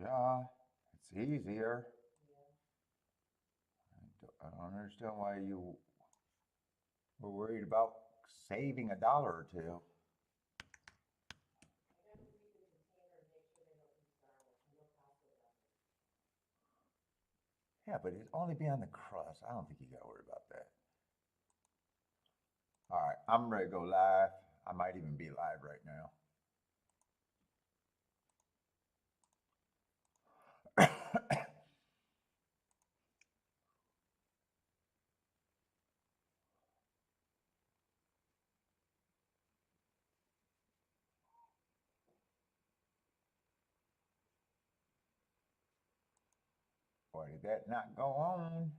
Yeah, it's easier. I don't understand why you were worried about saving a dollar or two. Yeah, but it'd only be on the crust. I don't think you gotta worry about that. All right, I'm ready to go live. I might even be live right now. Why did that not go on?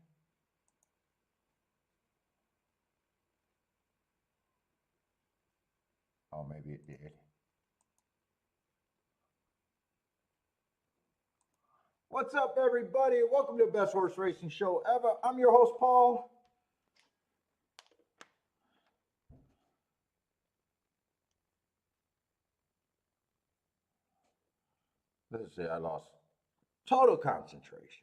Oh, maybe it did. What's up, everybody? Welcome to the best horse racing show ever. I'm your host, Paul. Let's see, I lost total concentration.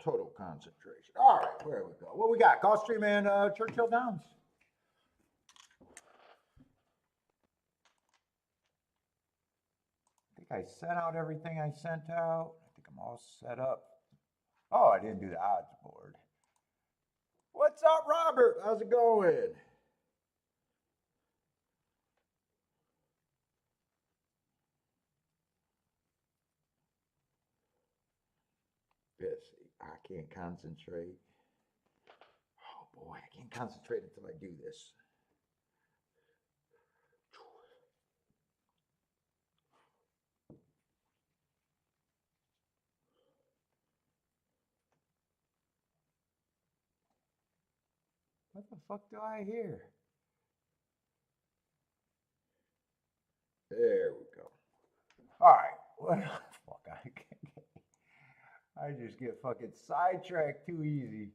Total concentration. All right, where we go? What we got? Gulfstream and Churchill Downs. I think I sent out everything I sent out. I think I'm all set up. Oh, I didn't do the odds board. What's up, Robert? How's it going? Yes, I can't concentrate. Oh boy, I can't concentrate until I do this. What the fuck do I hear? There we go. All right. What the fuck? I just get fucking sidetracked too easy.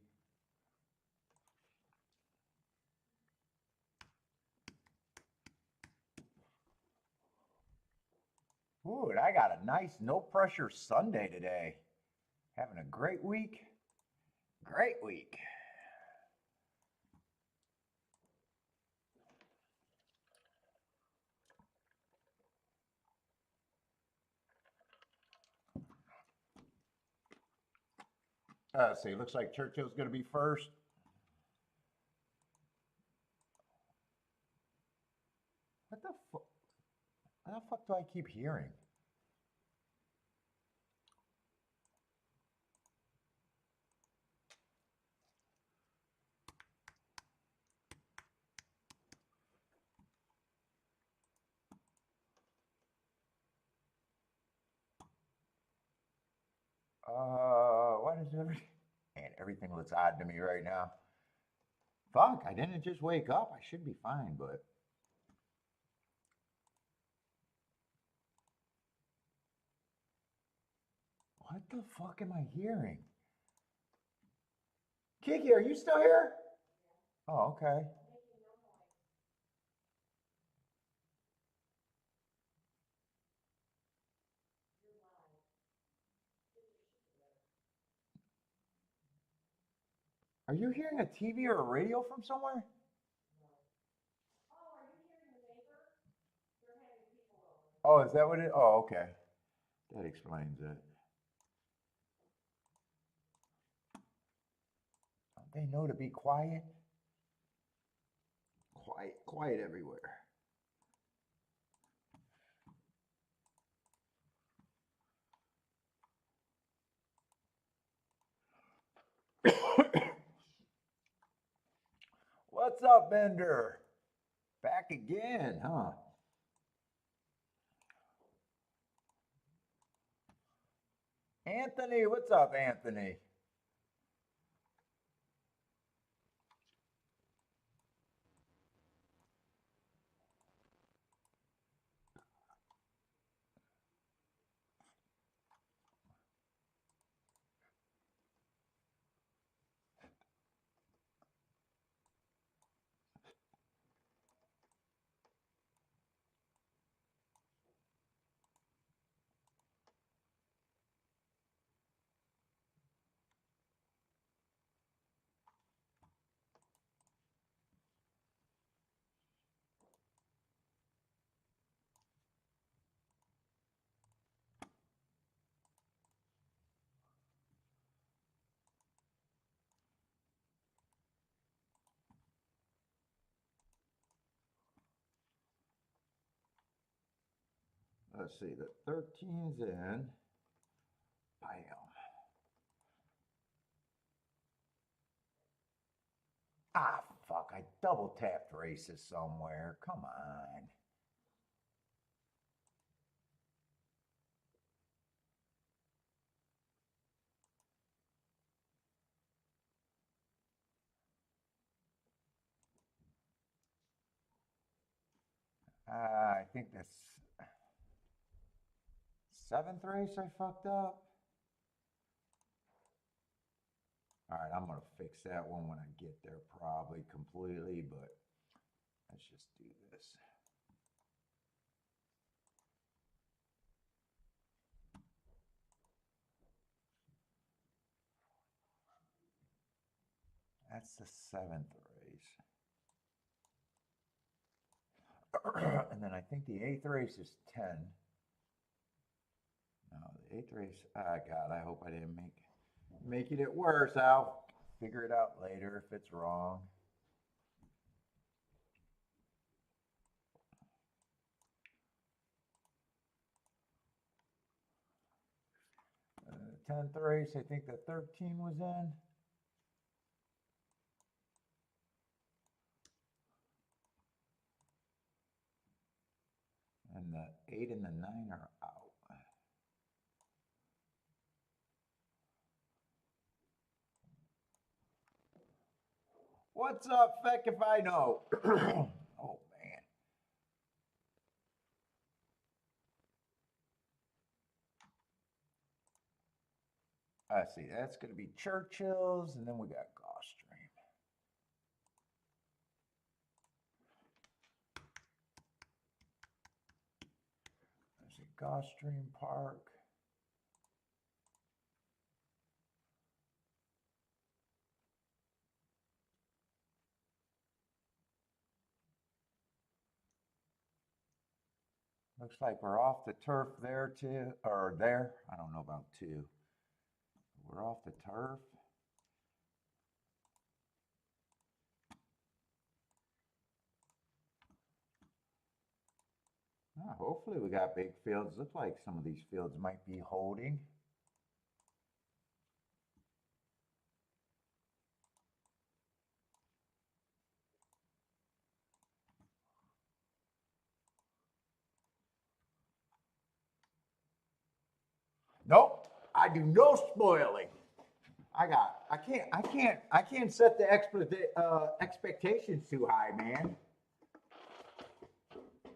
Ooh, and I got a nice no pressure Sunday today. Having a great week. Great week. Let's see. Looks like Churchill's going to be first. What the fuck? What the fuck do I keep hearing? What is everything? Man, everything looks odd to me right now. Fuck, I didn't just wake up. I should be fine, but. What the fuck am I hearing? Kiki, are you still here? Oh, okay. Are you hearing a TV or a radio from somewhere? Oh, is that what it? Oh, okay. That explains it. Don't they know to be quiet? Quiet, quiet everywhere. What's up, Bender? Back again, huh? Anthony, what's up, Anthony? let's see, the 13's in. Bam. Ah, fuck, I double tapped races somewhere. Come on. I think that's 7th race I fucked up. All right, I'm going to fix that one when I get there probably completely, but let's just do this. That's the 7th race. And then I think the 8th race is 10. No, the 8th race, God, I hope I didn't make it worse. I'll figure it out later if it's wrong. The 10th race, I think the 13 was in. And the 8 and the 9 are out. What's up, Feck, if I know? Oh, man. I see, that's going to be Churchill's, and then we got Gulfstream. There's a Gulfstream Park. Looks like we're off the turf there too, or there. I don't know about two. We're off the turf. Hopefully we got big fields. Look like some of these fields might be holding. Nope, I do no spoiling. I can't set the expectations too high, man.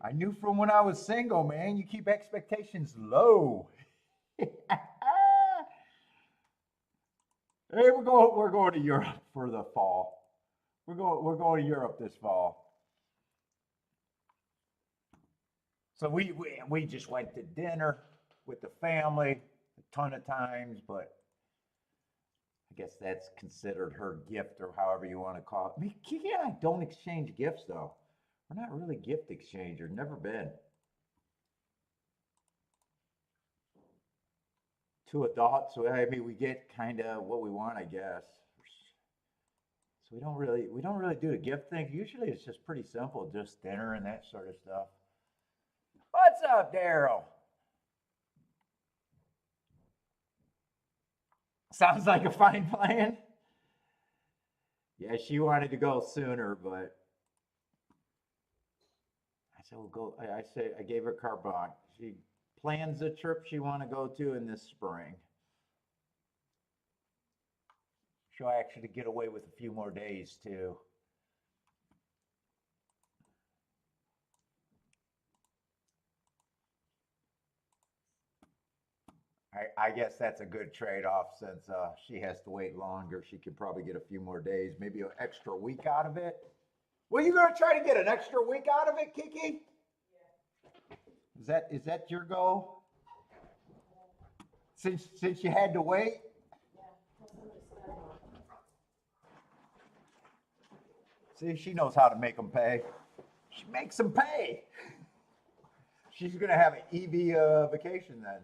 I knew from when I was single, man, you keep expectations low. Hey, we're going to Europe for the fall. We're going to Europe this fall. So we just went to dinner with the family a ton of times, but I guess that's considered her gift or however you want to call it. Kiki and I don't exchange gifts though. We're not really gift exchangers, never been. Two adults, so I mean we get kind of what we want, I guess. So we don't really do the gift thing. Usually it's just pretty simple, just dinner and that sort of stuff. What's up, Daryl? Sounds like a fine plan. Yeah, she wanted to go sooner, but I said we'll go. I gave her carte blanche. She plans a trip she want to go to in this spring. She'll actually get away with a few more days too. I guess that's a good trade-off since she has to wait longer. She could probably get a few more days, maybe an extra week out of it. Well, you gonna try to get an extra week out of it, Kiki? Yeah. Is that your goal? Since you had to wait? See, she knows how to make them pay. She makes them pay. She's gonna have an EV vacation then.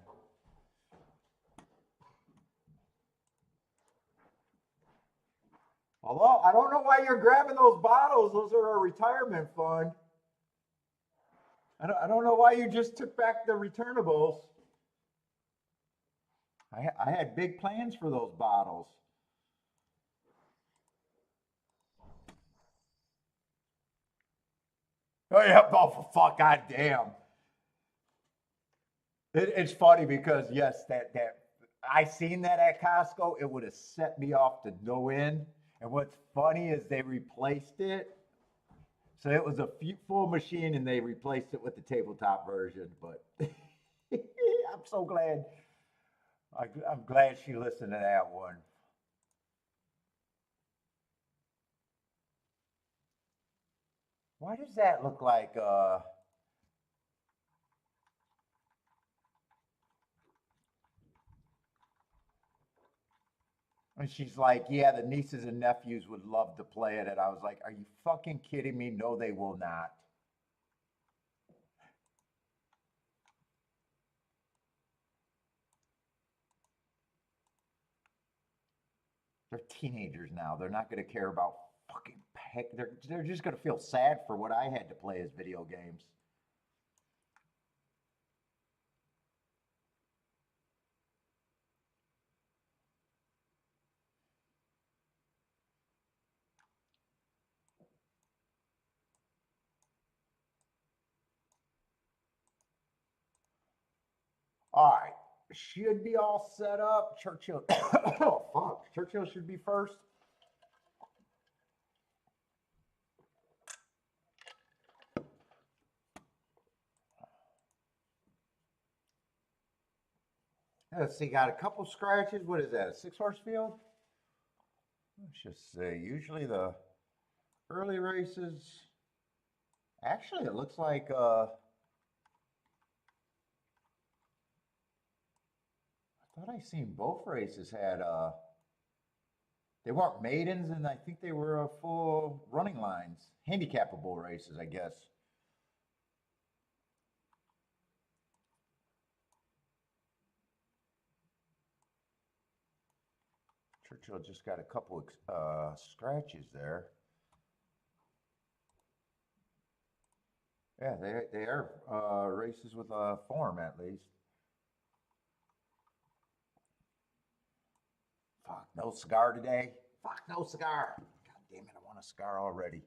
Although, I don't know why you're grabbing those bottles. Those are a retirement fund. I don't know why you just took back the returnables. I had big plans for those bottles. Oh yeah, oh for fuck, goddamn. It's funny because yes, that I seen that at Costco. It would have set me off to no end. And what's funny is they replaced it. So it was a full machine, and they replaced it with the tabletop version. But I'm so glad. I'm glad she listened to that one. Why does that look like? And she's like, yeah, the nieces and nephews would love to play it. And I was like, are you fucking kidding me? No, they will not. They're teenagers now. They're not going to care about fucking heck. They're just going to feel sad for what I had to play as video games. All right. Should be all set up. Churchill. Oh, fuck. Churchill should be first. Let's see. Got a couple scratches. What is that? A 6-horse field? Let's just see. Usually the early races. Actually, it looks like I thought I seen both races had they weren't maidens, and I think they were full running lines, handicapable races, I guess. Churchill just got a couple scratches there. Yeah, they are races with a form at least. Fuck, no cigar today. Fuck, no cigar. God damn it, I want a cigar already.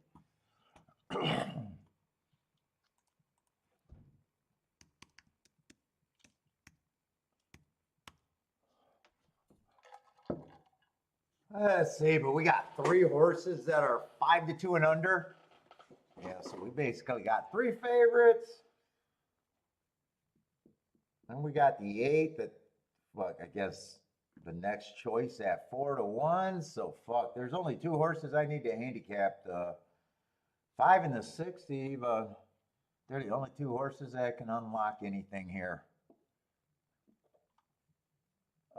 Let's see, but we got 3 horses that are 5 to 2 and under. Yeah, so we basically got 3 favorites. Then we got the 8 that, fuck, I guess the next choice at 4 to 1. So fuck, there's only 2 horses I need to handicap. The 5 and the 6, Steve. They're the only 2 horses that can unlock anything here.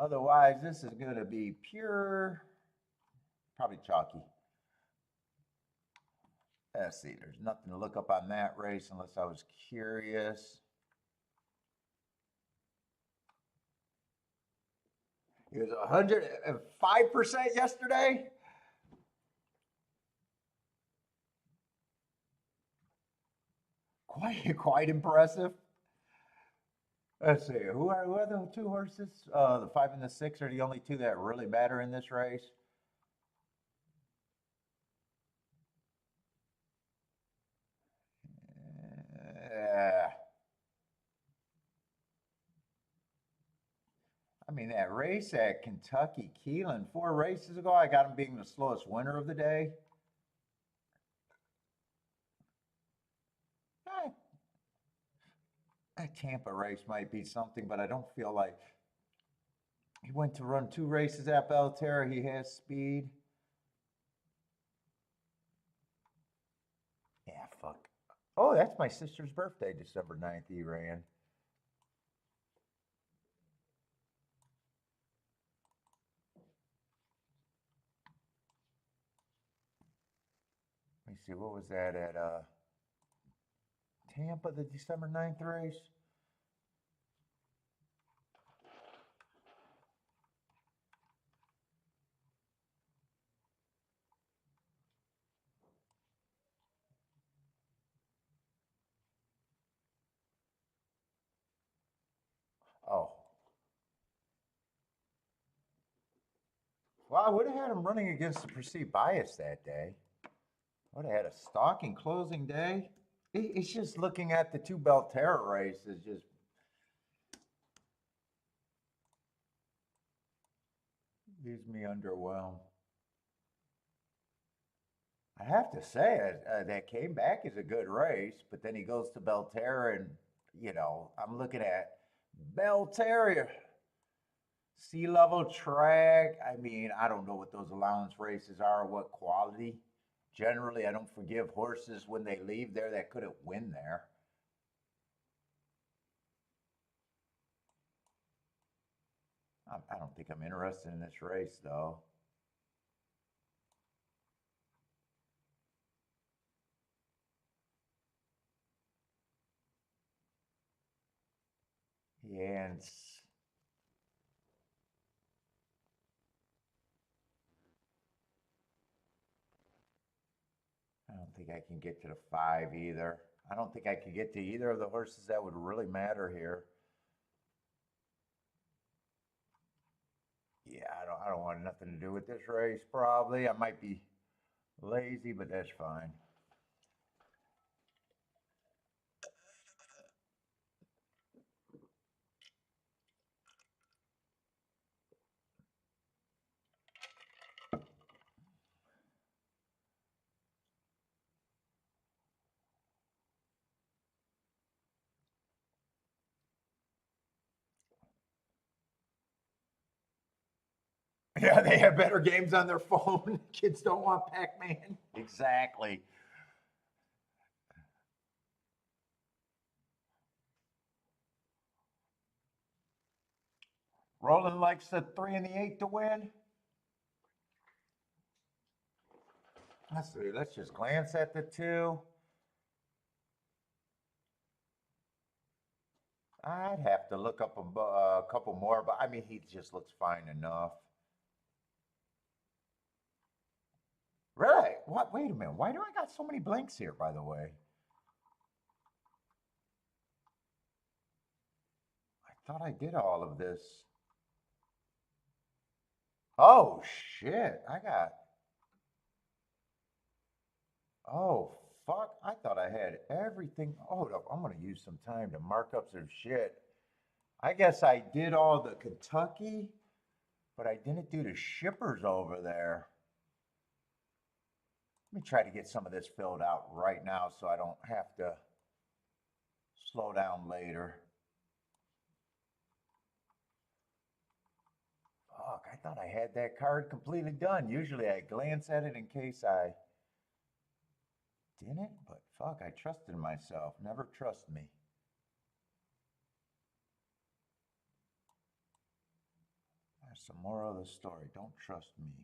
Otherwise, this is going to be pure, probably chalky. Let's see, there's nothing to look up on that race unless I was curious. He was 105% yesterday. Quite impressive. Let's see, who are the 2 horses? The 5 and the 6 are the only 2 that really matter in this race. Uh, I mean, that race at Kentucky Keelan 4 races ago, I got him being the slowest winner of the day. Eh, that Tampa race might be something, but I don't feel like he went to run 2 races at Belterra. He has speed. Yeah, fuck. Oh, that's my sister's birthday, December 9th. He ran. Let me see, what was that at Tampa, the December 9th race? Oh, well, I would have had him running against the perceived bias that day. Would have had a stalking closing day. He's just looking at the two belt terror races, just leaves me underwhelmed. I have to say, that came back as a good race, but then he goes to Belterra, and I'm looking at Belterra, sea level track. I mean, I don't know what those allowance races are, what quality. Generally, I don't forgive horses when they leave there that couldn't win there. I don't think I'm interested in this race, though. Yeah, and I don't think I can get to the five either. I don't think I could get to either of the horses that would really matter here. Yeah, I don't want nothing to do with this race. Probably I might be lazy, but that's fine. Yeah, they have better games on their phone. Kids don't want Pac-Man. Exactly. Roland likes the 3 and the 8 to win. Let's see. Let's just glance at the two. I'd have to look up a couple more, but I mean, he just looks fine enough. Really? What? Wait a minute. Why do I got so many blanks here, by the way? I thought I did all of this. Oh, shit. Oh, fuck. I thought I had everything. Hold up. I'm going to use some time to mark up some shit. I guess I did all the Kentucky, but I didn't do the shippers over there. Let me try to get some of this filled out right now so I don't have to slow down later. Fuck, I thought I had that card completely done. Usually I glance at it in case I didn't, but fuck, I trusted myself. Never trust me. There's some more of the story. Don't trust me.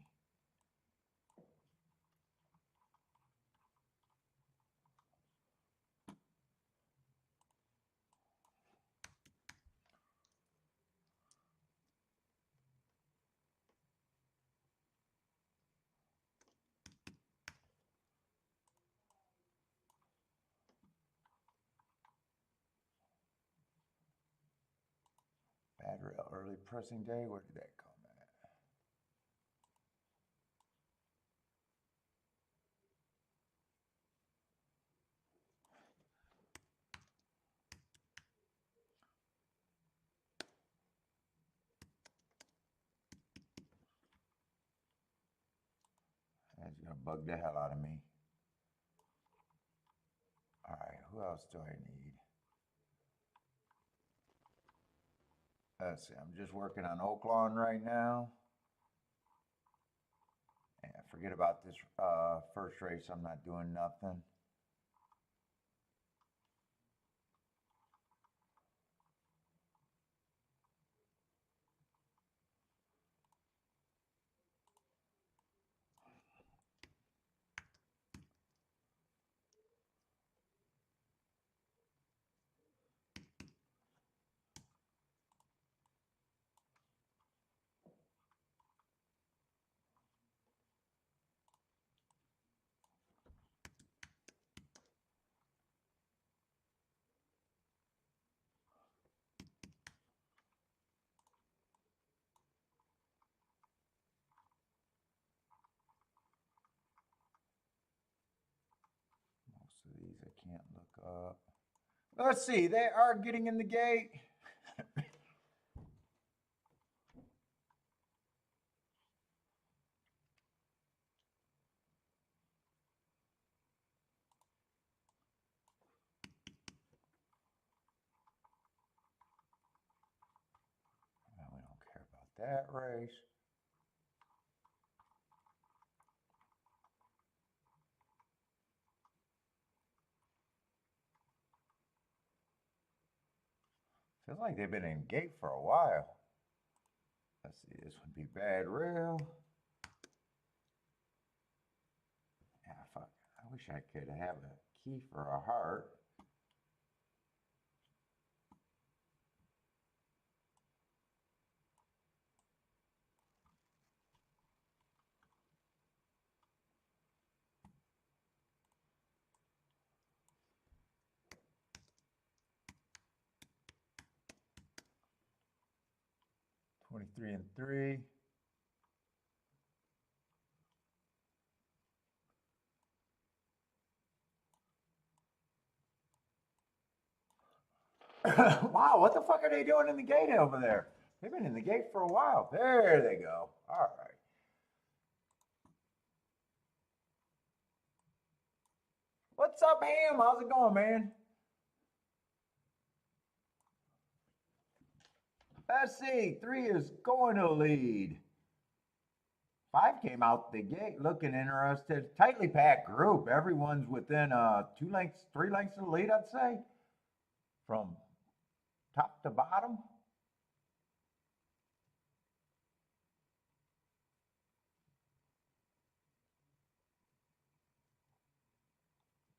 Bad rail early pressing day. Where did that come at? That's gonna bug the hell out of me. All right, who else do I need? Let's see, I'm just working on Oaklawn right now. And forget about this first race. I'm not doing nothing. I can't look up. Let's see, they are getting in the gate. Well, we don't care about that race. Feels like they've been in gate for a while. Let's see, this would be bad rail. Yeah, fuck. I wish I could have a key for a heart. $23 and 3. Wow, what the fuck are they doing in the gate over there? They've been in the gate for a while. There they go. All right. What's up, Ham? How's it going, man? Let's see. 3 is going to lead. 5 came out the gate looking interested. Tightly packed group. Everyone's within 2 lengths, 3 lengths of the lead, I'd say. From top to bottom.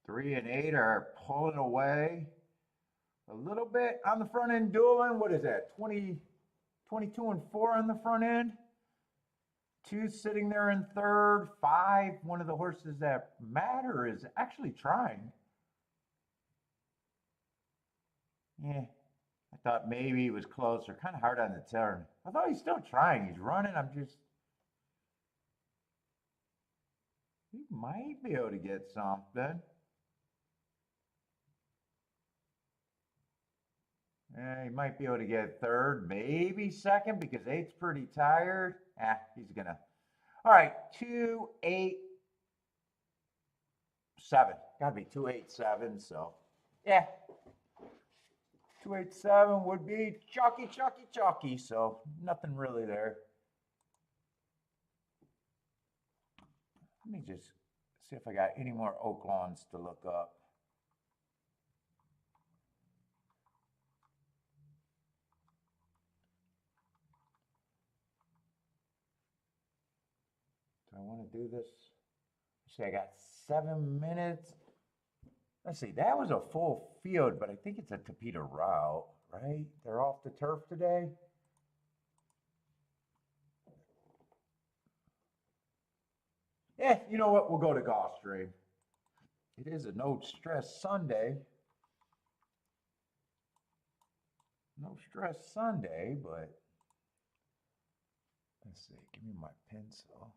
Three and 8 are pulling away a little bit on the front end dueling. What is that? 22 and 4 on the front end. 2 sitting there in third. 5, one of the horses that matter, is actually trying. Yeah, I thought maybe he was closer. Kind of hard on the turn. I thought he's still trying. He's running. He might be able to get something. Yeah, he might be able to get third, maybe second, because 8's pretty tired. He's gonna. All right, 2, 8, 7. Gotta be 2, 8, 7. So, yeah, 2, 8, 7 would be chalky. So nothing really there. Let me just see if I got any more oak lawns to look up. Do I want to do this? See, I got 7 minutes. Let's see, that was a full field, but I think it's a Tapeta route, right? They're off the turf today. Yeah, you know what? We'll go to Gulfstream. It is a no stress Sunday. No stress Sunday, but let's see. Give me my pencil.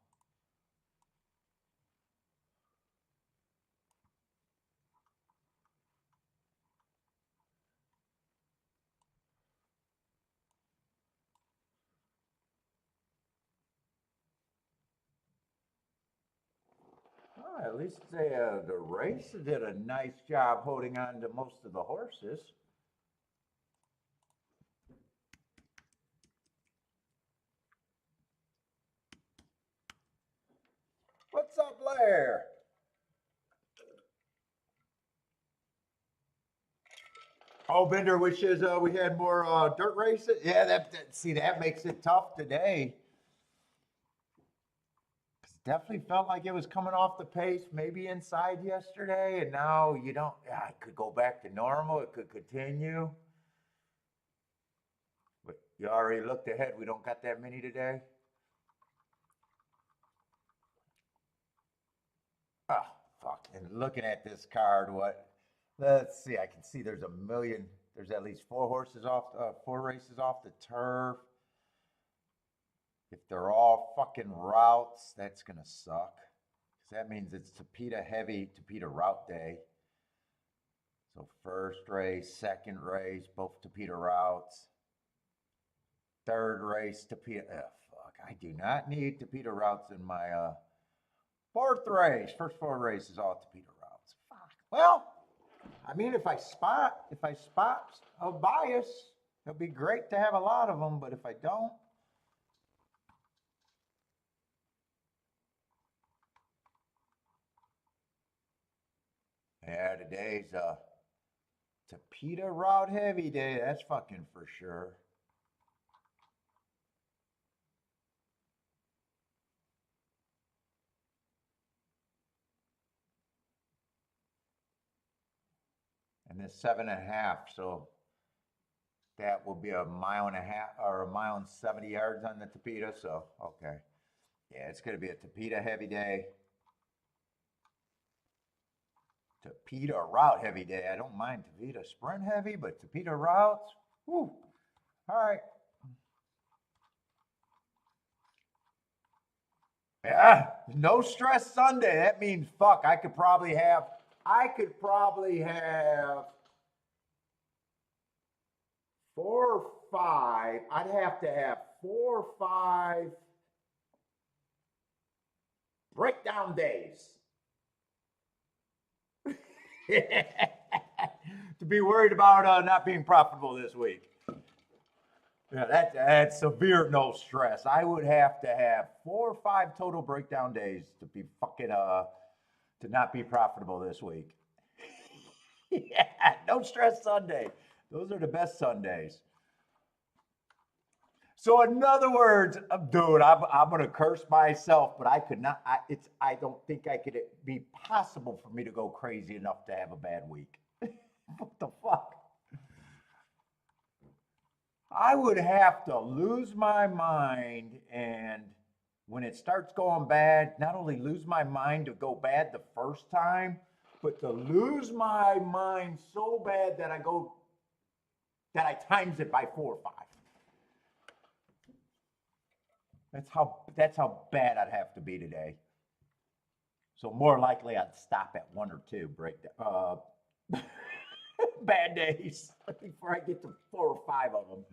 Oh, at least the race did a nice job holding on to most of the horses. What's up, Blair? Oh, Bender wishes we had more dirt races. Yeah, that makes it tough today. Definitely felt like it was coming off the pace, maybe inside yesterday, and now you don't. Yeah, it could go back to normal. It could continue. But you already looked ahead. We don't got that many today. Oh, fuck. And looking at this card, what? Let's see. I can see there's a million. There's at least 4 horses off, 4 races off the turf. If they're all fucking routes, that's gonna suck. Because that means it's Tapeta heavy, Tapeta route day. So first race, second race, both Tapeta routes. Third race, Tapeta. Fuck, I do not need Tapeta routes in my fourth race. First four races, all Tapeta routes. Fuck. Well, I mean, if I spot a bias, it'd be great to have a lot of them. But if I don't, yeah, today's Tapeta route heavy day. That's fucking for sure. And this 7.5, so that will be a mile and a half or a mile and 70 yards on the Tapeta. So, okay. Yeah, it's going to be a Tapeta heavy day. Tapeta route heavy day. I don't mind Tapeta sprint heavy, but Tapeta routes, whoo. All right. Yeah, no stress Sunday. That means fuck. I could probably have 4 or 5. I'd have to have 4 or 5 breakdown days to be worried about not being profitable this week. Yeah, that's severe no stress. I would have to have 4 or 5 total breakdown days to be fucking to not be profitable this week. Yeah, no stress Sunday. Those are the best Sundays. So in other words, dude, I'm gonna curse myself, but I could not. I don't think I could be possible for me to go crazy enough to have a bad week. What the fuck? I would have to lose my mind, and when it starts going bad, not only lose my mind to go bad the first time, but to lose my mind so bad that I times it by 4 or 5. That's how bad I'd have to be today. So more likely I'd stop at 1 or 2 bad days before I get to 4 or 5 of them.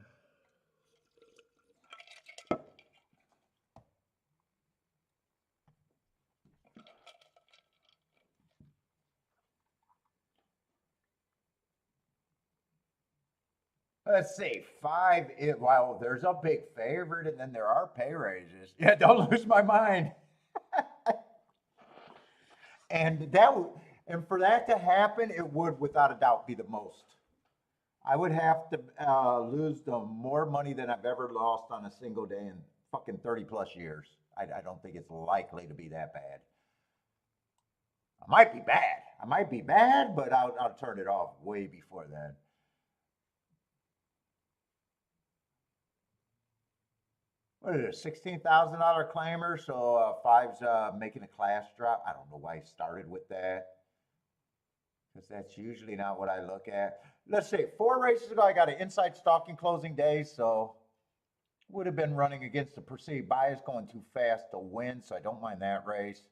Let's see, 5. Well, there's a big favorite, and then there are pay raises. Yeah, don't lose my mind. And and for that to happen, it would without a doubt be the most. I would have to lose the more money than I've ever lost on a single day in fucking 30 plus years. I don't think it's likely to be that bad. I might be bad. I might be bad, but I'll turn it off way before then. What is it, $16,000 claimer? So five's making a class drop. I don't know why he started with that because that's usually not what I look at. Let's see, 4 races ago, I got an inside stalking closing day, so would have been running against the perceived bias going too fast to win, so I don't mind that race.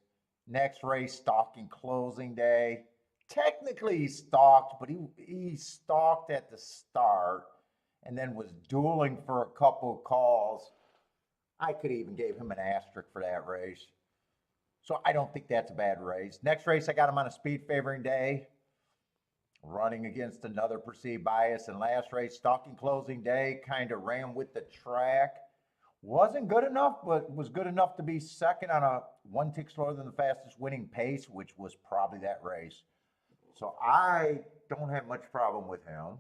Next race, stalking closing day. Technically, he stalked, but he stalked at the start and then was dueling for a couple of calls. I could even gave him an asterisk for that race. So I don't think that's a bad race. Next race, I got him on a speed favoring day, running against another perceived bias. And last race, stalking closing day, kind of ran with the track. Wasn't good enough, but was good enough to be second on a 1 tick slower than the fastest winning pace, which was probably that race. So I don't have much problem with him,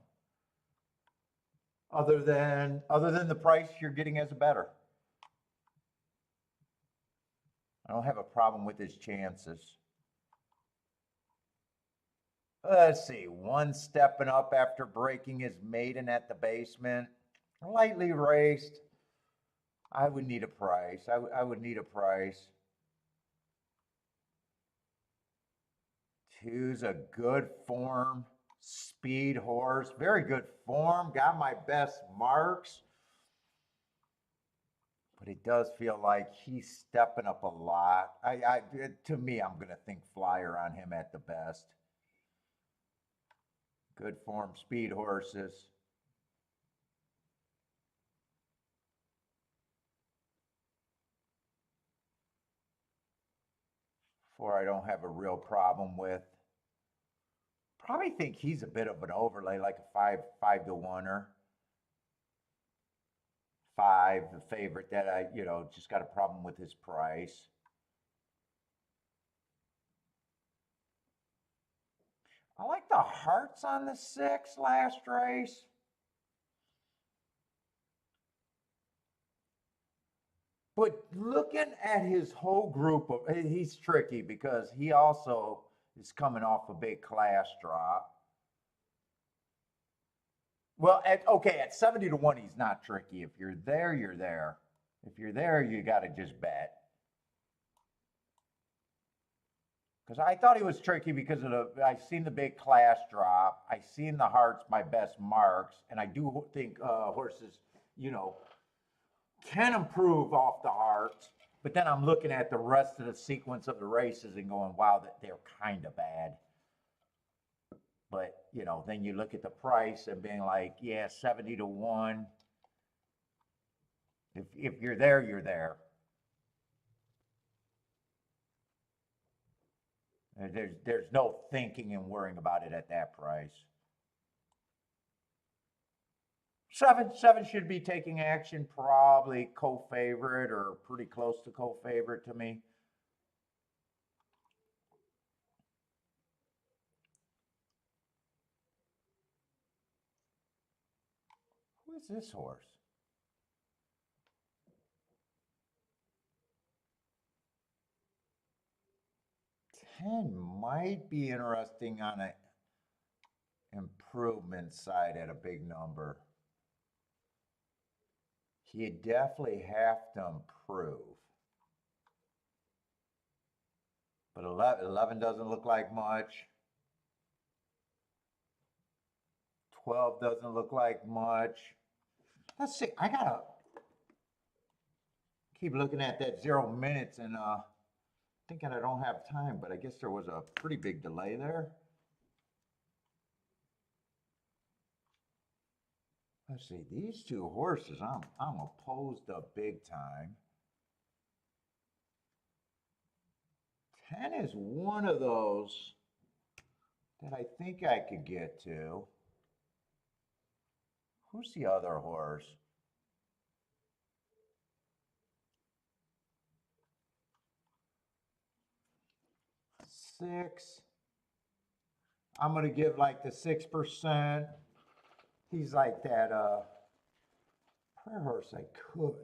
other than the price you're getting as a bettor. I don't have a problem with his chances. Let's see, one stepping up after breaking his maiden at the basement. Lightly raced. I would need a price. I would need a price. 2's a good form, speed horse. Very good form. Got my best marks. But it does feel like he's stepping up a lot. To me, I'm going to think flyer on him at the best. Good form speed horses. Four I don't have a real problem with. Probably think he's a bit of an overlay, like a 5-to-1er. Five, the favorite that I, just got a problem with his price. I like the hearts on the 6 last race. But looking at his whole group of, he's tricky because he also is coming off a big class drop. Well, at 70-to-1, he's not tricky. If you're there, you're there. If you're there, you got to just bet. Because I thought he was tricky because of I've seen the big class drop. I've seen the hearts, my best marks. And I do think horses, can improve off the hearts. But then I'm looking at the rest of the sequence of the races and going, wow, they're kind of bad. But, then you look at the price and being like, yeah, 70-to-1. If you're there, you're there. There's no thinking and worrying about it at that price. Seven should be taking action, probably co-favorite or pretty close to co-favorite to me. Who is this horse? Ten might be interesting on an improvement side at a big number. You definitely have to improve. But 11 doesn't look like much. 12 doesn't look like much. Let's see. I gotta keep looking at that 0 minutes and thinking I don't have time, but I guess there was a pretty big delay there. Let's see, these two horses, I'm opposed to big time. 10 is one of those that I think I could get to. Who's the other horse? Six. I'm gonna give like the 6%. He's like that prayer horse I could.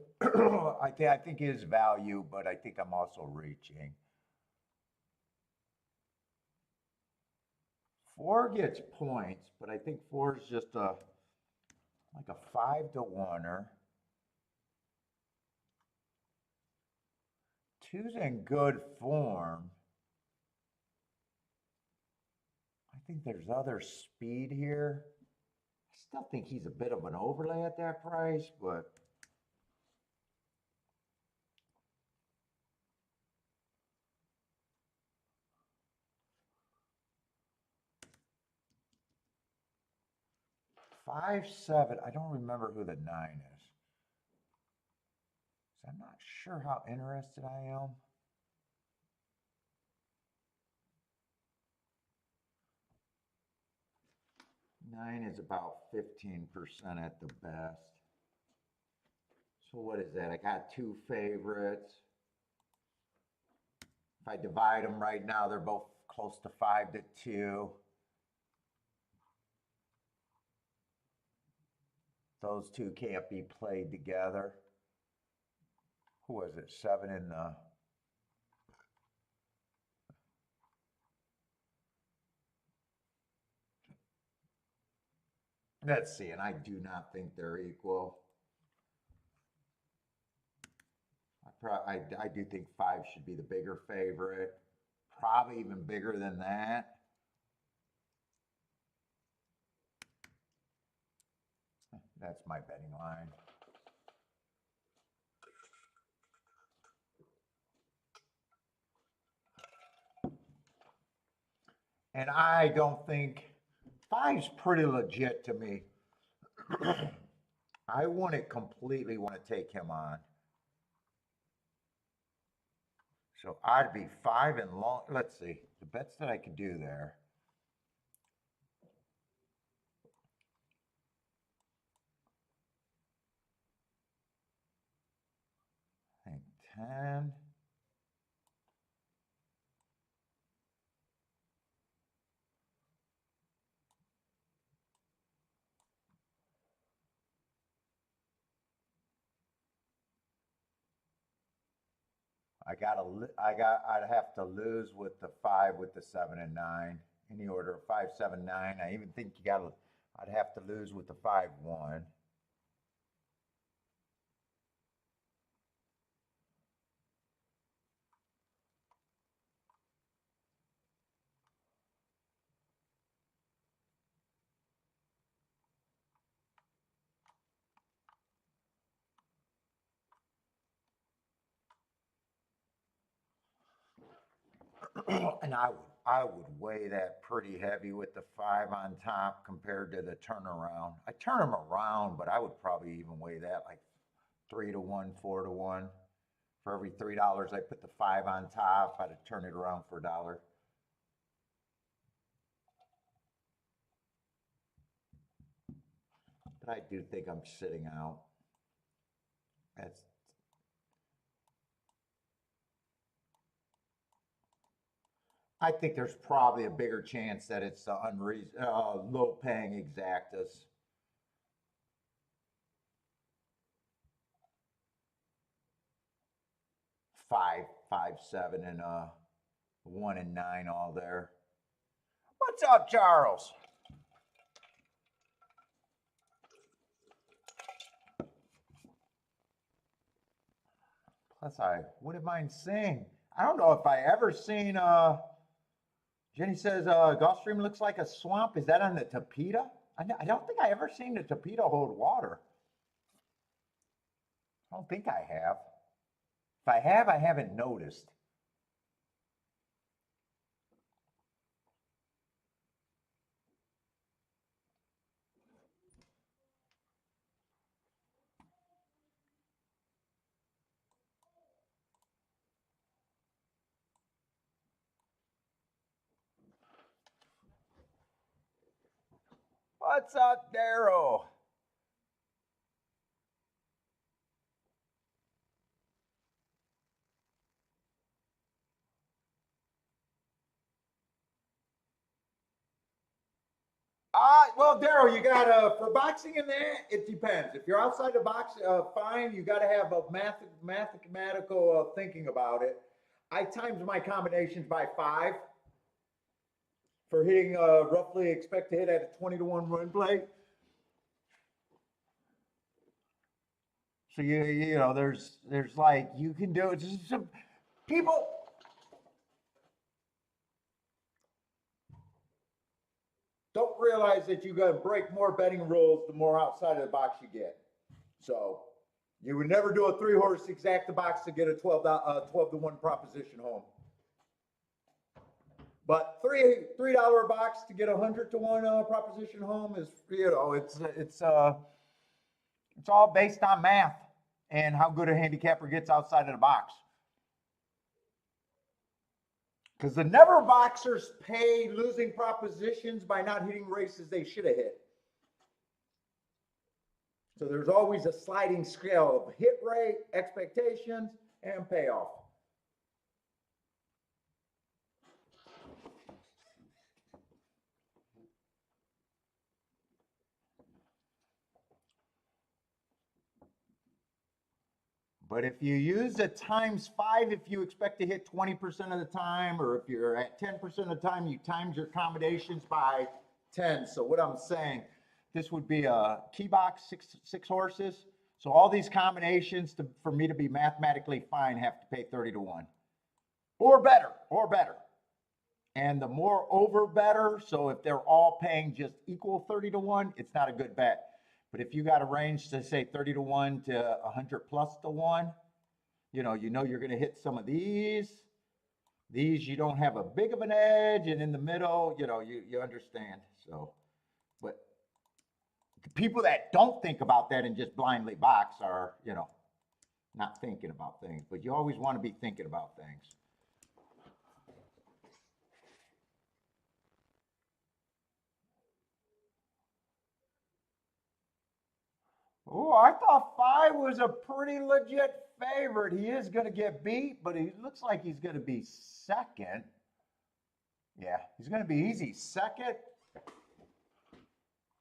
I think his value, but I think I'm also reaching. 4 gets points, but I think 4 is just like a 5-to-1er. 2's in good form. I think there's other speed here. I still think he's a bit of an overlay at that price, but five, 7, I don't remember who the 9 is. So I'm not sure how interested I am. Nine is about 15% at the best. So what is that? I got 2 favorites. If I divide them right now, they're both close to 5-2. Those two can't be played together. Who was it? 7 in the... Let's see, and I do not think they're equal. I do think 5 should be the bigger favorite. Probably even bigger than that. That's my betting line. And I don't think Five's pretty legit to me. I wouldn't completely want to take him on. So I'd be 5 and long. Let's see the bets that I could do there. I think 10. I'd have to lose with the 5, with the 7 and 9. Any order of 5, 7, 9. I even think I'd have to lose with the 5, 1. And I would weigh that pretty heavy with the 5 on top compared to the turnaround. I turn them around, but I would probably even weigh that like 3 to 1, 4 to 1. For every $3 I put the 5 on top, I'd turn it around for $1. But I do think I'm sitting out. That's I think there's probably a bigger chance that it's the low paying exactas. 5, 5, 7, and 1 and 9 all there. What's up, Charles? Plus, I wouldn't mind seeing. I don't know if I ever seen. Jenny says Gulfstream looks like a swamp. Is that on the Tapeta? I don't think I ever seen the Tapeta hold water. I don't think I have. If I have, I haven't noticed. What's up, Daryl? Well, Daryl, you got for boxing in there. It depends. If you're outside the box, fine. You got to have a mathematical thinking about it. I times my combinations by 5 for hitting. Roughly expect to hit at a 20 to 1 run play. So you know there's like you can do it. Just some people don't realize that you got to break more betting rules the more outside of the box you get. So you would never do a 3-horse exacta box to get a 12 to 1 proposition home. But $3 box to get a 100 to 1 proposition home is it's all based on math and how good a handicapper gets outside of the box. Because the never boxers pay losing propositions by not hitting races they should have hit. So there's always a sliding scale of hit rate, expectations, and payoff. But if you use a times 5, if you expect to hit 20% of the time, or if you're at 10% of the time, you times your accommodations by 10. So what I'm saying, this would be a key box, six horses. So all these combinations for me to be mathematically fine have to pay 30 to 1. Or better. And the more over better, so if they're all paying just equal 30 to 1, it's not a good bet. But if you got a range to say 30 to 1 to 100 plus to 1, you know you're going to hit some of these. These you don't have a big of an edge, and in the middle, you understand. So People that don't think about that and just blindly box are, you know, not thinking about things. But you always want to be thinking about things. Oh, I thought 5 was a pretty legit favorite. He is going to get beat, but he looks like he's going to be second. Yeah, he's going to be easy. Second.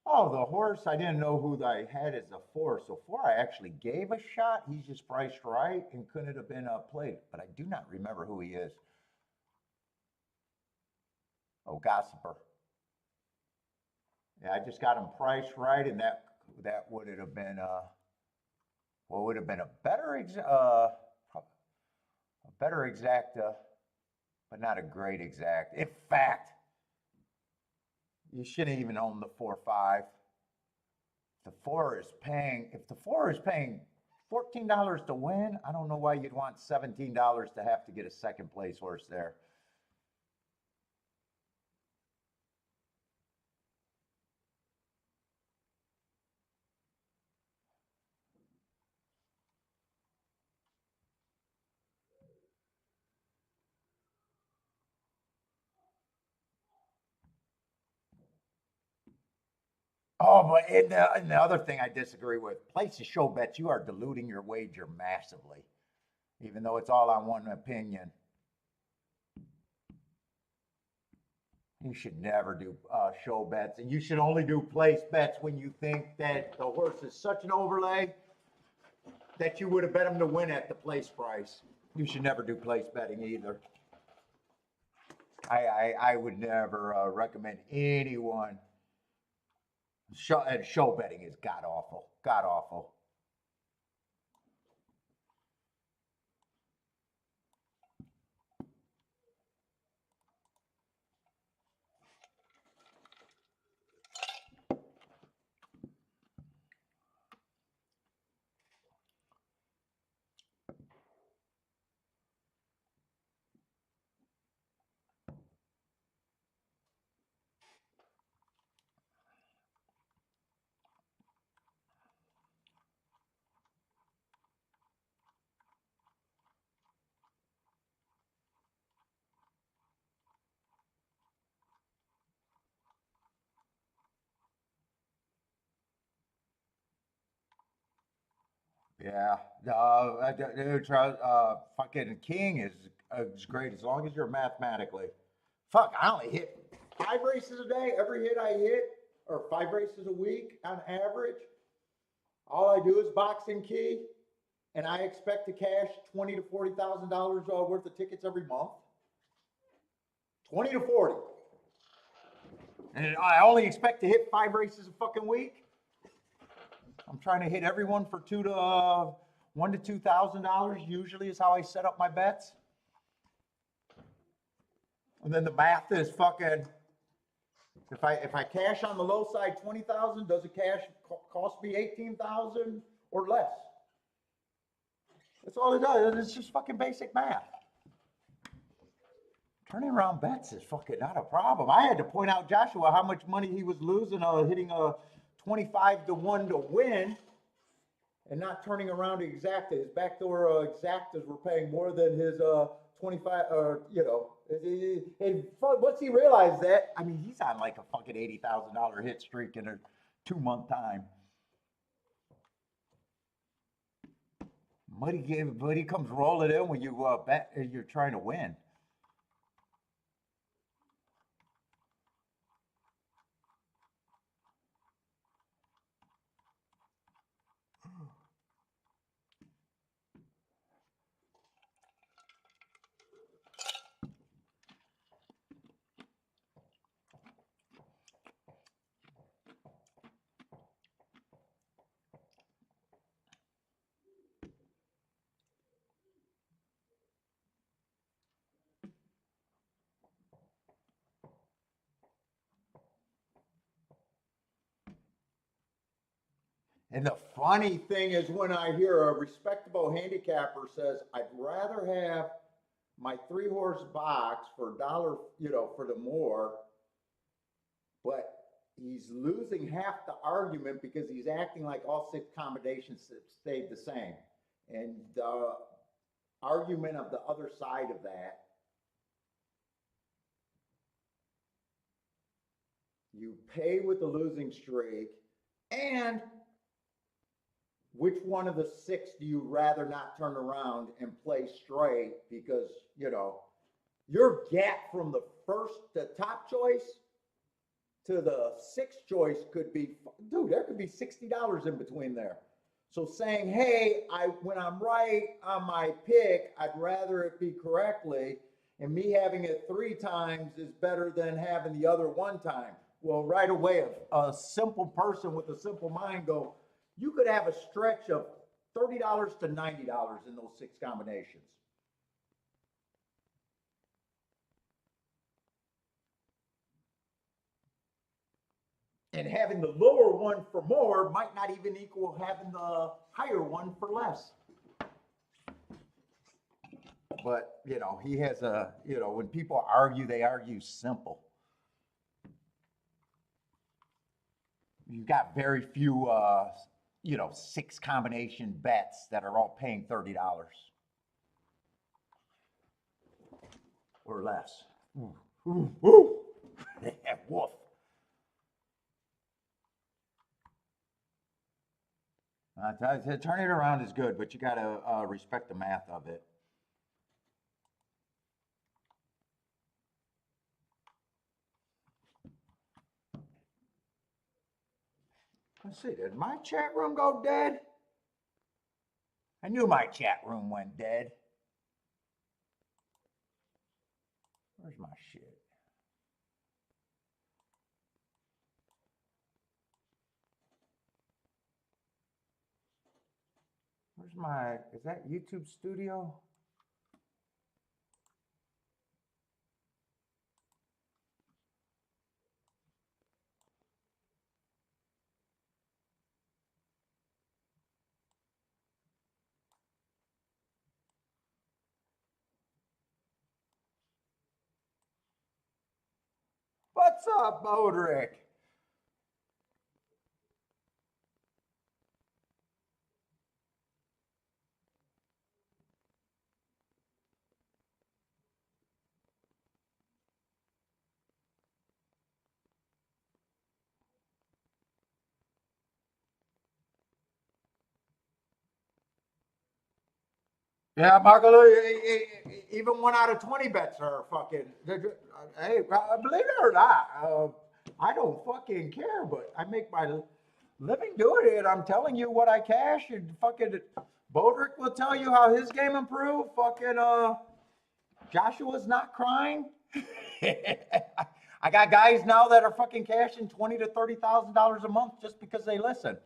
Oh, the horse, I didn't know who I had as a 4. So 4 I actually gave a shot. He's just priced right and couldn't have been played. But I do not remember who he is. Oh, Gossiper. Yeah, I just got him priced right, and that would have been what would have been a better exacta, but not a great exact. In fact, you shouldn't even own the 4-5. If the 4 is paying $14 to win, I don't know why you'd want $17 to have to get a second place horse there. Oh, but and the other thing I disagree with, place to show bets, you are diluting your wager massively, even though it's all on one opinion. You should never do show bets, and you should only do place bets when you think that the horse is such an overlay that you would have bet him to win at the place price. You should never do place betting either. I would never recommend anyone. Show betting is god awful, god awful. Yeah, fucking King is great as long as you're mathematically. Fuck, I only hit 5 races a day. Every hit I hit, or 5 races a week on average. All I do is box and key, and I expect to cash $20,000 to $40,000 worth of tickets every month. 20 to 40, and I only expect to hit 5 races a fucking week. I'm trying to hit everyone for $1,000 to $2,000. Usually is how I set up my bets. And then the math is fucking. If I cash on the low side 20,000, does it cost me 18,000 or less? That's all it does. It's just fucking basic math. Turning around bets is fucking not a problem. I had to point out Joshua how much money he was losing hitting a 25 to 1 to win and not turning around to exacta. His backdoor exactas were paying more than his 25, you know. And once he realized that, I mean, he's on like a fucking $80,000 hit streak in a 2-month time. Money comes rolling in when you bet you're trying to win. And the funny thing is when I hear a respectable handicapper says, I'd rather have my 3-horse box for $1, you know, for the more, but he's losing half the argument because he's acting like all six combinations stayed the same. And the argument of the other side of that, you pay with the losing streak, and which one of the six do you rather not turn around and play straight? Because, you know, your gap from the first, the top choice to the sixth choice could be, dude, there could be $60 in between there. So saying, hey, when I'm right on my pick, I'd rather it be correctly, and me having it 3 times is better than having the other 1 time. Well, right away, a simple person with a simple mind go, you could have a stretch of $30 to $90 in those 6 combinations. And having the lower one for more might not even equal having the higher one for less. But, you know, he has a, you know, when people argue, they argue simple. You've got very few, you know, 6 combination bets that are all paying $30 or less. Ooh, ooh, ooh. Woof. Turning it around is good, but you got to respect the math of it. Let's see, did my chat room go dead? I knew my chat room went dead. Where's my shit? Where's my, is that YouTube Studio? What's up, Bodrick? Yeah, Marco, even 1 out of 20 bets are fucking. Hey, believe it or not, I don't fucking care, but I make my living doing it. I'm telling you what I cash, and fucking Bodrick will tell you how his game improved. Fucking Joshua's not crying. I got guys now that are fucking cashing $20,000 to $30,000 a month just because they listen.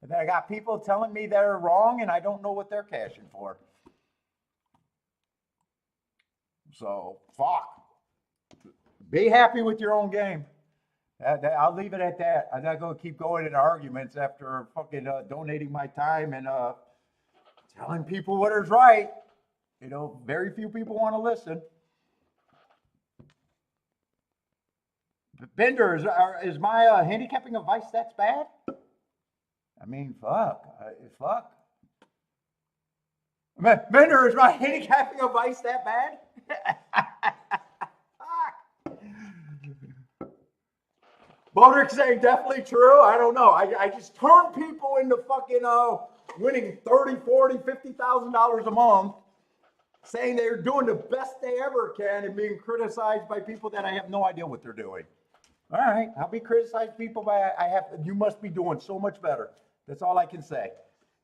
And then I got people telling me they're wrong, and I don't know what they're cashing for. So, fuck. Be happy with your own game. I'll leave it at that. I'm not going to keep going in arguments after fucking donating my time and telling people what is right. You know, very few people want to listen. Bender, is my handicapping advice that's bad? I mean, fuck. Bender, is my handicapping advice that bad? Bodrick saying definitely true. I don't know. I just turn people into fucking winning $30,000, $40,000, $50,000 a month, saying they're doing the best they ever can and being criticized by people that I have no idea what they're doing. All right, I'll be criticized people by you must be doing so much better. That's all I can say.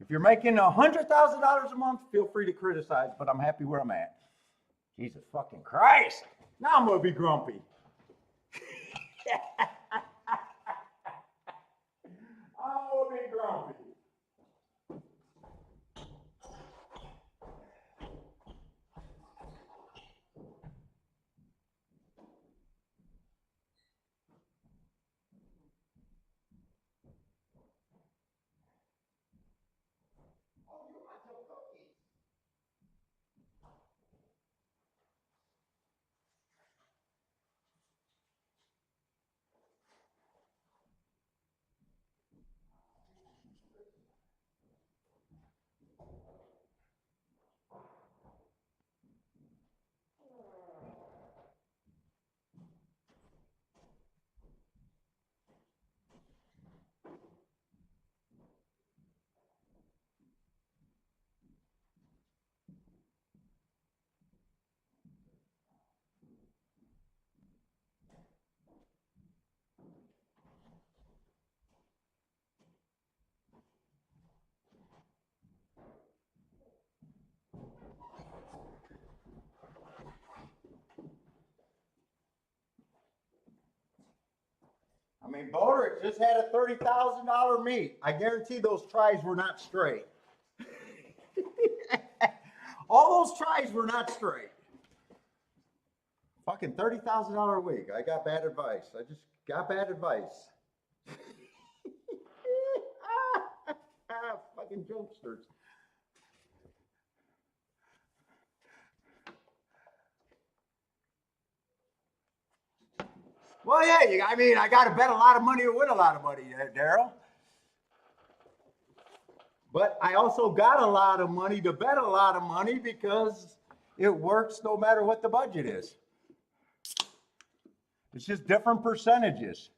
If you're making $100,000 a month, feel free to criticize, but I'm happy where I'm at. Jesus fucking Christ. Now I'm gonna be grumpy. I'm gonna be grumpy. mean, Boderick just had a $30,000 meet. I guarantee those tries were not straight. All those tries were not straight. Fucking $30,000 a week. I got bad advice. I just got bad advice. Fucking jokesters. Well, yeah, I mean, I got to bet a lot of money to win a lot of money, Daryl. But I also got a lot of money to bet a lot of money because it works no matter what the budget is. It's just different percentages.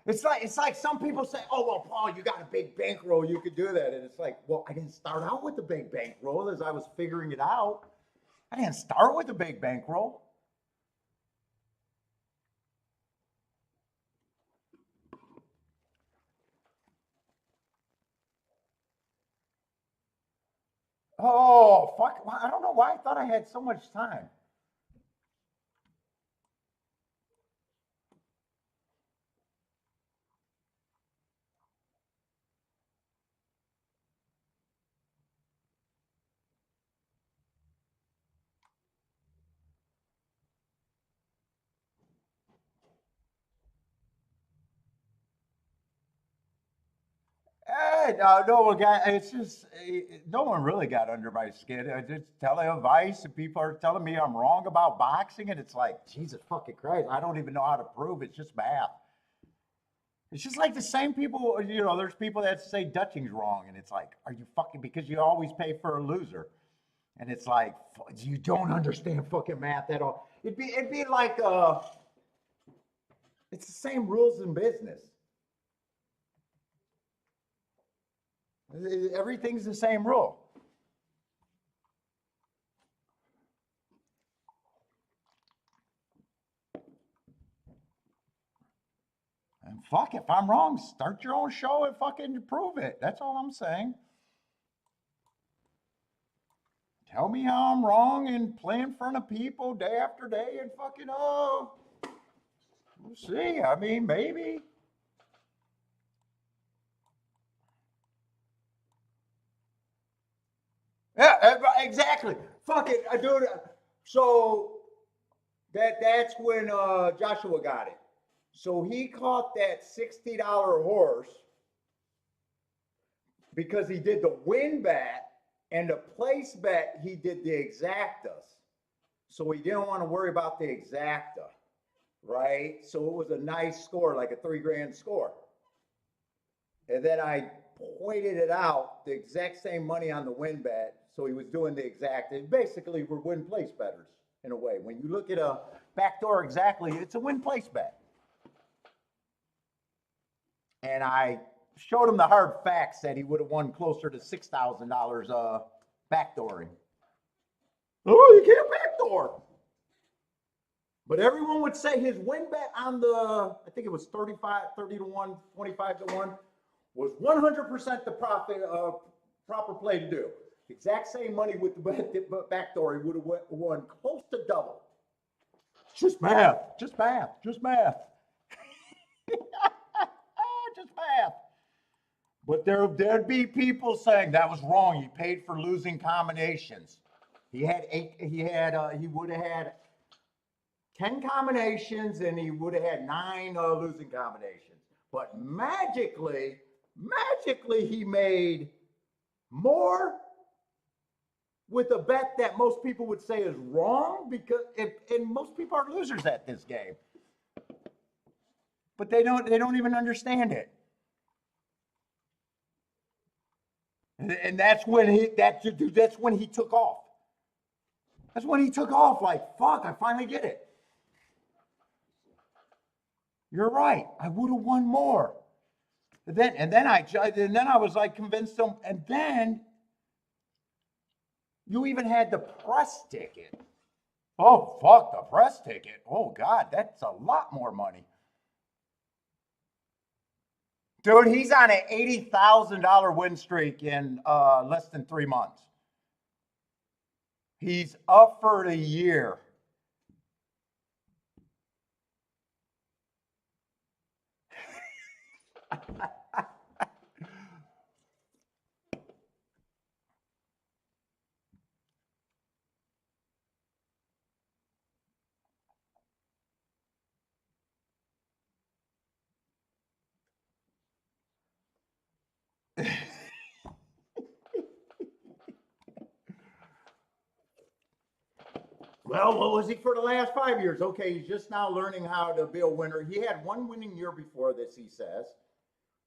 It's like some people say, oh, well, Paul, you got a big bankroll, you could do that. And it's like, well, I didn't start out with a big bankroll as I was figuring it out. I didn't start with a big bankroll. Oh, fuck. I don't know why I thought I had so much time. No one got. It's just no one really got under my skin. I just tell advice, and people are telling me I'm wrong about boxing, and it's like, Jesus fucking Christ, I don't even know how to prove. It's just math. It's just like the same people. There's people that say Dutching's wrong, and it's like, are you fucking? Because you always pay for a loser, and it's like, you don't understand fucking math at all. It'd be like it's the same rules in business. Everything's the same rule. And fuck, if I'm wrong, start your own show and fucking prove it. That's all I'm saying. Tell me how I'm wrong and play in front of people day after day and fucking, we'll see. I mean, maybe. Yeah, exactly. Fuck it, dude. So that's when Joshua got it. So he caught that $60 horse because he did the win bet and the place bet. He did the exactas, so he didn't want to worry about the exacta, right? So it was a nice score, like a $3,000 score. And then I pointed it out, the exact same money on the win bet. So he was doing the exact. Basically, we're win place bettors in a way. When you look at a backdoor exactly, it's a win place bet. And I showed him the hard facts that he would have won closer to $6,000 backdooring. Oh, you can't backdoor. But everyone would say his win bet on the, I think it was 30 to 1, 25 to 1, was 100% the proper play to do. Exact same money with the backdoor, he would have won close to double. Just math, just math, just math. Just math. But there'd be people saying that was wrong. He paid for losing combinations. He would have had 10 combinations and he would have had 9 losing combinations. But magically, he made more with a bet that most people would say is wrong, because and most people are losers at this game. But they don't even understand it. And that's when he took off. That's when he took off, like, fuck, I finally get it. You're right. I would have won more. And then I was like convinced him, and then you even had the press ticket. Oh, fuck, the press ticket. Oh, God, that's a lot more money. Dude, he's on an $80,000 win streak in less than 3 months. He's up for the year. Well, what was he for the last 5 years? Okay, he's just now learning how to be a winner. He had one winning year before this, he says.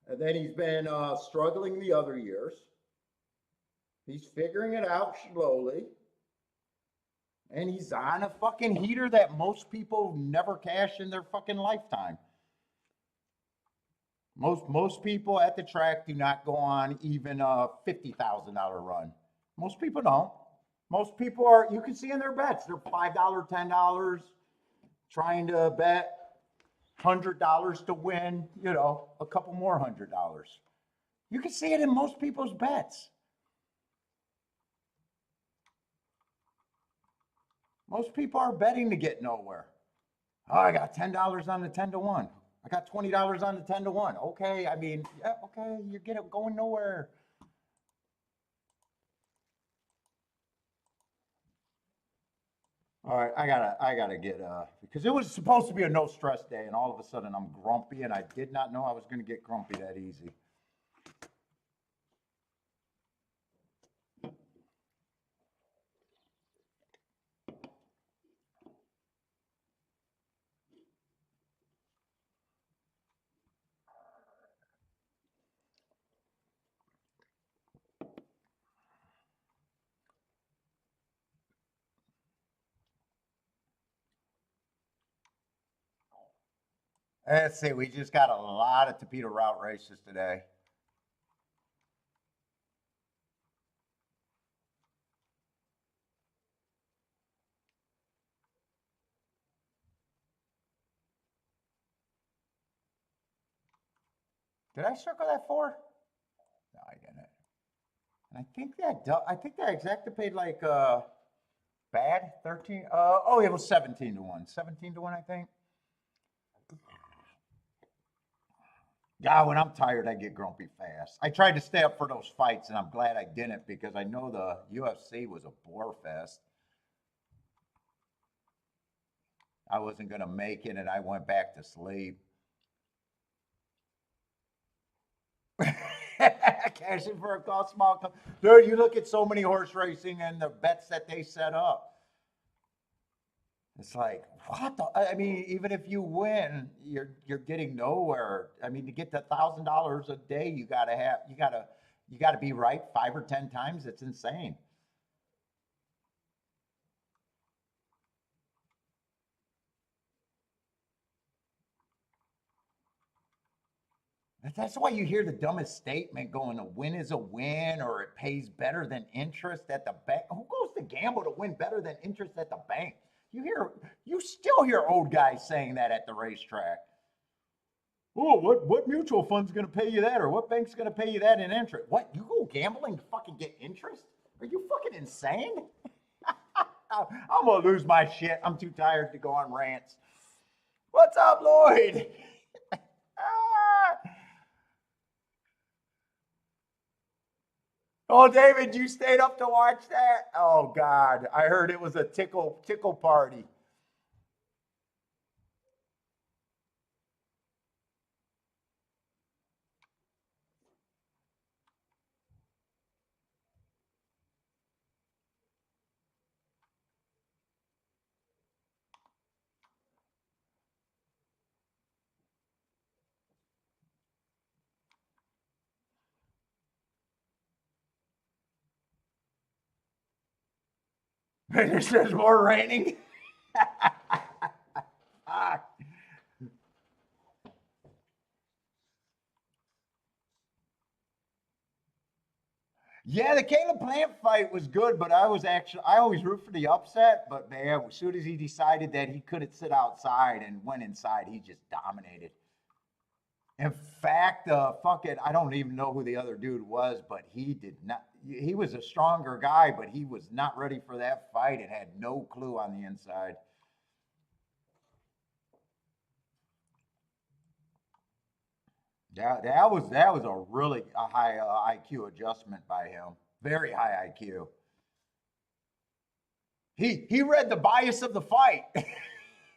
And then he's been struggling the other years. He's figuring it out slowly. And he's on a fucking heater that most people never cash in their fucking lifetime. Most people at the track do not go on even a $50,000 run. Most people don't. Most people are, you can see in their bets, they're $5, $10, trying to bet $100 to win, you know, a couple more $100. You can see it in most people's bets. Most people are betting to get nowhere. Oh, I got $10 on the 10 to 1. I got $20 on the 10 to 1. Okay, I mean, yeah, okay, you're going nowhere. All right, I gotta get because it was supposed to be a no stress day, and all of a sudden I'm grumpy, and I did not know I was gonna get grumpy that easy. Let's see, we just got a lot of Torpedo route races today. Did I circle that 4? No, I didn't. And I think that exacta paid like bad 13. Oh, it was 17 to 1. 17 to 1, I think. God, when I'm tired, I get grumpy fast. I tried to stay up for those fights, and I'm glad I didn't because I know the UFC was a bore fest. I wasn't going to make it, and I went back to sleep. Cashing for a cost small. Dude, you look at so many horse racing and the bets that they set up. It's like, what the? I mean, even if you win, you're getting nowhere. I mean, to get to $1,000 a day, you gotta be right 5 or 10 times. It's insane. That's why you hear the dumbest statement going, a win is a win, or it pays better than interest at the bank. Who goes to gamble to win better than interest at the bank? You still hear old guys saying that at the racetrack. Oh, what mutual fund's going to pay you that, or what bank's going to pay you that in interest? What, you go gambling to fucking get interest? Are you fucking insane? I'm going to lose my shit. I'm too tired to go on rants. What's up, Lloyd? Oh, David, you stayed up to watch that? Oh God, I heard it was a tickle party. There's more raining. Yeah, the Caleb Plant fight was good, but I always root for the upset. But man, as soon as he decided that he couldn't sit outside and went inside, he just dominated. In fact, I don't even know who the other dude was, but he did not. He was a stronger guy, but he was not ready for that fight and had no clue on the inside. That was a really high IQ adjustment by him. Very high IQ. He read the bias of the fight.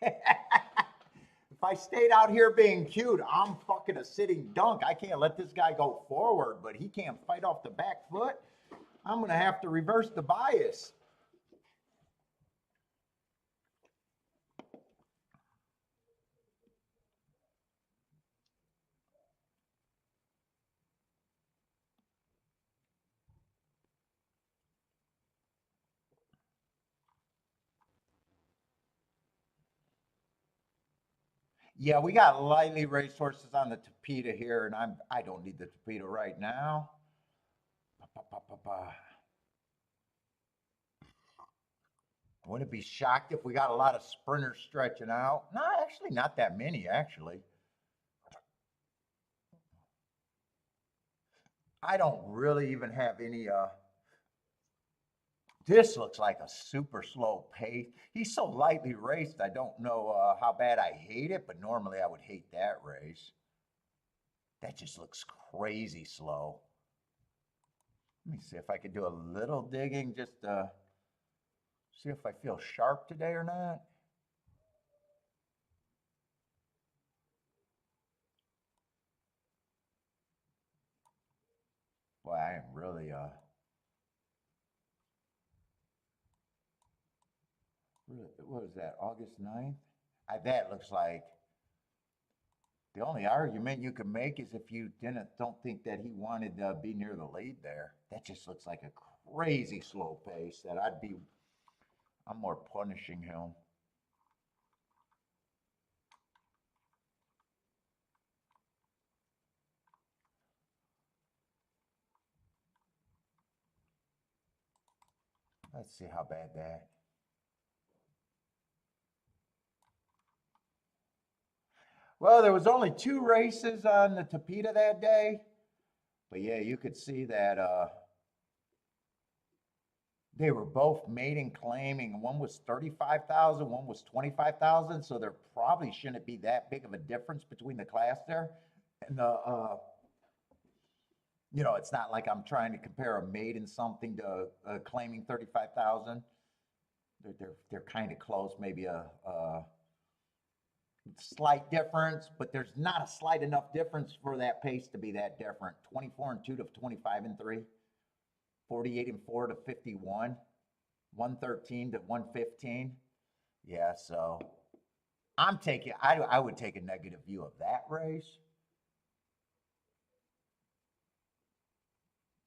If I stayed out here being cute, I'm fucking a sitting dunk. I can't let this guy go forward, but he can't fight off the back foot. I'm going to have to reverse the bias. Yeah, we got lightly raced horses on the Tapeta here, and I don't need the Tapeta right now. I wouldn't be shocked if we got a lot of sprinters stretching out. No, actually, not that many, actually. I don't really even have any. This looks like a super slow pace. He's so lightly raced, I don't know how bad I hate it, but normally I would hate that race. That just looks crazy slow. Let me see if I could do a little digging, just see if I feel sharp today or not. Boy, I am really what was that, August 9th? That looks like the only argument you can make is if you don't think that he wanted to be near the lead there. That just looks like a crazy slow pace that I'm more punishing him. Let's see how bad that. Well, there was only 2 races on the Tapeta that day. But yeah, you could see that they were both maiden claiming. One was 35,000, one was 25,000. So there probably shouldn't be that big of a difference between the class there. And it's not like I'm trying to compare a maiden something to claiming 35,000. They're kind of close, maybe a slight difference, but there's not a slight enough difference for that pace to be that different. 24 and 2 to 25 and 3, 48 and 4 to 51, 113 to 115. Yeah, so I would take a negative view of that race,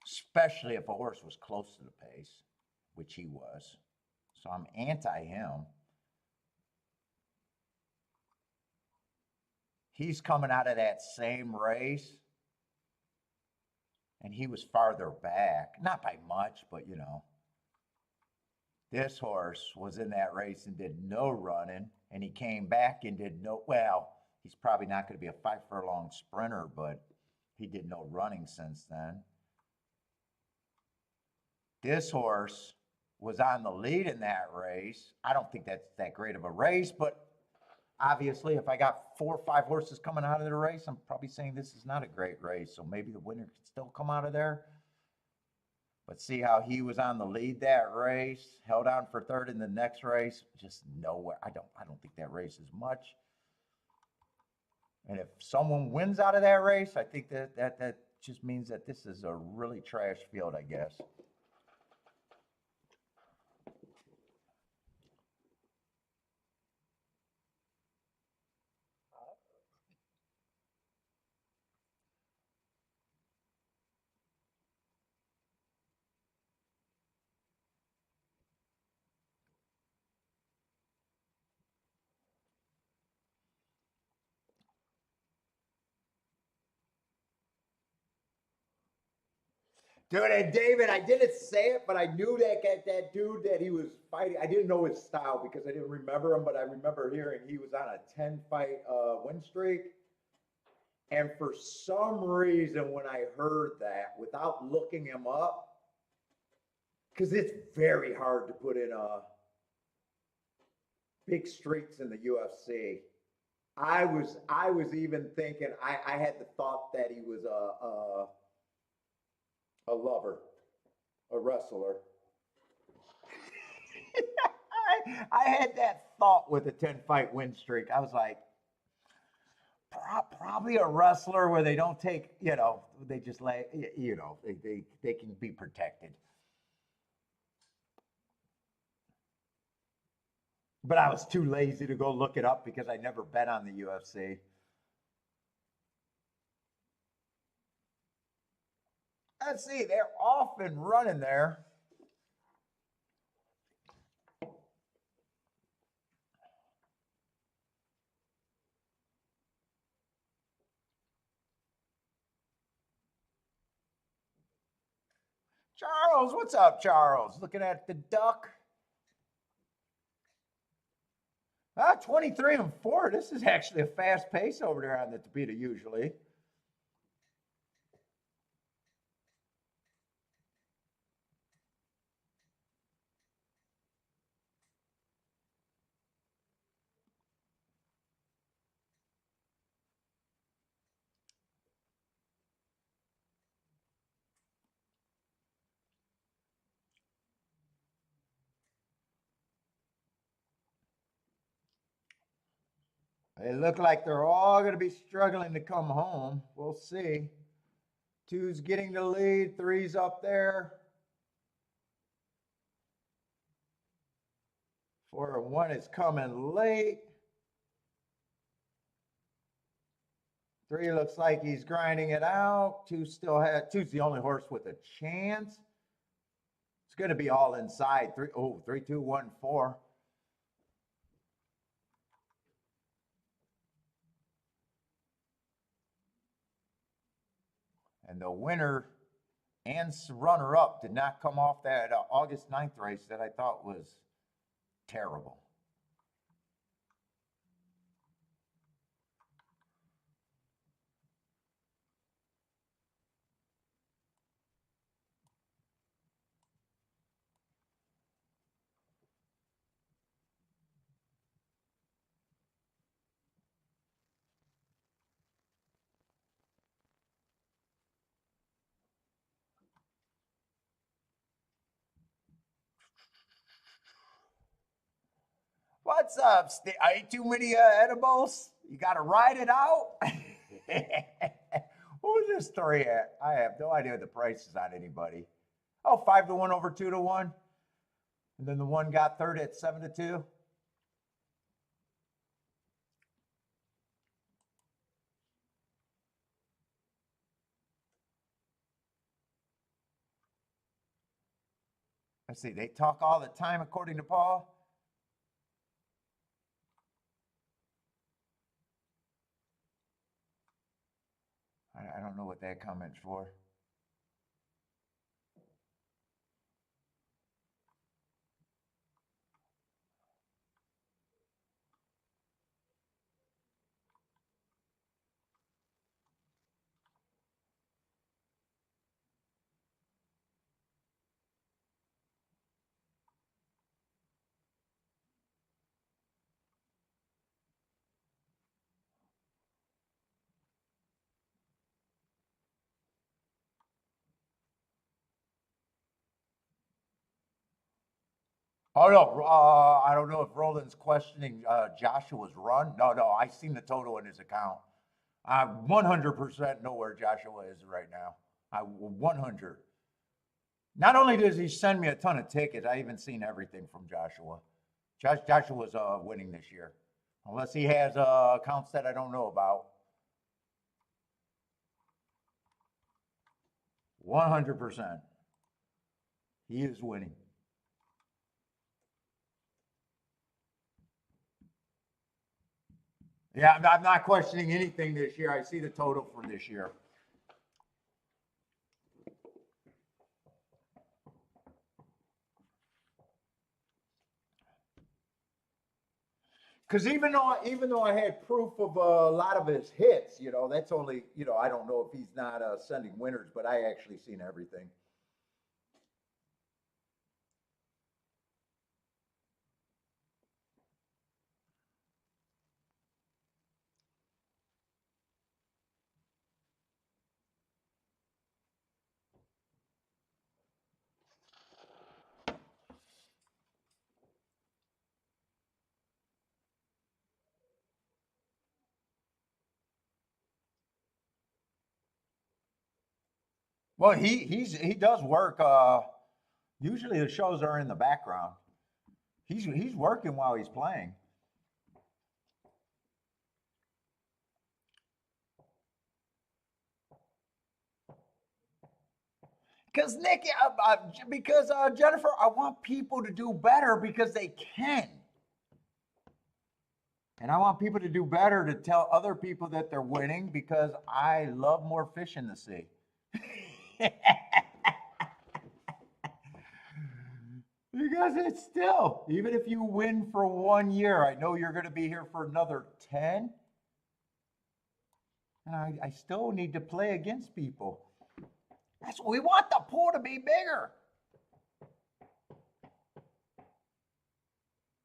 especially if a horse was close to the pace, which he was. So I'm anti him. He's coming out of that same race, and he was farther back, not by much, but this horse was in that race and did no running, and he came back and did no, well, he's probably not going to be a 5 furlong sprinter, but he did no running since then. This horse was on the lead in that race. I don't think that's that great of a race, but obviously, if I got 4 or 5 horses coming out of the race, I'm probably saying this is not a great race. So maybe the winner could still come out of there. But see how he was on the lead that race, held on for third in the next race, just nowhere. I don't think that race is much. And if someone wins out of that race, I think that just means that this is a really trash field, I guess. Dude, and David, I didn't say it, but I knew that dude that he was fighting. I didn't know his style because I didn't remember him, but I remember hearing he was on a 10-fight win streak. And for some reason, when I heard that, without looking him up, because it's very hard to put in big streaks in the UFC. I was even thinking I had the thought that he was a lover, a wrestler. I had that thought with a 10-fight win streak. I was like, probably a wrestler where they don't take, they just like, they can be protected. But I was too lazy to go look it up because I never bet on the UFC. Let's see, they're off and running there. Charles, what's up, Charles? Looking at the duck. 23-4. This is actually a fast pace over there on the Topita usually. They look like they're all going to be struggling to come home. We'll see. 2's getting the lead. 3's up there. 4-1 is coming late. 3 looks like he's grinding it out. 2's the only horse with a chance. It's going to be all inside. 3, 2, 1, 4. And the winner and runner-up did not come off that August 9th race that I thought was terrible. What's up, I ate too many edibles? You got to ride it out? What was this story at? I have no idea what the price is on anybody. 5-1 over 2-1. And then the one got third at 7-2. Let's see, they talk all the time according to Paul. I don't know what that comment's for. Oh no, I don't know if Roland's questioning Joshua's run. No, I seen the total in his account. I 100% know where Joshua is right now. I 100. Not only does he send me a ton of tickets, I even seen everything from Joshua. Joshua's winning this year, unless he has accounts that I don't know about. 100%. He is winning. Yeah, I'm not questioning anything this year. I see the total for this year. Because even though I had proof of a lot of his hits, that's only, I don't know if he's not sending winners, but I actually seen everything. Well, he does work. Usually the shows are in the background. He's working while he's playing. Because Nick, because Jennifer, I want people to do better because they can, and I want people to do better to tell other people that they're winning because I love more fish in the sea. Because it's still, even if you win for 1 year, I know you're going to be here for another 10. And I still need to play against people. That's what we want, the pool to be bigger.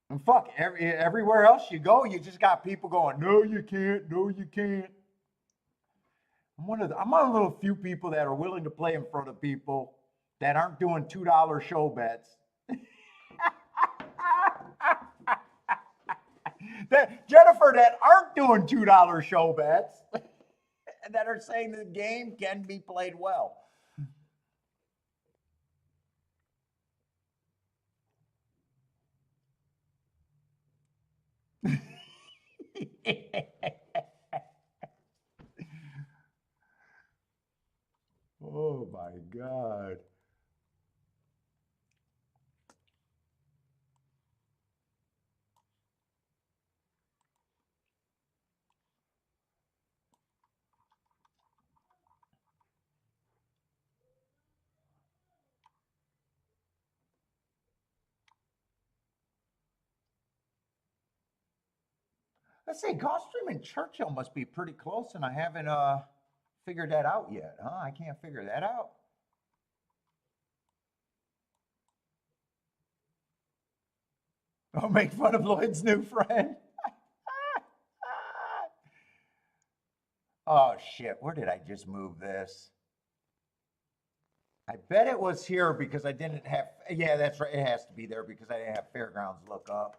And fuck, everywhere else you go, you just got people going, no, you can't, no, you can't. I'm one of the little few people that are willing to play in front of people that aren't doing $2 show bets. Jennifer, that aren't doing $2 show bets, that are saying the game can be played well. Oh my God. Let's say Gulfstream and Churchill must be pretty close, and I haven't figured that out yet, huh? I can't figure that out. Don't make fun of Lloyd's new friend. Oh shit, where did I just move this? I bet it was here because I didn't have, yeah, that's right. It has to be there because I didn't have Fairgrounds look up.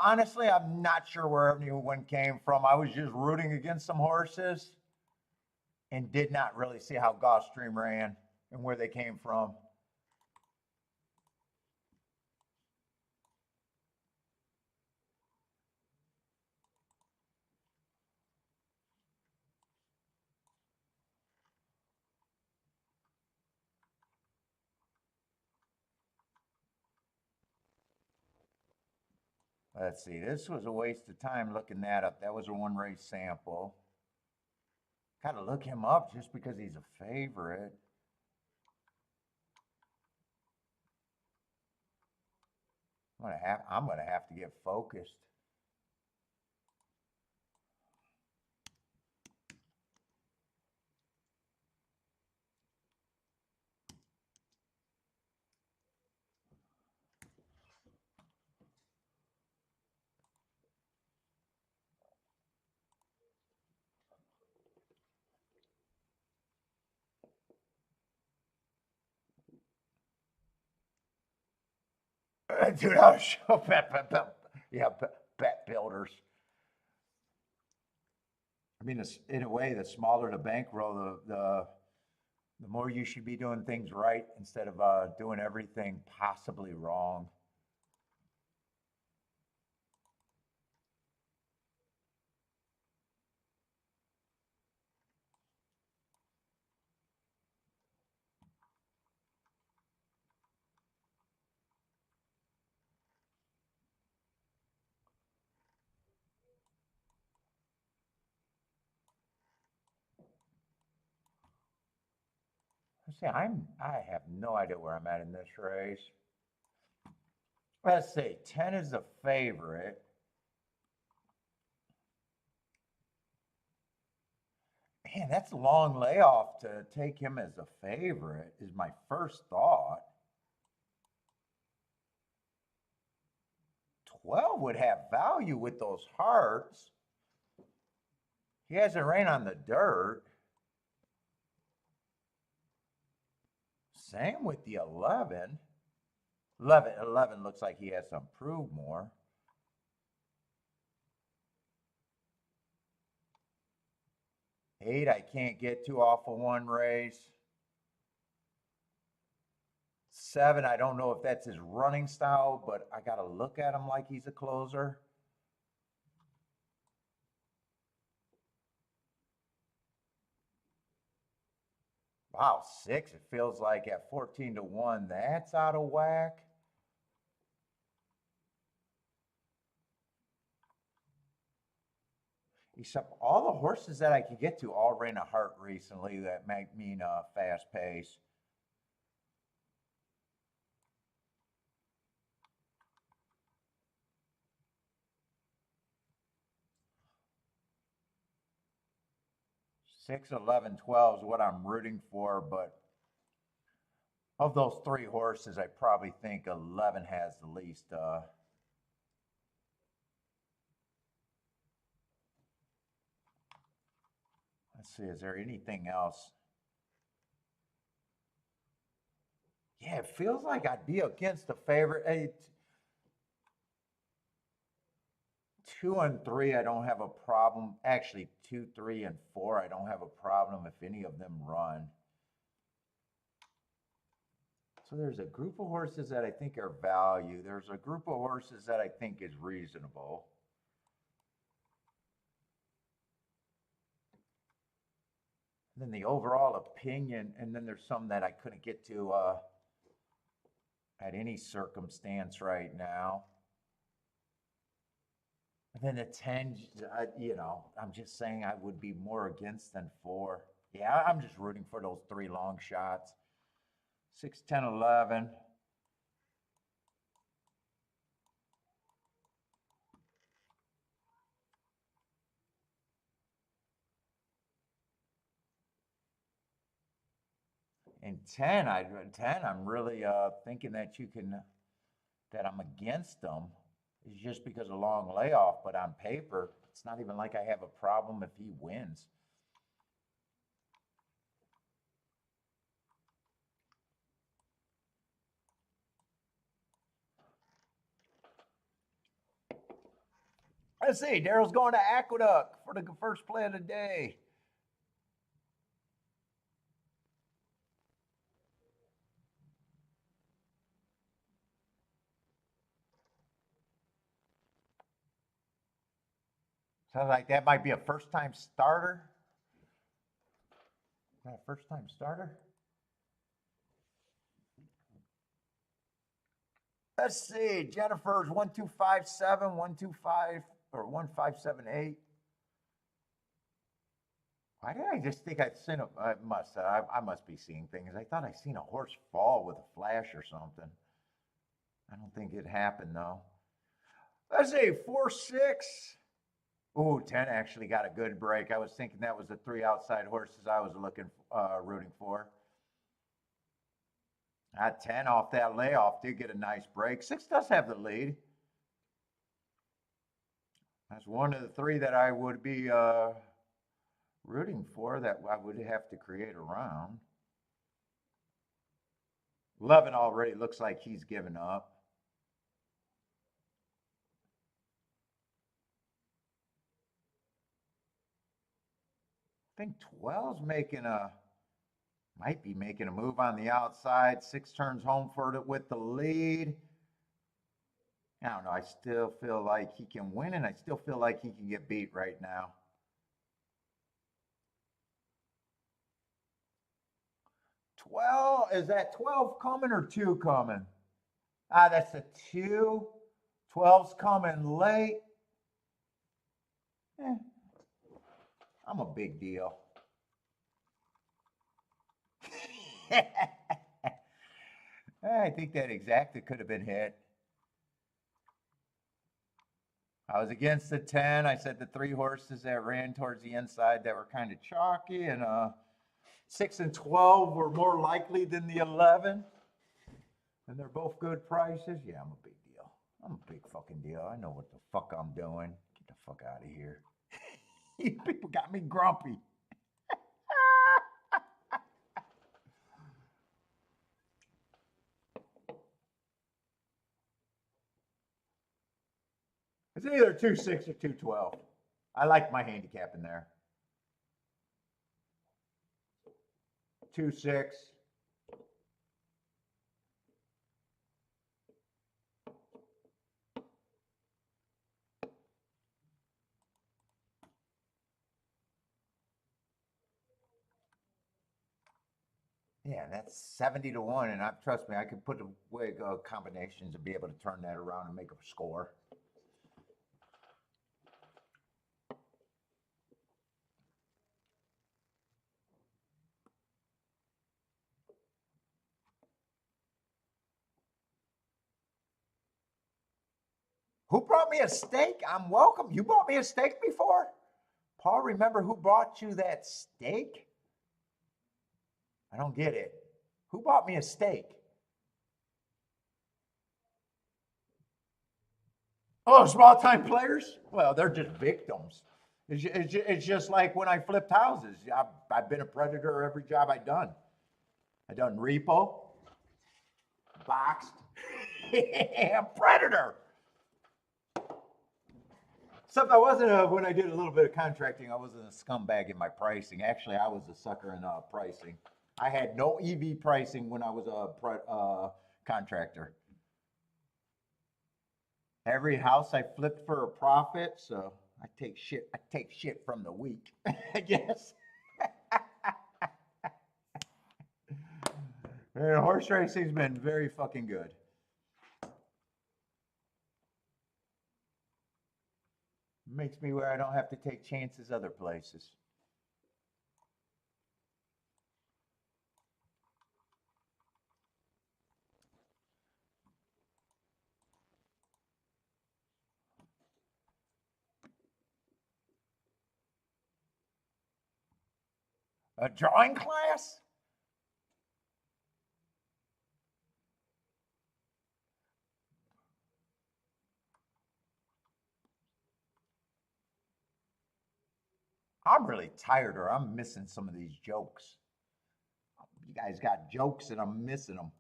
Honestly, I'm not sure where anyone came from. I was just rooting against some horses and did not really see how Gulfstream ran and where they came from. Let's see, this was a waste of time looking that up. That was a one race sample. Got to look him up just because he's a favorite. I'm gonna have to get focused. Dude, I'll show yeah, bet builders. I mean, in a way, the smaller the bankroll, the more you should be doing things right instead of doing everything possibly wrong. See, I have no idea where I'm at in this race. Let's see, 10 is the favorite. Man, that's a long layoff to take him as a favorite, is my first thought. 12 would have value with those hearts. He hasn't ran on the dirt. Same with the 11. 11 looks like he has to improve more. Eight, I can't get to off of one race. 7, I don't know if that's his running style, but I got to look at him like he's a closer. Wow, 6, it feels like at 14-1, that's out of whack. Except all the horses that I could get to all ran a heart recently that make mean a fast pace. Six, 11, 12 is what I'm rooting for, but of those three horses, I probably think 11 has the least. Let's see, is there anything else? Yeah, it feels like I'd be against the favorite. 2 and 3, I don't have a problem. Actually, 2, 3, and 4, I don't have a problem if any of them run. So there's a group of horses that I think are value. There's a group of horses that I think is reasonable. And then the overall opinion, and then there's some that I couldn't get to at any circumstance right now. And then the 10, you know, I'm just saying I would be more against than for. Yeah, I'm just rooting for those three long shots. 6, 10, 11. And 10, 10, I'm really thinking that you can, that I'm against them. It's just because of long layoff, but on paper, it's not even like I have a problem if he wins. Let's see, Daryl's going to Aqueduct for the first play of the day. Sounds like that might be a first-time starter. Is that a first-time starter? Let's see, Jennifer's 1257, 125, or 1578. Why did I just think I'd seen I must be seeing things. I thought I seen a horse fall with a flash or something. I don't think it happened though. Let's see, 4-6. Ooh, 10 actually got a good break. I was thinking that was the three outside horses I was rooting for. 10 off that layoff did get a nice break. 6 does have the lead. That's one of the three that I would be rooting for that I would have to create around. 11 already looks like he's given up. I think 12's might be making a move on the outside. 6 turns home for it with the lead. I don't know. I still feel like he can win, and I still feel like he can get beat right now. 12, is that 12 coming or 2 coming? That's a 2. 12's coming late. I'm a big deal. I think that exactly could have been hit. I was against the 10. I said the 3 horses that ran towards the inside that were kind of chalky, and 6 and 12 were more likely than the 11. And they're both good prices. Yeah, I'm a big deal. I'm a big fucking deal. I know what the fuck I'm doing. Get the fuck out of here. You people got me grumpy. It's either 2-6 or 2-12. I like my handicap in there. 2-6. Yeah, that's 70 to 1, and trust me, I could put away combinations and be able to turn that around and make a score. Who brought me a steak? I'm welcome. You bought me a steak before? Paul, remember who brought you that steak? I don't get it. Who bought me a steak? Oh, small time players? Well, they're just victims. It's just like when I flipped houses. I've been a predator every job I've done. I done repo, boxed, predator. Except I wasn't when I did a little bit of contracting, I wasn't a scumbag in my pricing. Actually, I was a sucker in pricing. I had no EV pricing when I was a contractor. Every house I flipped for a profit, so I take shit from the weak, I guess. And horse racing's been very fucking good. Makes me where I don't have to take chances other places. A drawing class? I'm really tired or I'm missing some of these jokes. You guys got jokes and I'm missing them.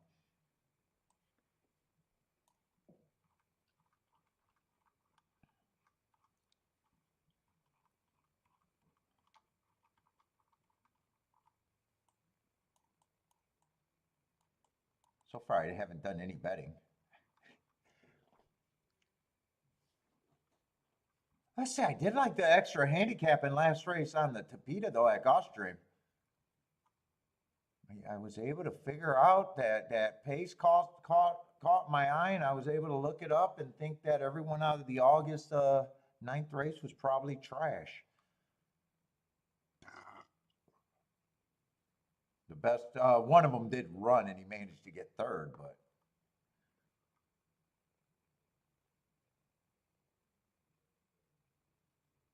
So far, I haven't done any betting. Let's say I did like the extra handicap in last race on the Tapeta though at Gulfstream. I was able to figure out that pace caught my eye, and I was able to look it up and think that everyone out of the August 9th race was probably trash. The best one of them did run, and he managed to get third, but.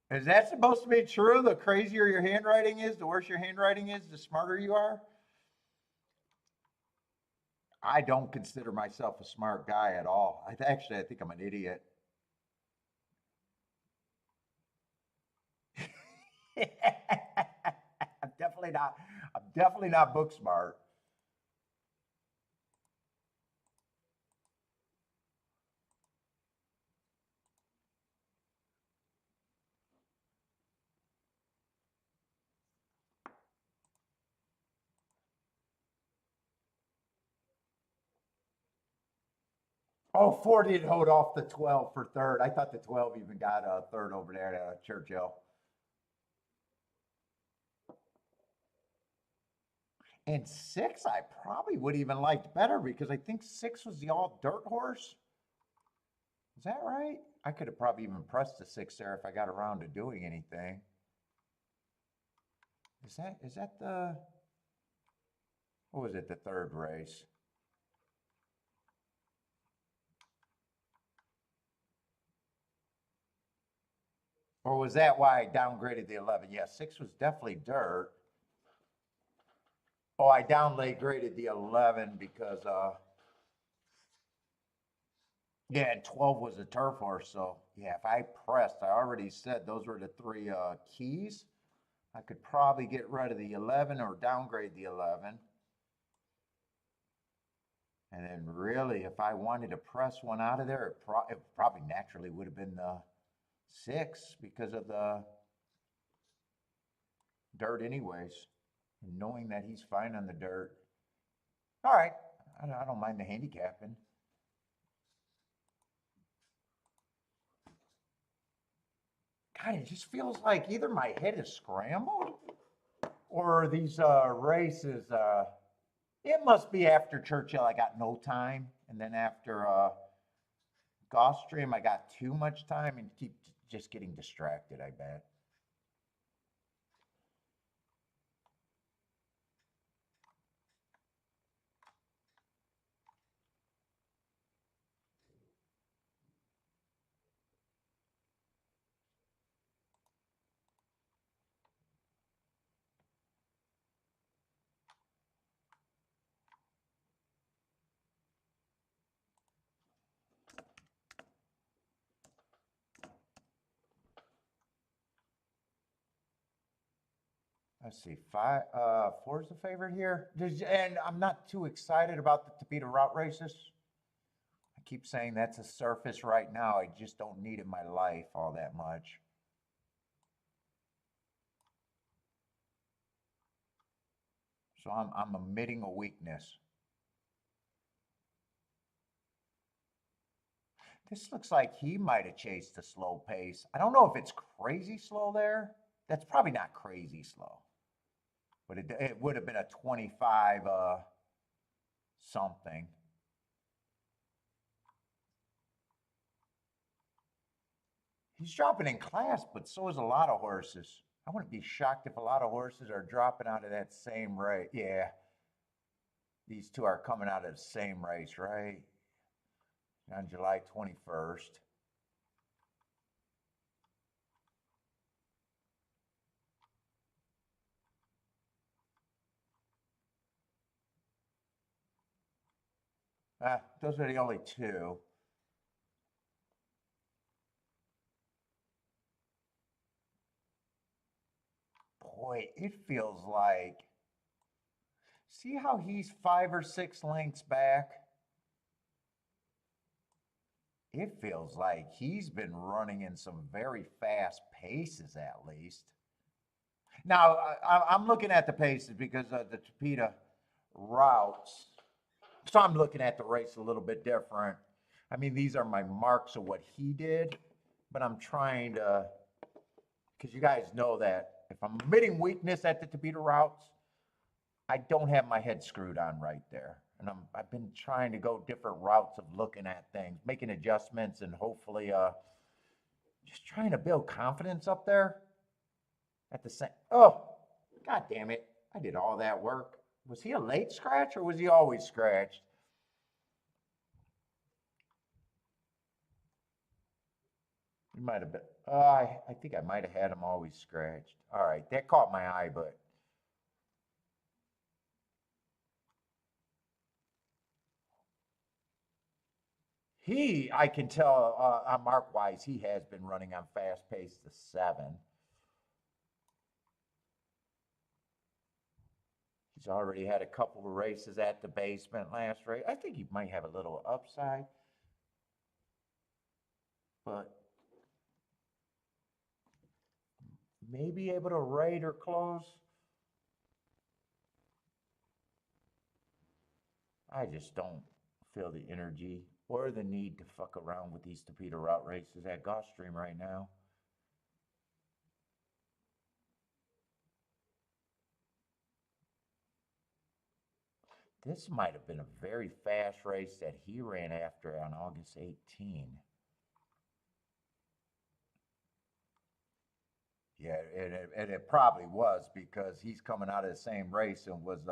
Is that supposed to be true? The crazier your handwriting is, the worse your handwriting is, the smarter you are? I don't consider myself a smart guy at all. I think I'm an idiot. I'm definitely not. I'm definitely not book smart. Oh, 4 did hold off the 12 for third. I thought the 12 even got a third over there at Churchill. And 6, I probably would even liked better because I think 6 was the all dirt horse. Is that right? I could have probably even pressed the 6 there if I got around to doing anything. Is that the What was it, the third race? Or was that why I downgraded the 11? Yeah, 6 was definitely dirt. Oh, I downgraded the 11 because, yeah, and 12 was a turf horse. So, yeah, if I pressed, I already said those were the three keys. I could probably get rid of the 11 or downgrade the 11. And then really, if I wanted to press one out of there, it probably naturally would have been the 6 because of the dirt anyways. And knowing that he's fine on the dirt. All right, I don't mind the handicapping. God, it just feels like either my head is scrambled or these races, it must be after Churchill, I got no time. And then after Gulfstream, I got too much time and keep just getting distracted, I bet. Let's see, four's the favorite here. And I'm not too excited about the Topita route races. I keep saying that's a surface right now. I just don't need in my life all that much. So I'm admitting a weakness. This looks like he might have chased a slow pace. I don't know if it's crazy slow there. That's probably not crazy slow, but it would have been a 25 something. He's dropping in class, but so is a lot of horses. I wouldn't be shocked if a lot of horses are dropping out of that same race. Yeah, these two are coming out of the same race, right? On July 21st. Those are the only two. Boy, it feels like. See how he's 5 or 6 lengths back? It feels like he's been running in some very fast paces at least. Now, I'm looking at the paces because of the Tapeta routes. So I'm looking at the race a little bit different. I mean, these are my marks of what he did, but I'm trying to, because you guys know that if I'm admitting weakness at the Tapeta routes, I don't have my head screwed on right there. And I've been trying to go different routes of looking at things, making adjustments, and hopefully just trying to build confidence up there at the same. Oh, god damn it. I did all that work. Was he a late scratch or was he always scratched? He might have been. I think I might have had him always scratched. All right, that caught my eye, but I can tell on mark wise, he has been running on fast pace to 7. He's already had a couple of races at the basement last race. I think he might have a little upside, but maybe able to rate or close. I just don't feel the energy or the need to fuck around with these Tapeta route races at Gulfstream right now. This might have been a very fast race that he ran after on August 18. Yeah, and it probably was because he's coming out of the same race and was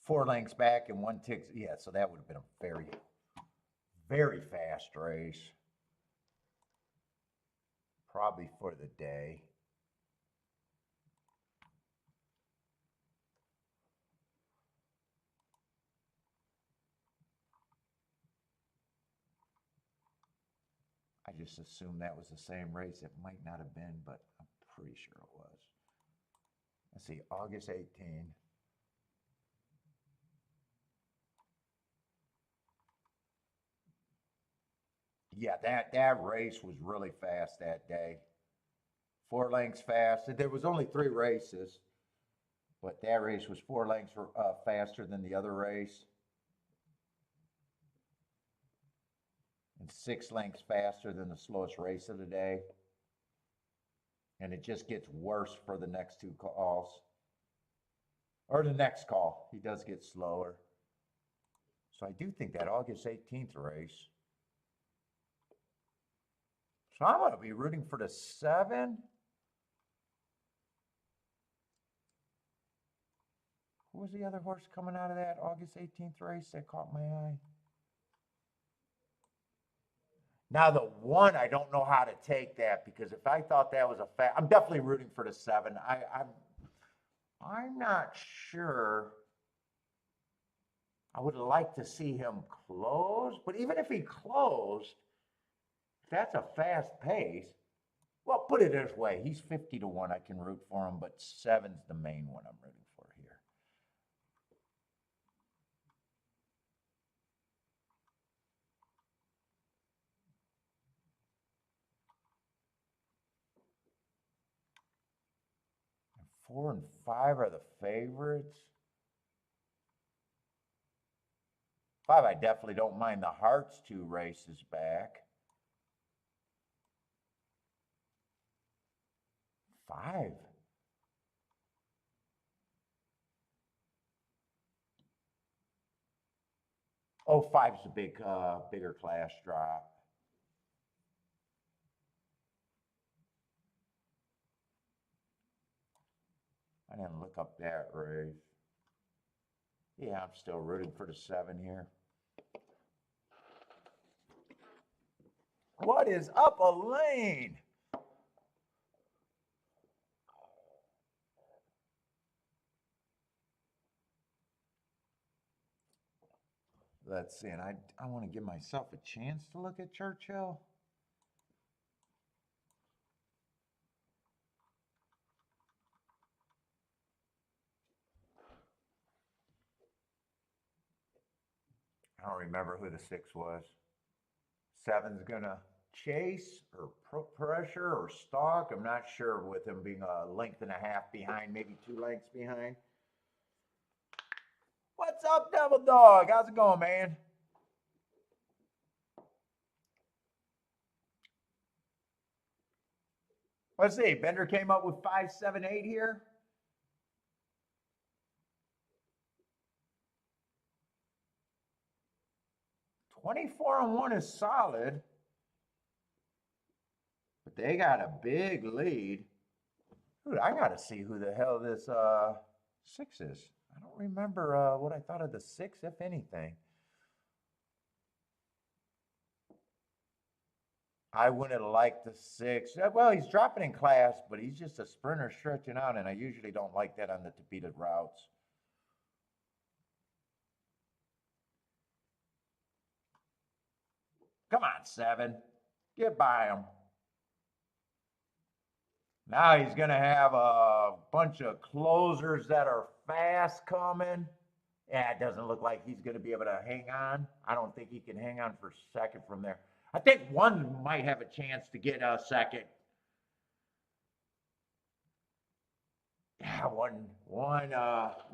4 lengths back and 1 tick. Yeah, so that would have been a very, very fast race. Probably for the day. I just assumed that was the same race. It might not have been, but I'm pretty sure it was. Let's see, August 18. Yeah, that race was really fast that day. 4 lengths fast. There was only 3 races, but that race was 4 lengths faster than the other race. And 6 lengths faster than the slowest race of the day. And it just gets worse for the next 2 calls. Or the next call, he does get slower. So I do think that August 18th race. So I'm going to be rooting for the 7. Who was the other horse coming out of that August 18th race that caught my eye? Now the 1, I don't know how to take that, because if I thought that was I'm definitely rooting for the 7. I'm not sure. I would like to see him close, but even if he closed, that's a fast pace. Well, put it this way, he's 50 to 1. I can root for him, but 7's the main one I'm rooting for here. And 4 and 5 are the favorites. 5, I definitely don't mind the Hearts 2 races back. 5. Oh, 5's a bigger class drop. I didn't look up that race. Yeah, I'm still rooting for the 7 here. What is up, Elaine? Let's see, and I want to give myself a chance to look at Churchill. I don't remember who the 6 was. 7's gonna chase or pressure or stalk. I'm not sure, with him being a length and a half behind, maybe 2 lengths behind. What's up, Devil Dog? How's it going, man? Let's see. Bender came up with 5, 7, 8 here. 24 and 1 is solid, but they got a big lead. Dude, I got to see who the hell this 6 is. I don't remember what I thought of the 6, if anything. I wouldn't have liked the 6. Well, he's dropping in class, but he's just a sprinter stretching out, and I usually don't like that on the repeated routes. Come on, 7. Get by him. Now he's going to have a bunch of closers that are fast coming. Yeah, it doesn't look like he's going to be able to hang on. I don't think he can hang on for second from there. I think 1 might have a chance to get a second. Yeah, one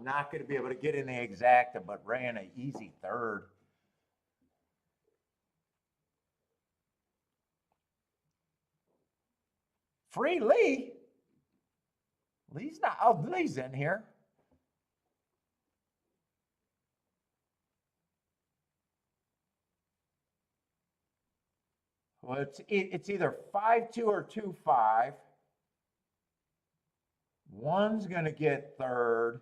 not going to be able to get in the exacta, but ran an easy 3rd. Free Lee? Lee's not. Oh, Lee's in here. Well, it's either 5-2 or 2-5. 1's going to get 3rd.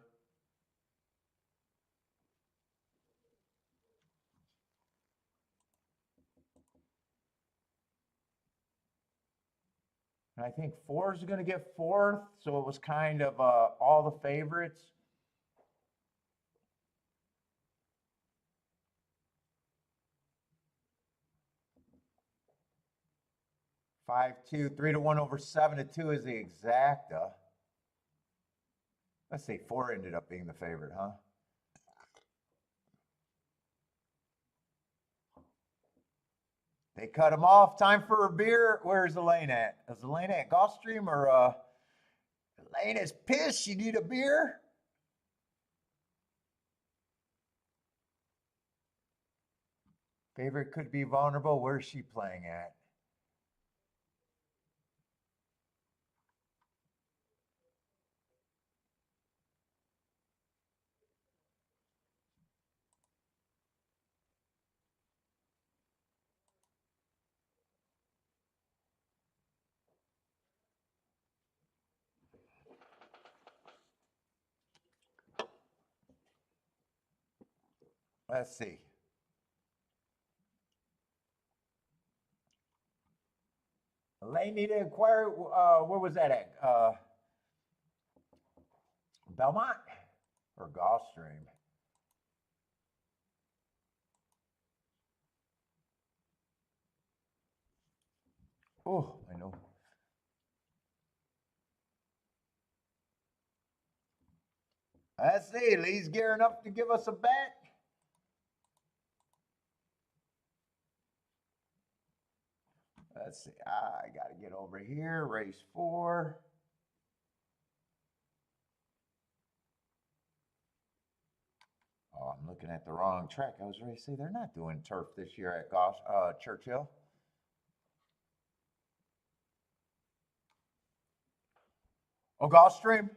And I think 4 is going to get 4th, so it was kind of all the favorites. 5-2, 3-1 over 7-2 is the exacta. Let's see, 4 ended up being the favorite, huh? They cut him off. Time for a beer. Where's Elaine at? Is Elaine at Gulfstream or Elaine is pissed? You need a beer? Favorite could be vulnerable. Where's she playing at? Let's see. Elaine need to inquire. Where was that at? Belmont or Gulfstream? Oh, I know. Let's see. Lee's gearing up to give us a bet. Let's see. I got to get over here. Race 4. Oh, I'm looking at the wrong track. I was ready to say they're not doing turf this year at Churchill. Oh, Gulfstream.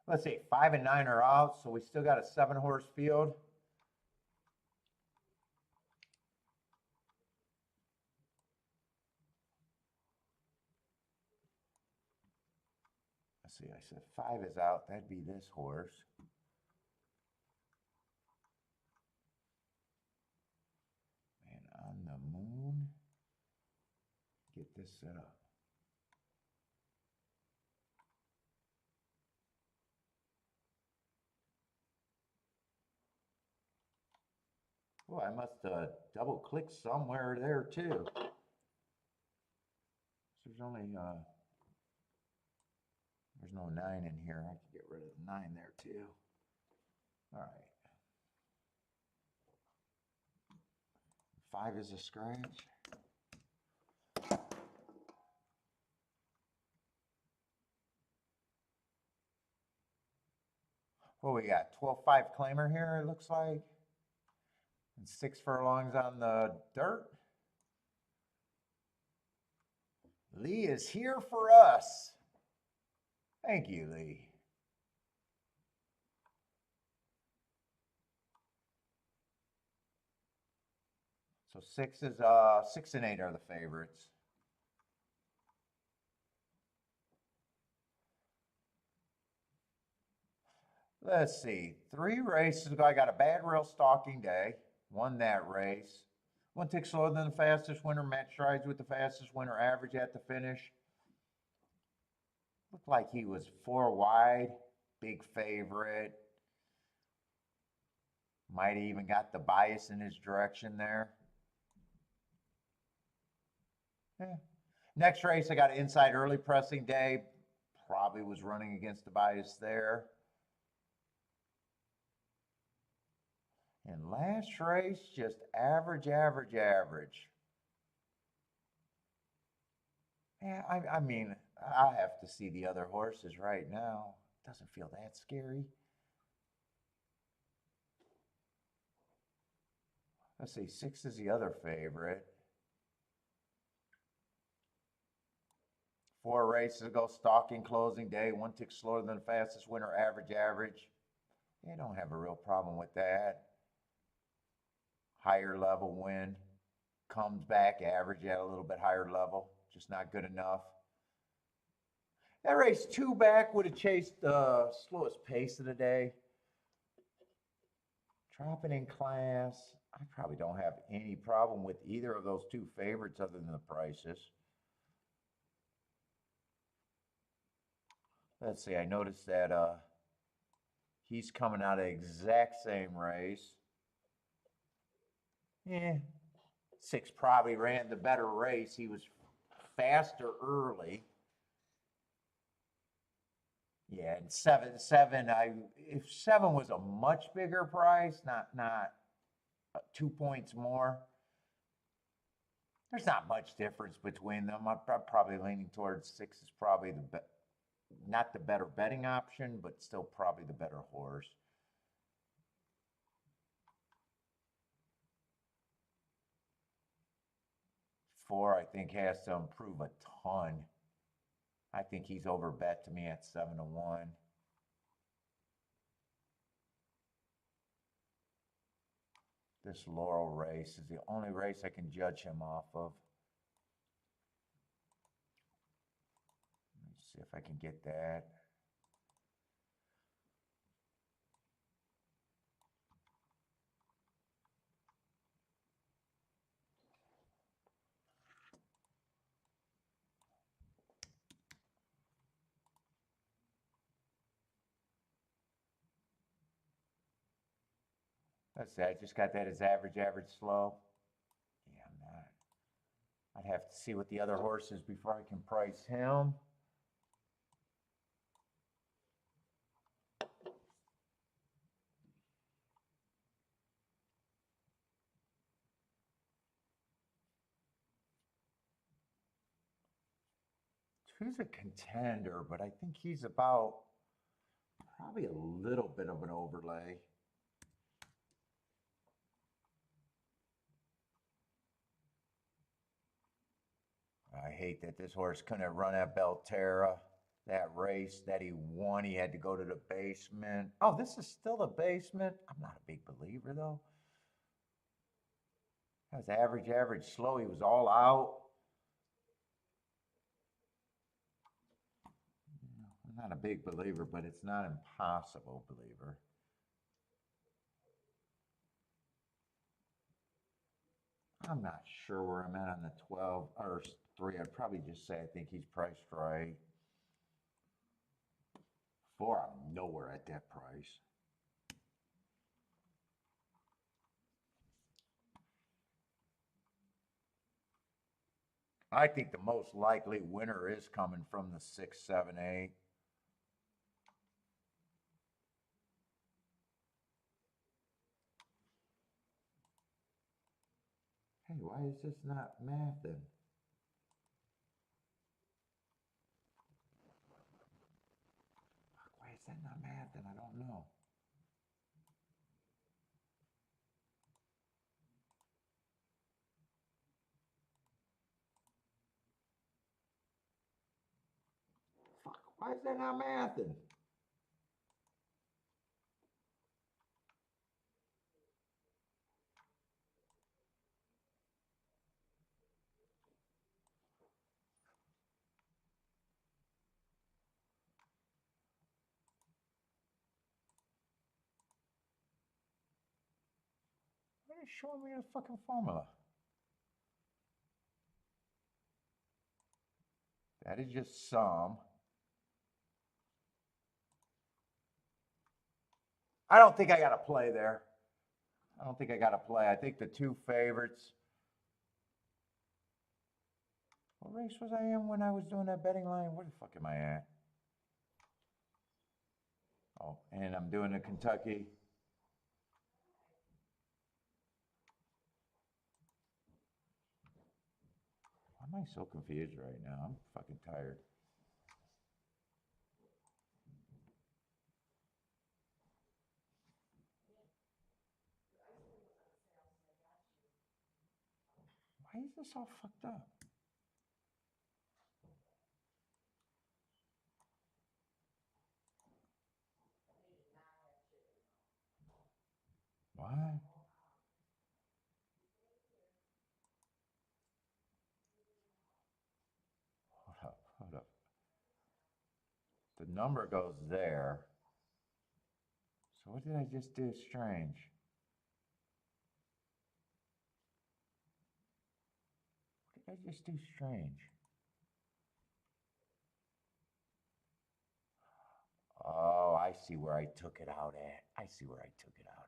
Let's see, 5 and 9 are out, so we still got a 7-horse field. Let's see, I said 5 is out. That'd be this horse. And on the moon, get this set up. Oh, I must double click somewhere there too. There's only there's no 9 in here. I can get rid of the 9 there too. All right. 5 is a scratch. What we got? 12-5 claimer here, it looks like. And 6 furlongs on the dirt. Lee is here for us. Thank you, Lee. So 6 and 8 are the favorites. Let's see. 3 races ago, I got a bad rail stalking day. Won that race. 1 tick slower than the fastest winner. Match strides with the fastest winner. Average at the finish. Looked like he was 4 wide. Big favorite. Might have even got the bias in his direction there. Yeah. Next race, I got an inside early pressing day. Probably was running against the bias there. And last race, just average. Yeah, I mean, I have to see the other horses right now. Doesn't feel that scary. Let's see, 6 is the other favorite. 4 races ago, stalking closing day, 1 tick slower than the fastest winner, average. They don't have a real problem with that. Higher level win, comes back, average at a little bit higher level, just not good enough. That race 2 back would have chased the slowest pace of the day. Dropping in class, I probably don't have any problem with either of those two favorites other than the prices. Let's see, I noticed that he's coming out of the exact same race. Yeah, 6 probably ran the better race. He was faster early. Yeah, and seven. If 7 was a much bigger price, not 2 points more. There's not much difference between them. I'm probably leaning towards 6 is probably not the better betting option, but still probably the better horse. Four, I think, has to improve a ton. I think he's overbet to me at 7-1. This Laurel race is the only race I can judge him off of. Let's see if I can get that. Let's see, I just got that as average, average, slow. Yeah, I'm not. I'd have to see what the other horse is before I can price him. Two's a contender, but I think he's about probably a little bit of an overlay. I hate that this horse couldn't run at Belterra. That race that he won, he had to go to the basement. Oh, this is still the basement? I'm not a big believer, though. That was average, average, slow. He was all out. I'm not a big believer, but it's not impossible believer. I'm not sure where I'm at on the 12 or 3. I'd probably just say I think he's priced right. 4, I'm nowhere at that price. I think the most likely winner is coming from the 6, 7, 8. Hey, why is this not mathing? Why is that not mathing? I don't know. Fuck, why is that not mathing? Why are you showing me a fucking formula? That is just sum. I don't think I got to play there. I don't think I got to play. I think the 2 favorites. What race was I in when I was doing that betting line? Where the fuck am I at? Oh, and I'm doing the Kentucky. Why am I so confused right now? I'm fucking tired. Why is this all fucked up? What? Hold up, hold up. The number goes there. So what did I just do strange? That's just too strange. Oh, I see where I took it out at. I see where I took it out at.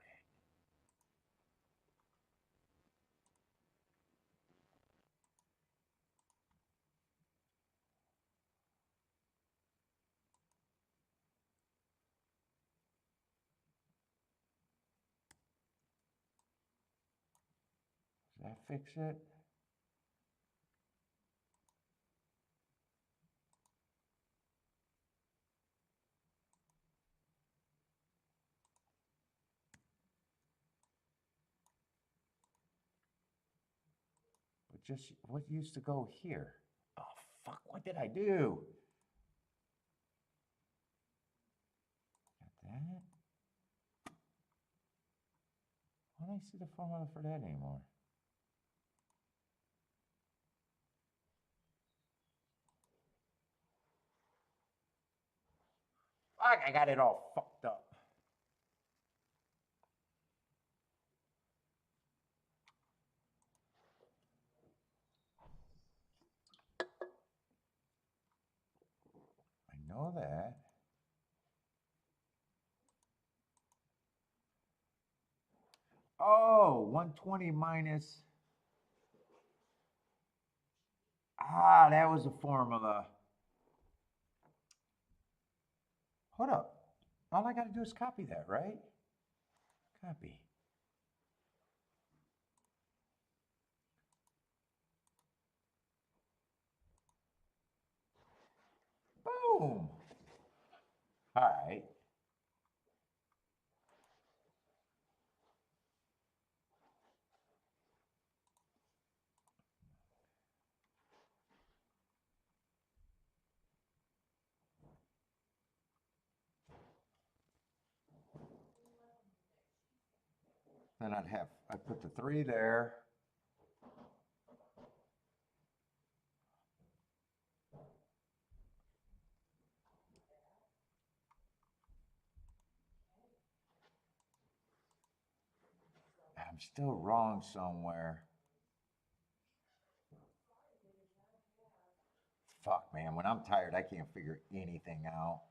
Does that fix it? But just what used to go here? Oh, fuck, what did I do? Got that? I don't see the formula for that anymore. Fuck, I got it all fucked up. I know that. Oh, 120 minus. Ah, that was a formula. Hold up. All I got to do is copy that, right? Copy. Boom. All right. Then I put the 3 there. I'm still wrong somewhere. Fuck, man, when I'm tired, I can't figure anything out.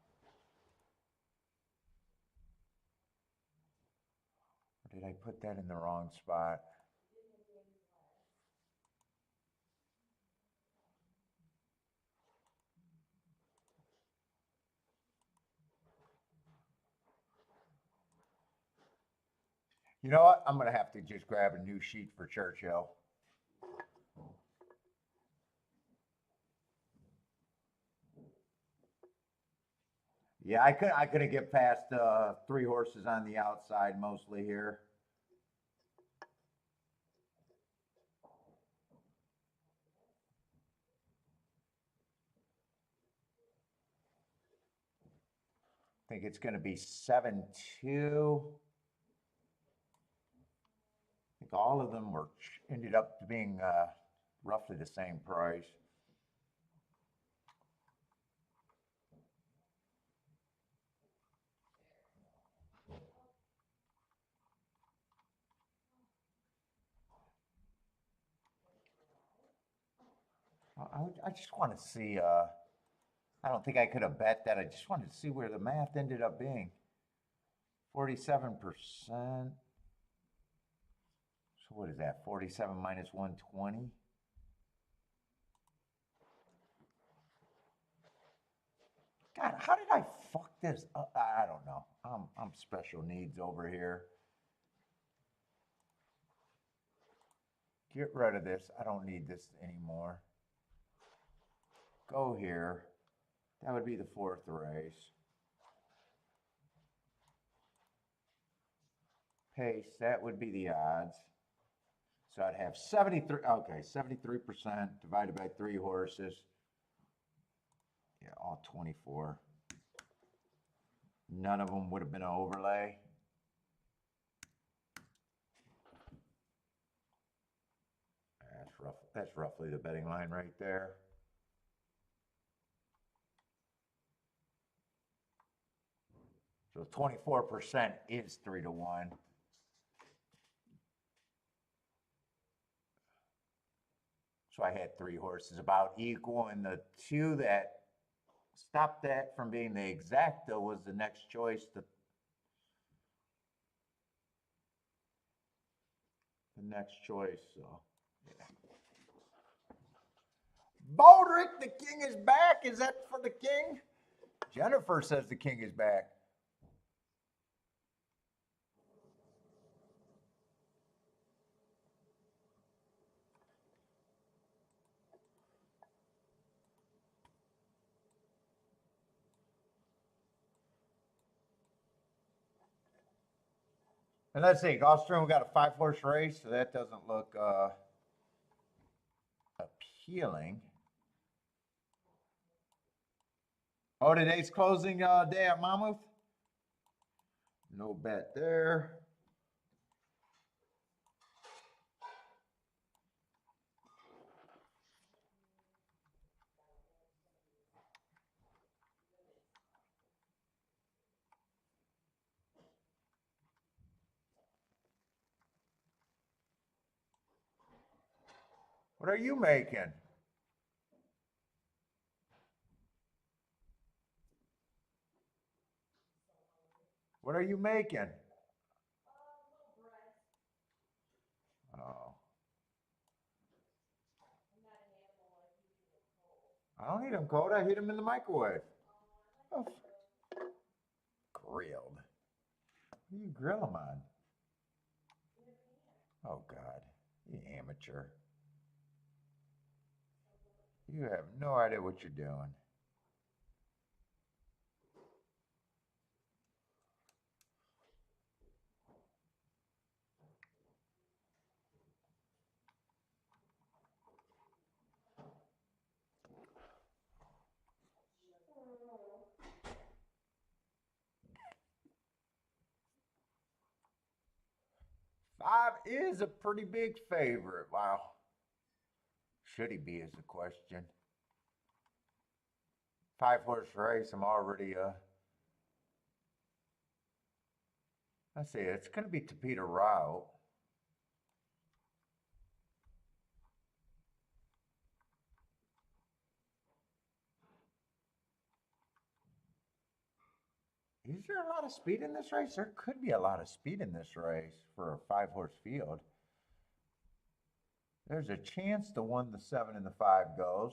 Or did I put that in the wrong spot? You know what? I'm going to have to just grab a new sheet for Churchill. Yeah, I couldn't get past 3 horses on the outside mostly here. I think it's going to be 7-2. I think all of them ended up being roughly the same price. I just want to see. I don't think I could have bet that. I just wanted to see where the math ended up being. 47%. So what is that? 47 minus 120? God, how did I fuck this up? I don't know. I'm special needs over here. Get rid of this. I don't need this anymore. Go here. That would be the 4th race. Pace, that would be the odds. So I'd have 73, okay, 73% divided by 3 horses. Yeah, all 24. None of them would have been an overlay. That's roughly the betting line right there. So 24% is 3-1. So I had 3 horses about equal, and the 2 that stopped that from being the exacta was the next choice. The next choice. So, yeah. Baldrick, the king is back. Is that for the king? Jennifer says the king is back. And let's see, Gulfstream, we got a 5-horse race, so that doesn't look appealing. Oh, today's closing day at Monmouth? No bet there. What are you making? What are you making? Oh. I don't eat them cold. I heat them in the microwave. Oh. Grilled. What do you grill them on? Oh, God. You amateur. You have no idea what you're doing. Five is a pretty big favorite. Wow. Should he be is the question. 5-horse race, I'm already, let's see, it's going to be Tapeta Route. Is there a lot of speed in this race? There could be a lot of speed in this race for a 5-horse field. There's a chance the 1, the 7, and the 5 goes.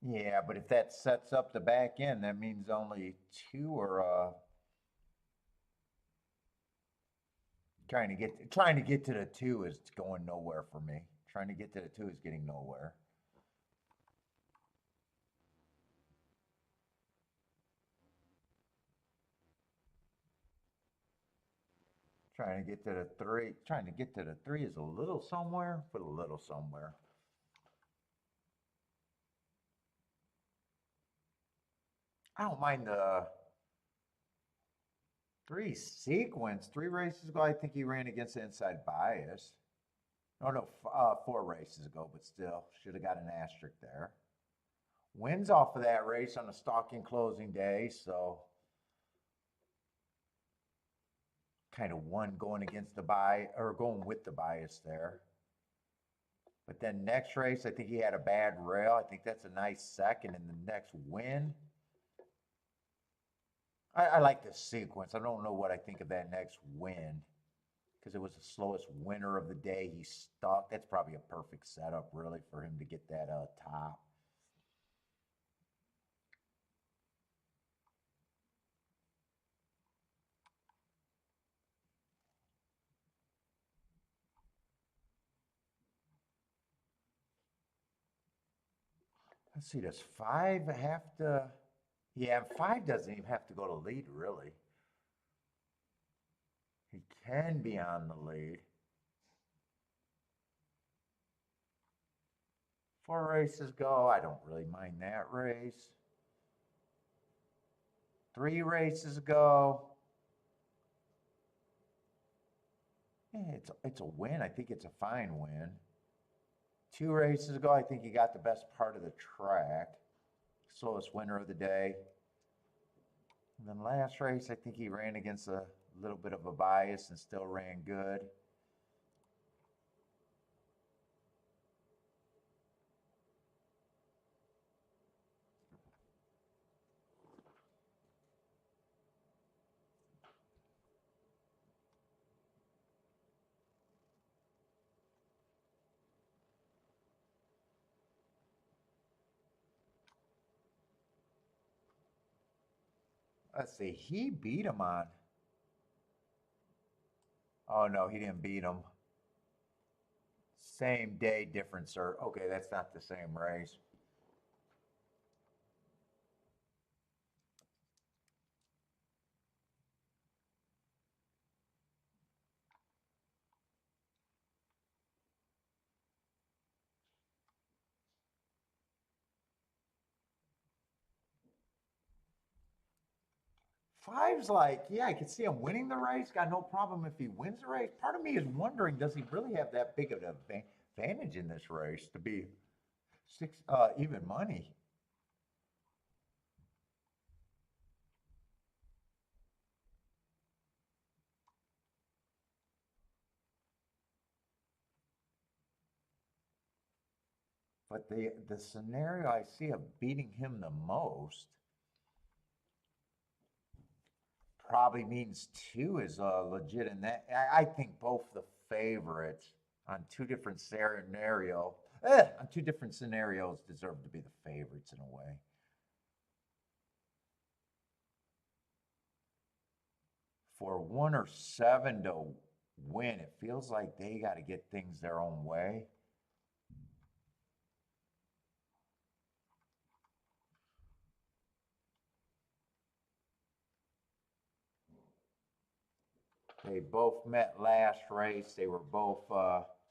Yeah, but if that sets up the back end, that means only 2 are trying to get to the 2 is going nowhere for me. Trying to get to the 2 is getting nowhere. Trying to get to the 3. Trying to get to the 3 is a little somewhere, but a little somewhere. I don't mind the 3 sequence. 3 races ago, I think he ran against the inside bias. Oh no, 4 races ago, but still should have got an asterisk there. Wins off of that race on a stalking closing day, so kind of one going against the bias or going with the bias there. But then next race, I think he had a bad rail. I think that's a nice second in the next win. I like this sequence. I don't know what I think of that next win because it was the slowest winner of the day. He stuck. That's probably a perfect setup, really, for him to get that top. Let's see, does 5 have to? Yeah, 5 doesn't even have to go to lead, really. He can be on the lead. 4 races go. I don't really mind that race. 3 races go. Yeah, it's a win. I think it's a fine win. 2 races ago, I think he got the best part of the track. Slowest winner of the day. And then last race, I think he ran against a little bit of a bias and still ran good. let's see, he beat him on. Oh no, he didn't beat him. Same day, different sir. Okay, that's not the same race. Five's like, yeah, I could see him winning the race. Got no problem if he wins the race. Part of me is wondering, does he really have that big of an advantage in this race to be even money? But the scenario I see of beating him the most probably means two is legit. And that I think both the favorites on two different on two different scenarios deserve to be the favorites in a way. For one or seven to win, it feels like they got to get things their own way. They both met last race. They were both.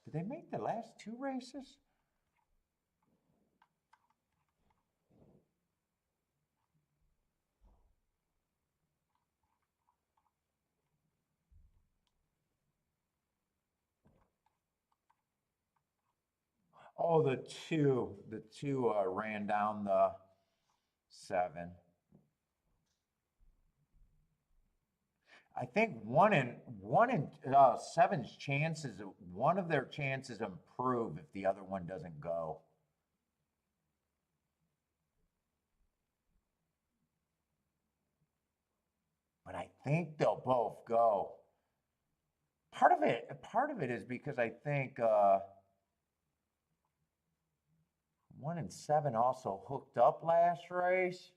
Did they make the last two races? Oh, the two ran down the seven. I think one in seven's chances. One of their chances improve if the other one doesn't go. But I think they'll both go. Part of it is because I think one in seven also hooked up last race.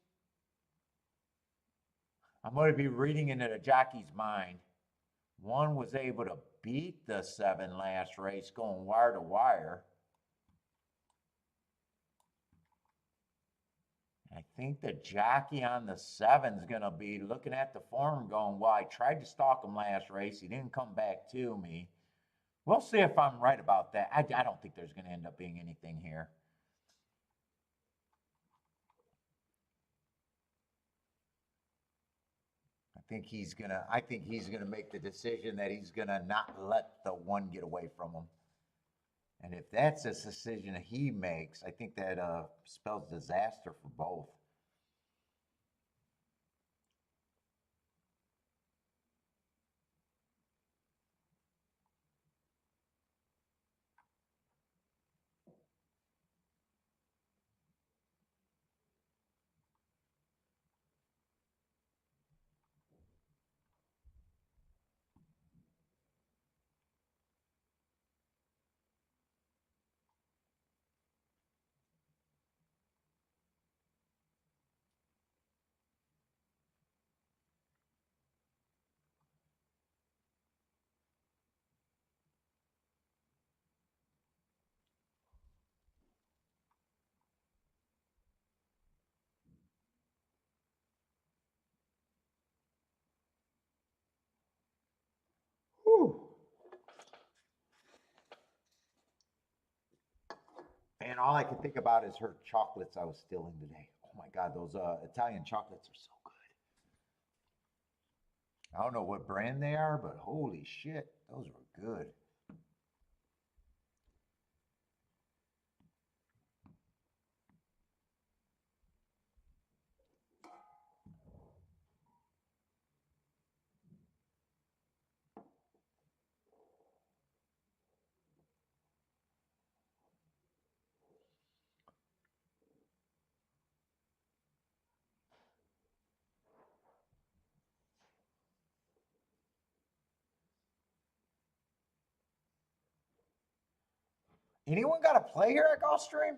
I'm going to be reading into the jockey's mind. One was able to beat the seven last race, going wire to wire. I think the jockey on the seven's going to be looking at the form going, well, I tried to stalk him last race. He didn't come back to me. We'll see if I'm right about that. I don't think there's going to end up being anything here. I think he's gonna make the decision that he's gonna not let the one get away from him. And if that's a decision he makes, I think that spells disaster for both. Whew. And all I can think about is her chocolates I was stealing today. Oh my God, those Italian chocolates are so good. I don't know what brand they are, but holy shit, those were good. Anyone got to play here at Gulfstream?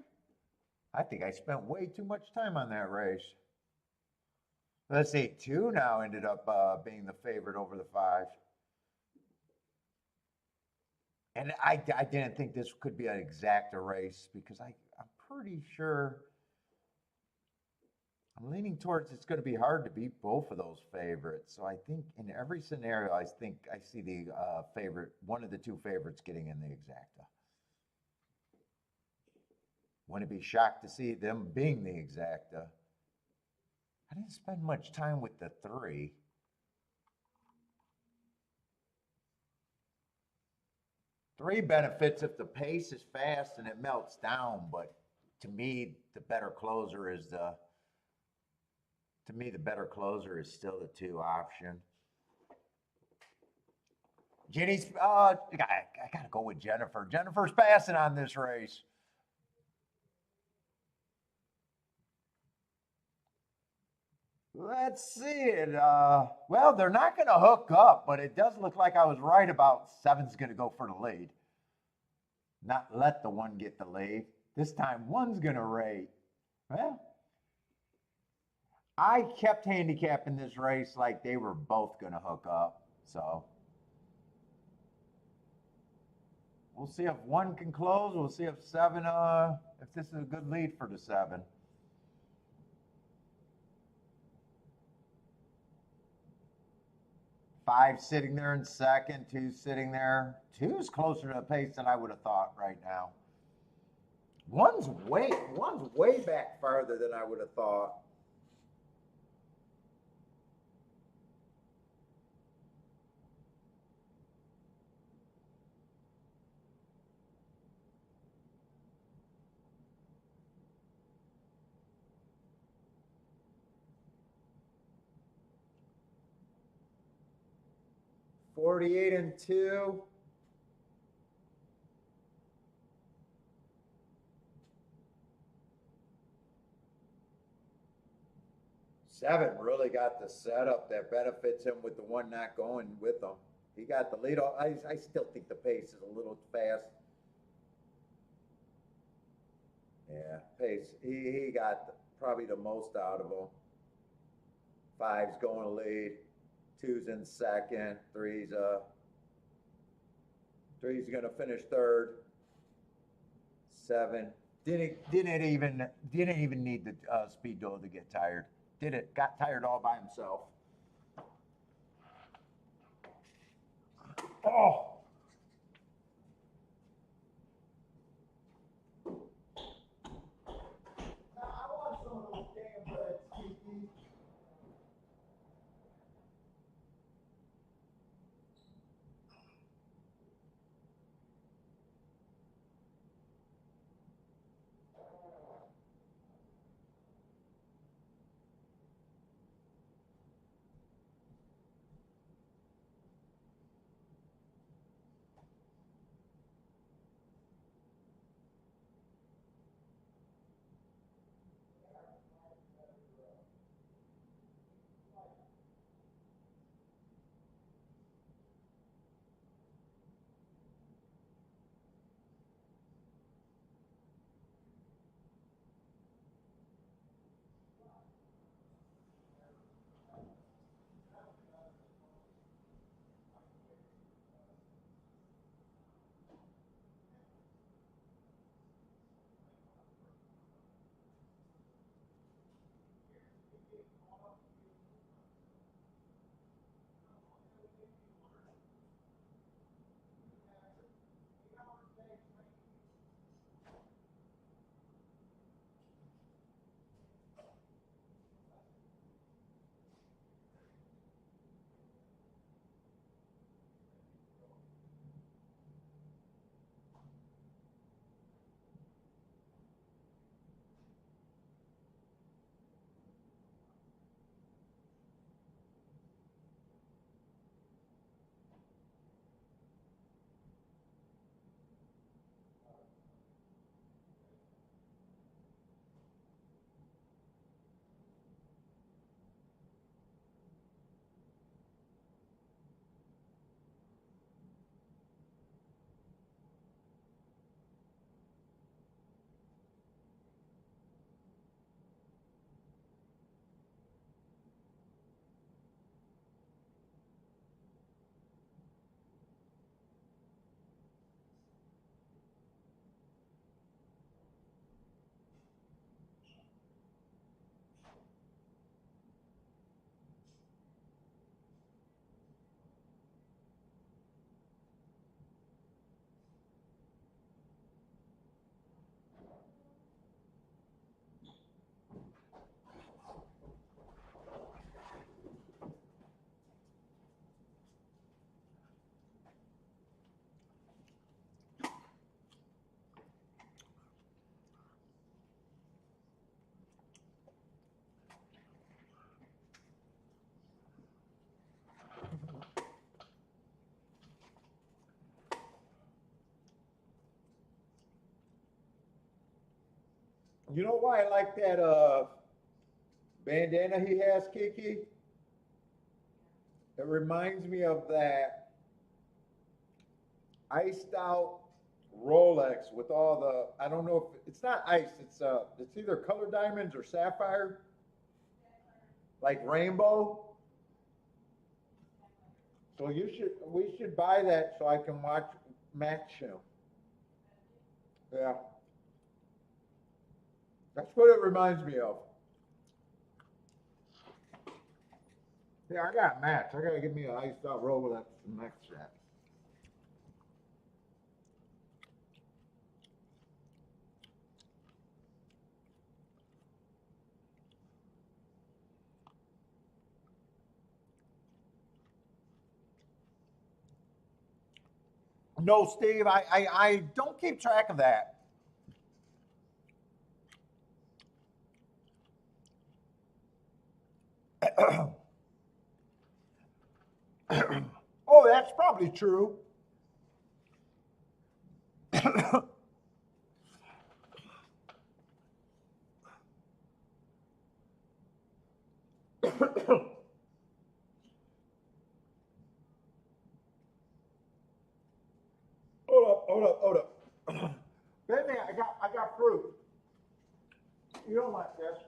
I think I spent way too much time on that race. Let's see, 2 now ended up being the favorite over the 5. And I didn't think this could be an exacta race because I'm pretty sure I'm leaning towards it's going to be hard to beat both of those favorites. So I think in every scenario, I think I see the favorite, one of the 2 favorites getting in the exacta. Wouldn't be shocked to see them being the exacta. I didn't spend much time with the 3. 3 benefits if the pace is fast and it melts down, but to me, the better closer is the still the 2 option. Jenny's, I gotta go with Jennifer. Jennifer's passing on this race. Let's see it. Well, they're not going to hook up, but it does look like I was right about 7's going to go for the lead. Not let the 1 get the lead. This time 1's going to rate. Well, I kept handicapping this race like they were both going to hook up. So we'll see if 1 can close. We'll see if 7, if this is a good lead for the 7. 5 sitting there in second, 2 sitting there. 2's closer to the pace than I would have thought right now. One's way back farther than I would have thought. $48 and 2. Seven really got the setup that benefits him with the 1 not going with him. He got the lead. I still think the pace is a little fast. Yeah, pace. He got probably the most out of him. 5's going to lead. 2's in second. 3's going to finish third. 7 didn't even need the speedo to get tired. Got tired all by himself. Oh. You know why I like that bandana he has, Kiki? It reminds me of that iced out Rolex with all the, I don't know if it's not ice, it's either color diamonds or sapphire, like rainbow. So we should buy that so I can match him. Yeah, that's what it reminds me of. Yeah, I got match. I gotta get me an iced out Rolex to match that. No, Steve, I don't keep track of that. Oh, that's probably true. Hold up. Baby, I got fruit. You don't want this.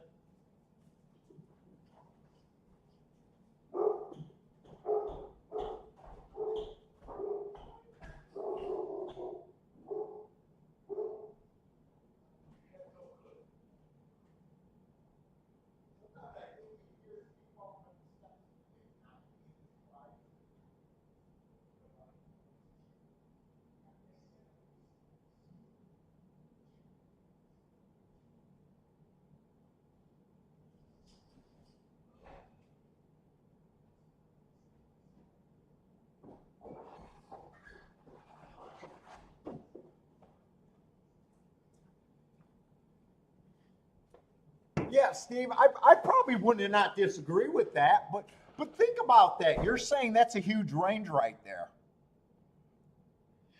Yeah, Steve, I probably wouldn't not disagree with that, but think about that. You're saying that's a huge range right there.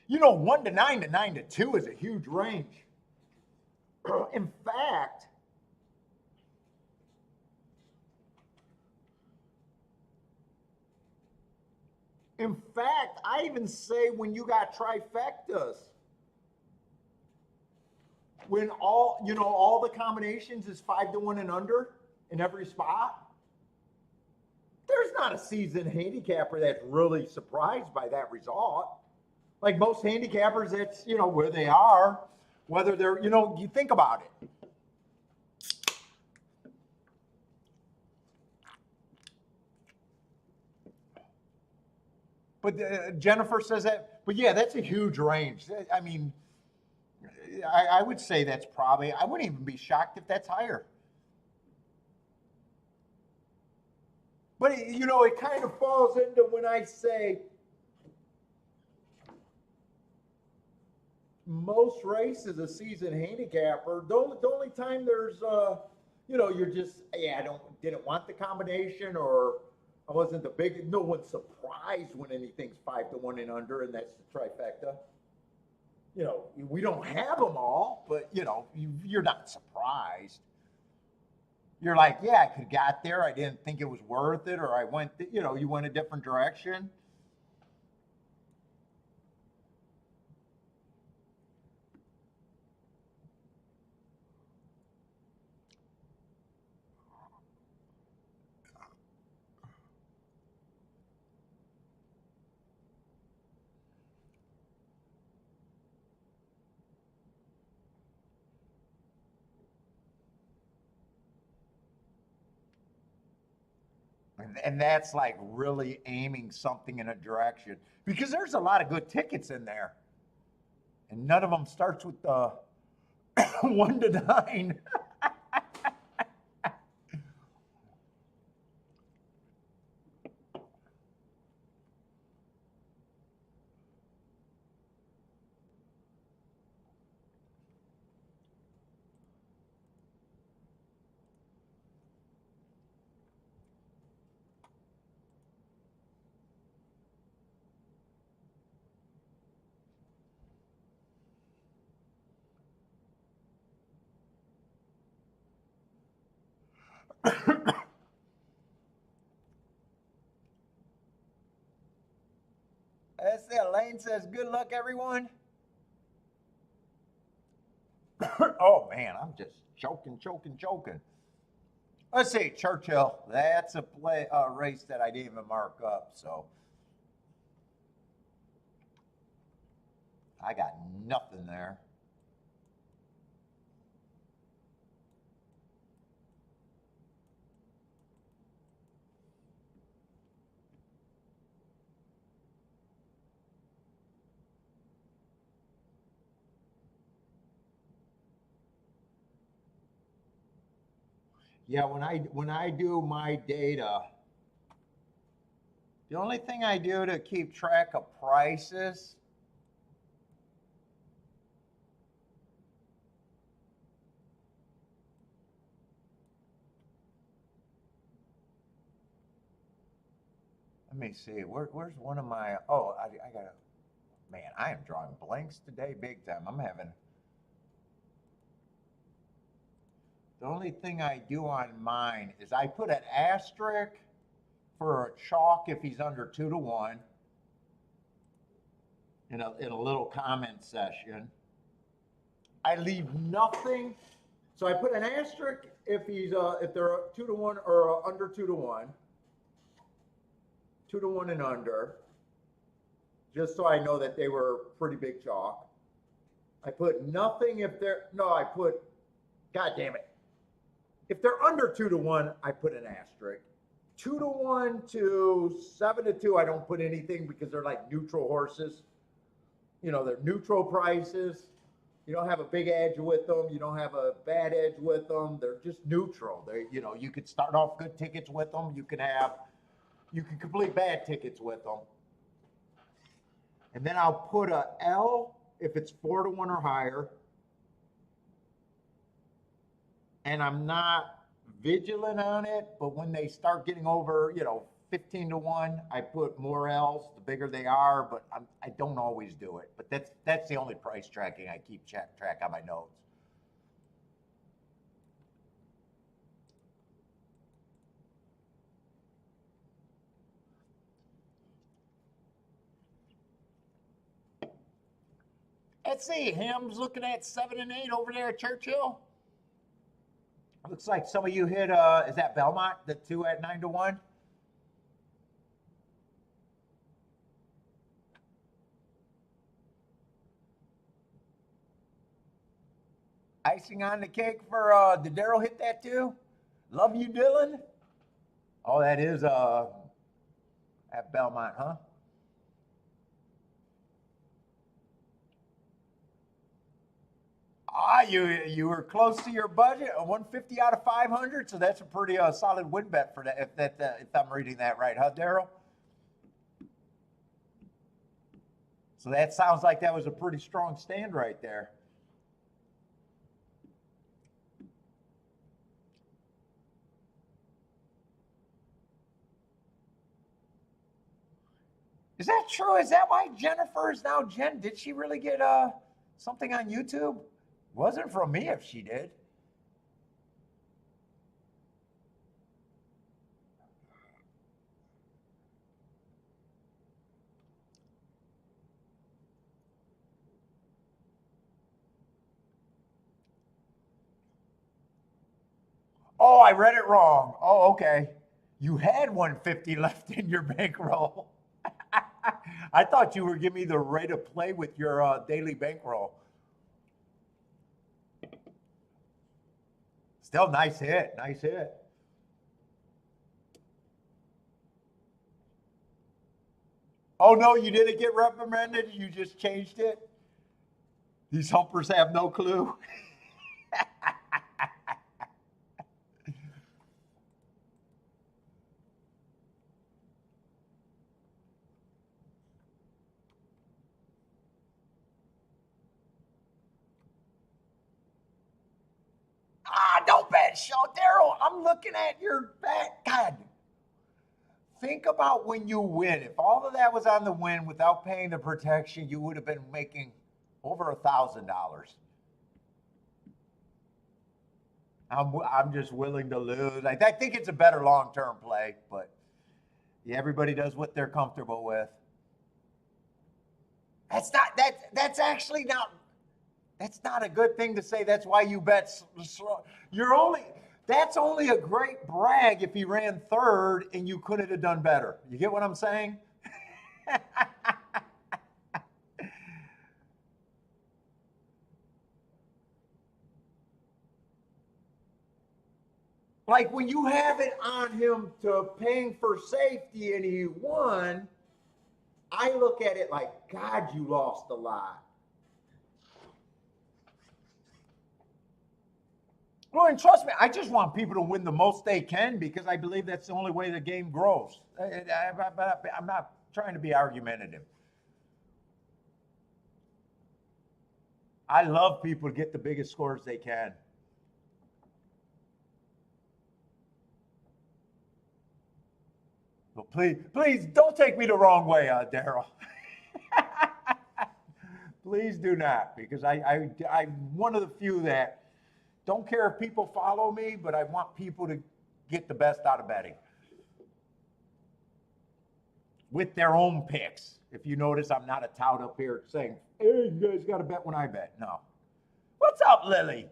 You know, 1 to 9 to 9 to 2 is a huge range. In fact, I even say when you got trifectas, when all the combinations is 5 to 1 and under in every spot, there's not a seasoned handicapper that's really surprised by that result. Like most handicappers, that's where they are, whether they're you think about it. But Jennifer says that. But yeah, that's a huge range. I mean, I would say that's probably. I wouldn't even be shocked if that's higher. But it kind of falls into when I say most races a seasoned handicapper. The only time there's you're just I didn't want the combination, or I wasn't the big. No one's surprised when anything's 5 to 1 and under, and that's the trifecta. We don't have them all, but you're not surprised. You're like, yeah, I could have got there. I didn't think it was worth it, or I went, you went a different direction. And that's like really aiming something in a direction, because there's a lot of good tickets in there, and none of them starts with the 1 to 9. Elaine says, good luck, everyone. Oh, man, I'm just choking. Let's see, Churchill. That's a race that I didn't even mark up, so I got nothing there. Yeah, when I do my data, the only thing I do to keep track of prices, let me see, where's one of my, oh, I gotta, man, I am drawing blanks today big time. The only thing I do on mine is I put an asterisk for a chalk if he's under 2-1 in a little comment session. I leave nothing. So I put an asterisk if they're 2-1 or under 2-1, 2-1 and under, just so I know that they were pretty big chalk. I put nothing if they're God damn it. If they're under 2-1, I put an asterisk. 2-1 to 7-2, I don't put anything because they're like neutral horses. You know, they're neutral prices. You don't have a big edge with them. You don't have a bad edge with them. They're just neutral. You could start off good tickets with them. You can complete bad tickets with them. And then I'll put a L if it's 4-1 or higher. And I'm not vigilant on it, but when they start getting over, 15-1, I put more L's the bigger they are, but I don't always do it. But that's the only price tracking I keep track on my notes. Let's see, Ham's looking at 7 and 8 over there at Churchill. Looks like some of you hit, is that Belmont, the 2 at 9-1? Icing on the cake for, did Daryl hit that too? Love you, Dylan. Oh, that is at Belmont, huh? You were close to your budget, a 150 out of 500, so that's a pretty solid win bet for that. If I'm reading that right, huh, Daryl? So that sounds like that was a pretty strong stand right there. Is that true? Is that why Jennifer is now Jen? Did she really get something on YouTube? Wasn't from me if she did. Oh, I read it wrong. Oh, okay. You had 150 left in your bankroll. I thought you were giving me the rate of play with your daily bankroll. Still nice hit. Nice hit. Oh, no, you didn't get reprimanded. You just changed it. These humpers have no clue. Don't bet, show Daryl. I'm looking at your bet. God, think about when you win. If all of that was on the win without paying the protection, you would have been making over $1,000. I'm just willing to lose. I think it's a better long-term play, but yeah, everybody does what they're comfortable with. That's actually not, that's not a good thing to say. That's why you bet slow. You're only, that's only a great brag if he ran third and you couldn't have done better. You get what I'm saying? Like when you have it on him to paying for safety and he won, I look at it like, God, you lost a lot. Well, and trust me, I just want people to win the most they can because I believe that's the only way the game grows. I'm not trying to be argumentative. I love people to get the biggest scores they can. But please don't take me the wrong way, Daryl. Please do not, because I'm one of the few that don't care if people follow me, but I want people to get the best out of betting with their own picks. If you notice, I'm not a tout up here saying, hey, you guys got to bet when I bet. No. What's up, Lily?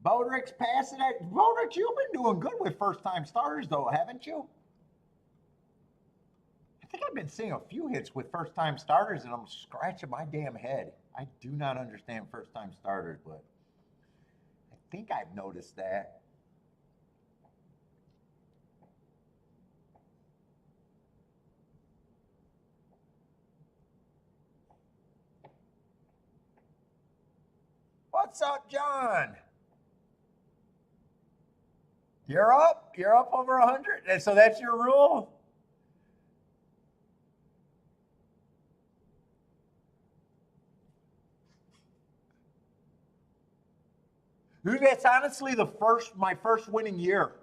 Bodrick's passing it. Bodrick, you've been doing good with first-time starters, though, haven't you? I think I've been seeing a few hits with first-time starters, and I'm scratching my damn head. I do not understand first-time starters, but I think I've noticed that. What's up, John? You're up? You're up over 100? And so that's your rule? Dude, that's honestly my first winning year.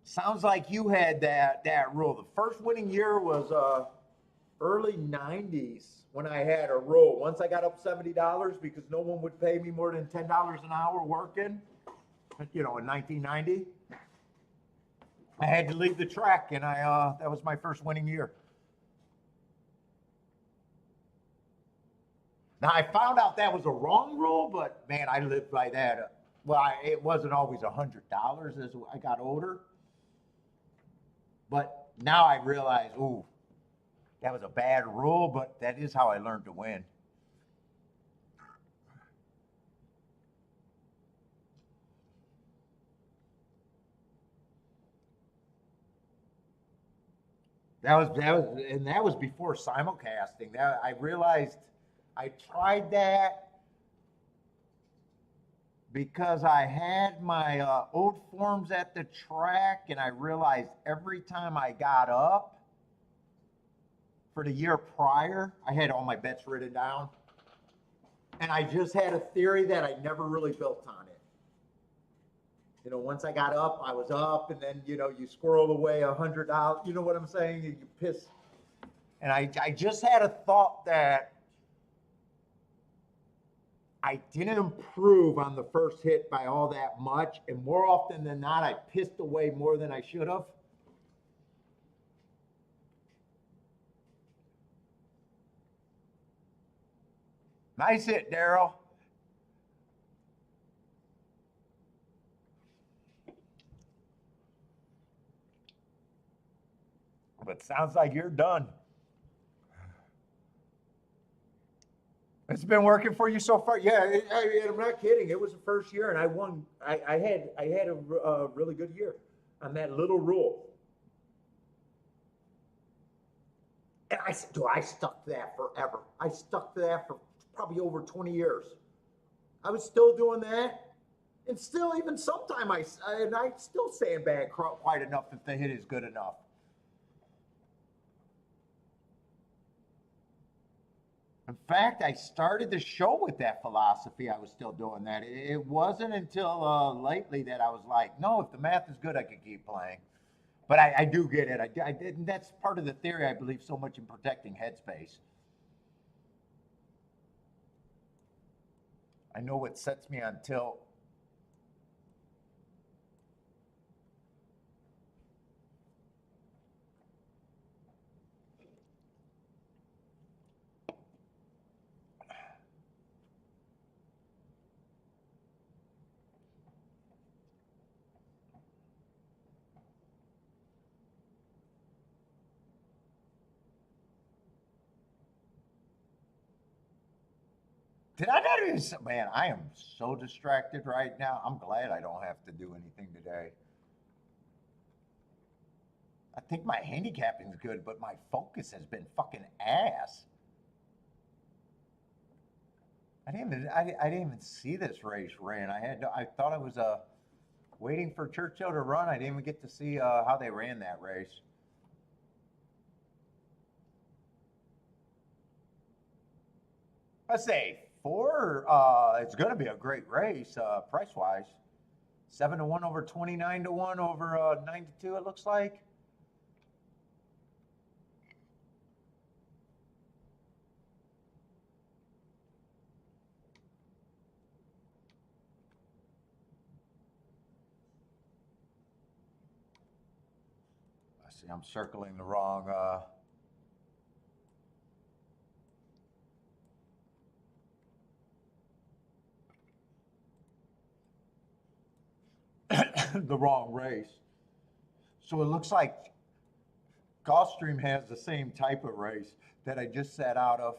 Sounds like you had that rule. The first winning year was early 90s when I had a rule. Once I got up $70 because no one would pay me more than $10 an hour working, in 1990, I had to leave the track, and that was my first winning year. Now, I found out that was a wrong rule, but man, I lived by that. Well, it wasn't always $100 as I got older. But now I realize, ooh, that was a bad rule, but that is how I learned to win. That was before simulcasting. That I realized I tried that because I had my old forms at the track, and I realized every time I got up for the year prior, I had all my bets written down, and I just had a theory that I never really built on it. Once I got up, I was up, and then you squirrel away $100. You know what I'm saying? You piss, and I just had a thought that I didn't improve on the first hit by all that much, and more often than not, I pissed away more than I should have. Nice hit, Daryl. But sounds like you're done. It's been working for you so far. Yeah, I'm not kidding. It was the first year, and I won. I had a really good year on that little rule. And I stuck to that forever. I stuck to that for probably over 20 years. I was still doing that, and still even sometime I still sandbag quite enough if the hit is good enough. In fact, I started the show with that philosophy. I was still doing that. It wasn't until lately that I was like, no, if the math is good, I could keep playing. But I do get it. I did, and that's part of the theory. I believe so much in protecting headspace. I know what sets me on tilt. Did I not even? Man, I am so distracted right now. I'm glad I don't have to do anything today. I think my handicapping is good, but my focus has been fucking ass. I didn't even see this race ran. I thought I was waiting for Churchill to run. I didn't even get to see how they ran that race. I say four. It's going to be a great race, price wise. 7-1 over 29-1 over 9-2. It looks like. I see. I'm circling the wrong. The wrong race. So it looks like Gulfstream has the same type of race that I just sat out of.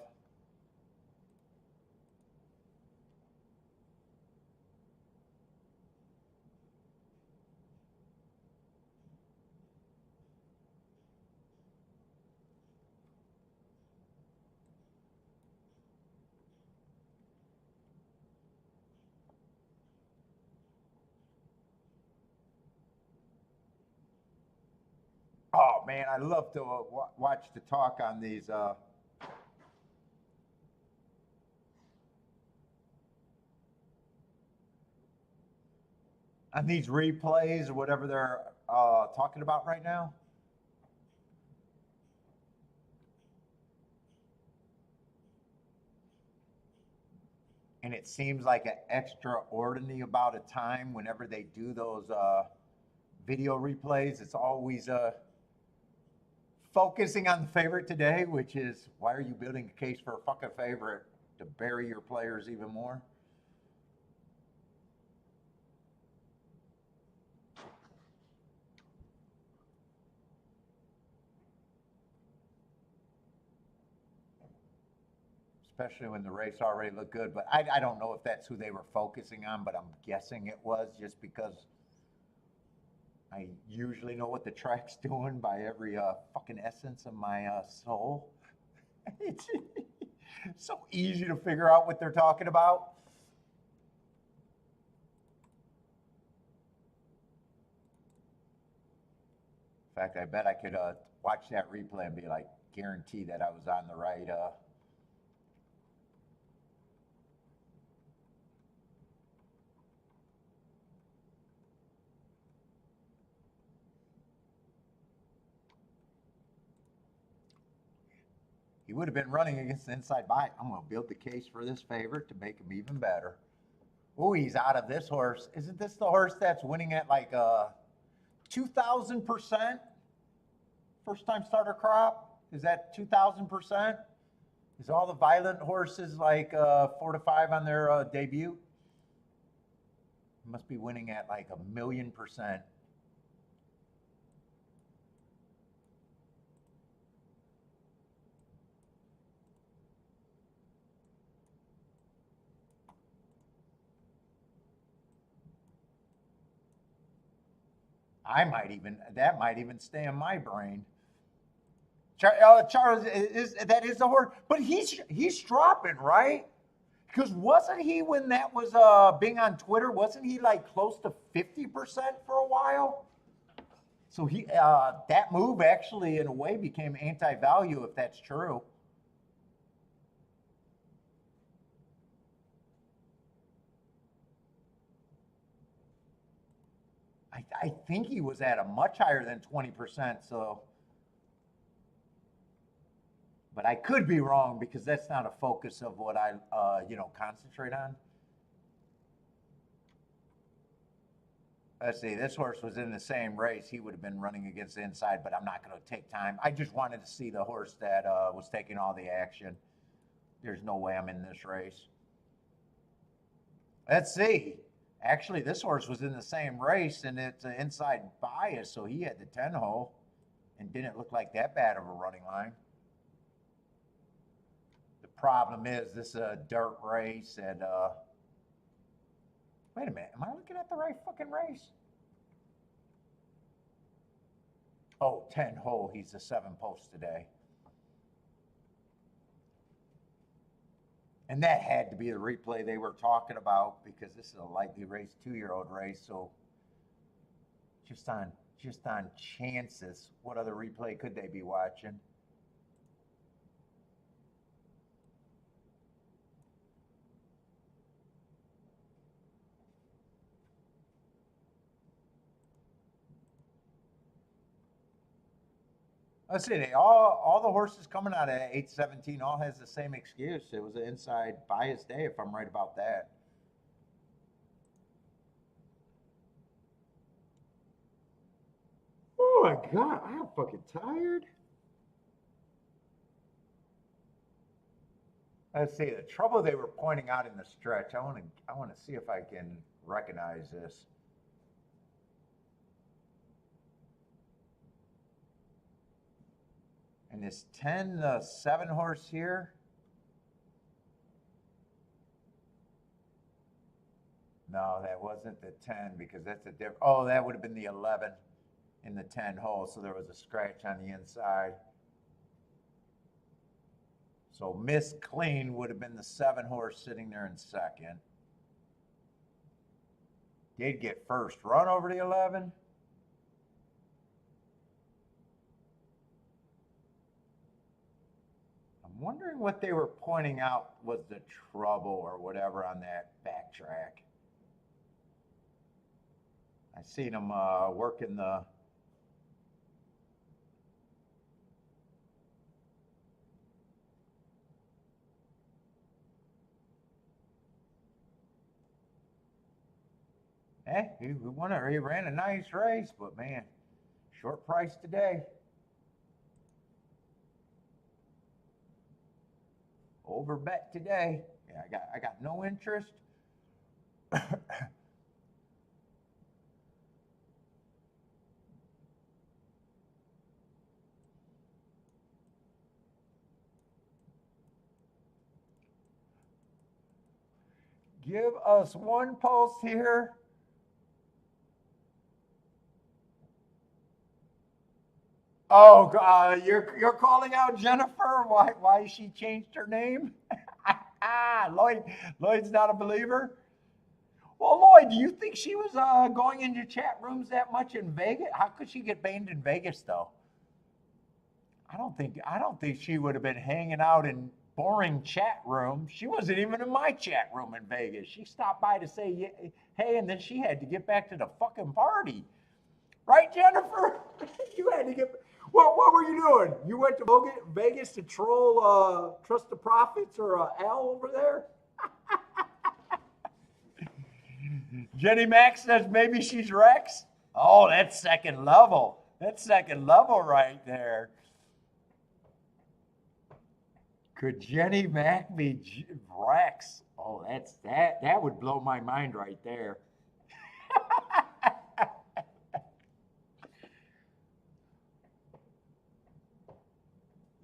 Oh man, I love to watch the talk on these replays or whatever they're talking about right now. And it seems like an extraordinary about a time whenever they do those video replays. It's always focusing on the favorite today, which is why are you building a case for a fucking favorite to bury your players even more? Especially when the race already looked good. But I don't know if that's who they were focusing on, but I'm guessing it was just because I usually know what the track's doing by every fucking essence of my soul. It's so easy to figure out what they're talking about. In fact, I bet I could watch that replay and be like, guarantee that I was on the right. He would have been running against the inside bite. I'm going to build the case for this favorite to make him even better. Oh, he's out of this horse. Isn't this the horse that's winning at like 2,000%? First time starter crop? Is that 2,000%? Is all the violent horses like 4 to 5 on their debut? He must be winning at like 1,000,000%. That might even stay in my brain. Charles that is the horse, but he's dropping, right? Because wasn't he when that was being on Twitter? Wasn't he like close to 50% for a while? So he that move actually in a way became anti-value if that's true. I think he was at a much higher than 20%. So, but I could be wrong because that's not a focus of what I, concentrate on. Let's see, this horse was in the same race. He would have been running against the inside, but I'm not going to take time. I just wanted to see the horse that was taking all the action. There's no way I'm in this race. Let's see. Actually, this horse was in the same race, and it's an inside bias, so he had the 10 hole and didn't look like that bad of a running line. The problem is this is a dirt race, and wait a minute, am I looking at the right fucking race? Oh, 10 hole, he's the 7 post today. And that had to be the replay they were talking about because this is a lightly raced 2-year-old race. So just on chances, what other replay could they be watching? Let's see, all the horses coming out of 817 all has the same excuse. It was an inside bias day, if I'm right about that. Oh my God, I'm fucking tired. Let's see, the trouble they were pointing out in the stretch. I want to see if I can recognize this. And this 10, 7 horse here. No, that wasn't the 10 because that's a different. Oh, that would have been the 11 in the 10 hole. So there was a scratch on the inside. So Miss Clean would have been the 7 horse sitting there in second. Did get first run over the 11. I'm wondering what they were pointing out was the trouble or whatever on that backtrack. I seen them working the. He won it. He ran a nice race, but man, short price today. Over bet today. Yeah, I got no interest. Give us one pulse here. Oh, you're calling out Jennifer? Why she changed her name? Lloyd's not a believer. Well, Lloyd, do you think she was going into chat rooms that much in Vegas? How could she get banned in Vegas though? I don't think she would have been hanging out in boring chat rooms. She wasn't even in my chat room in Vegas. She stopped by to say hey, and then she had to get back to the fucking party. Right, Jennifer? You had to get. What were you doing? You went to Vegas to troll Trust the Profits or Al over there? Jenny Max says maybe she's Rex. Oh, that's second level. That's second level right there. Could Jenny Mac be Rex? Oh, that would blow my mind right there.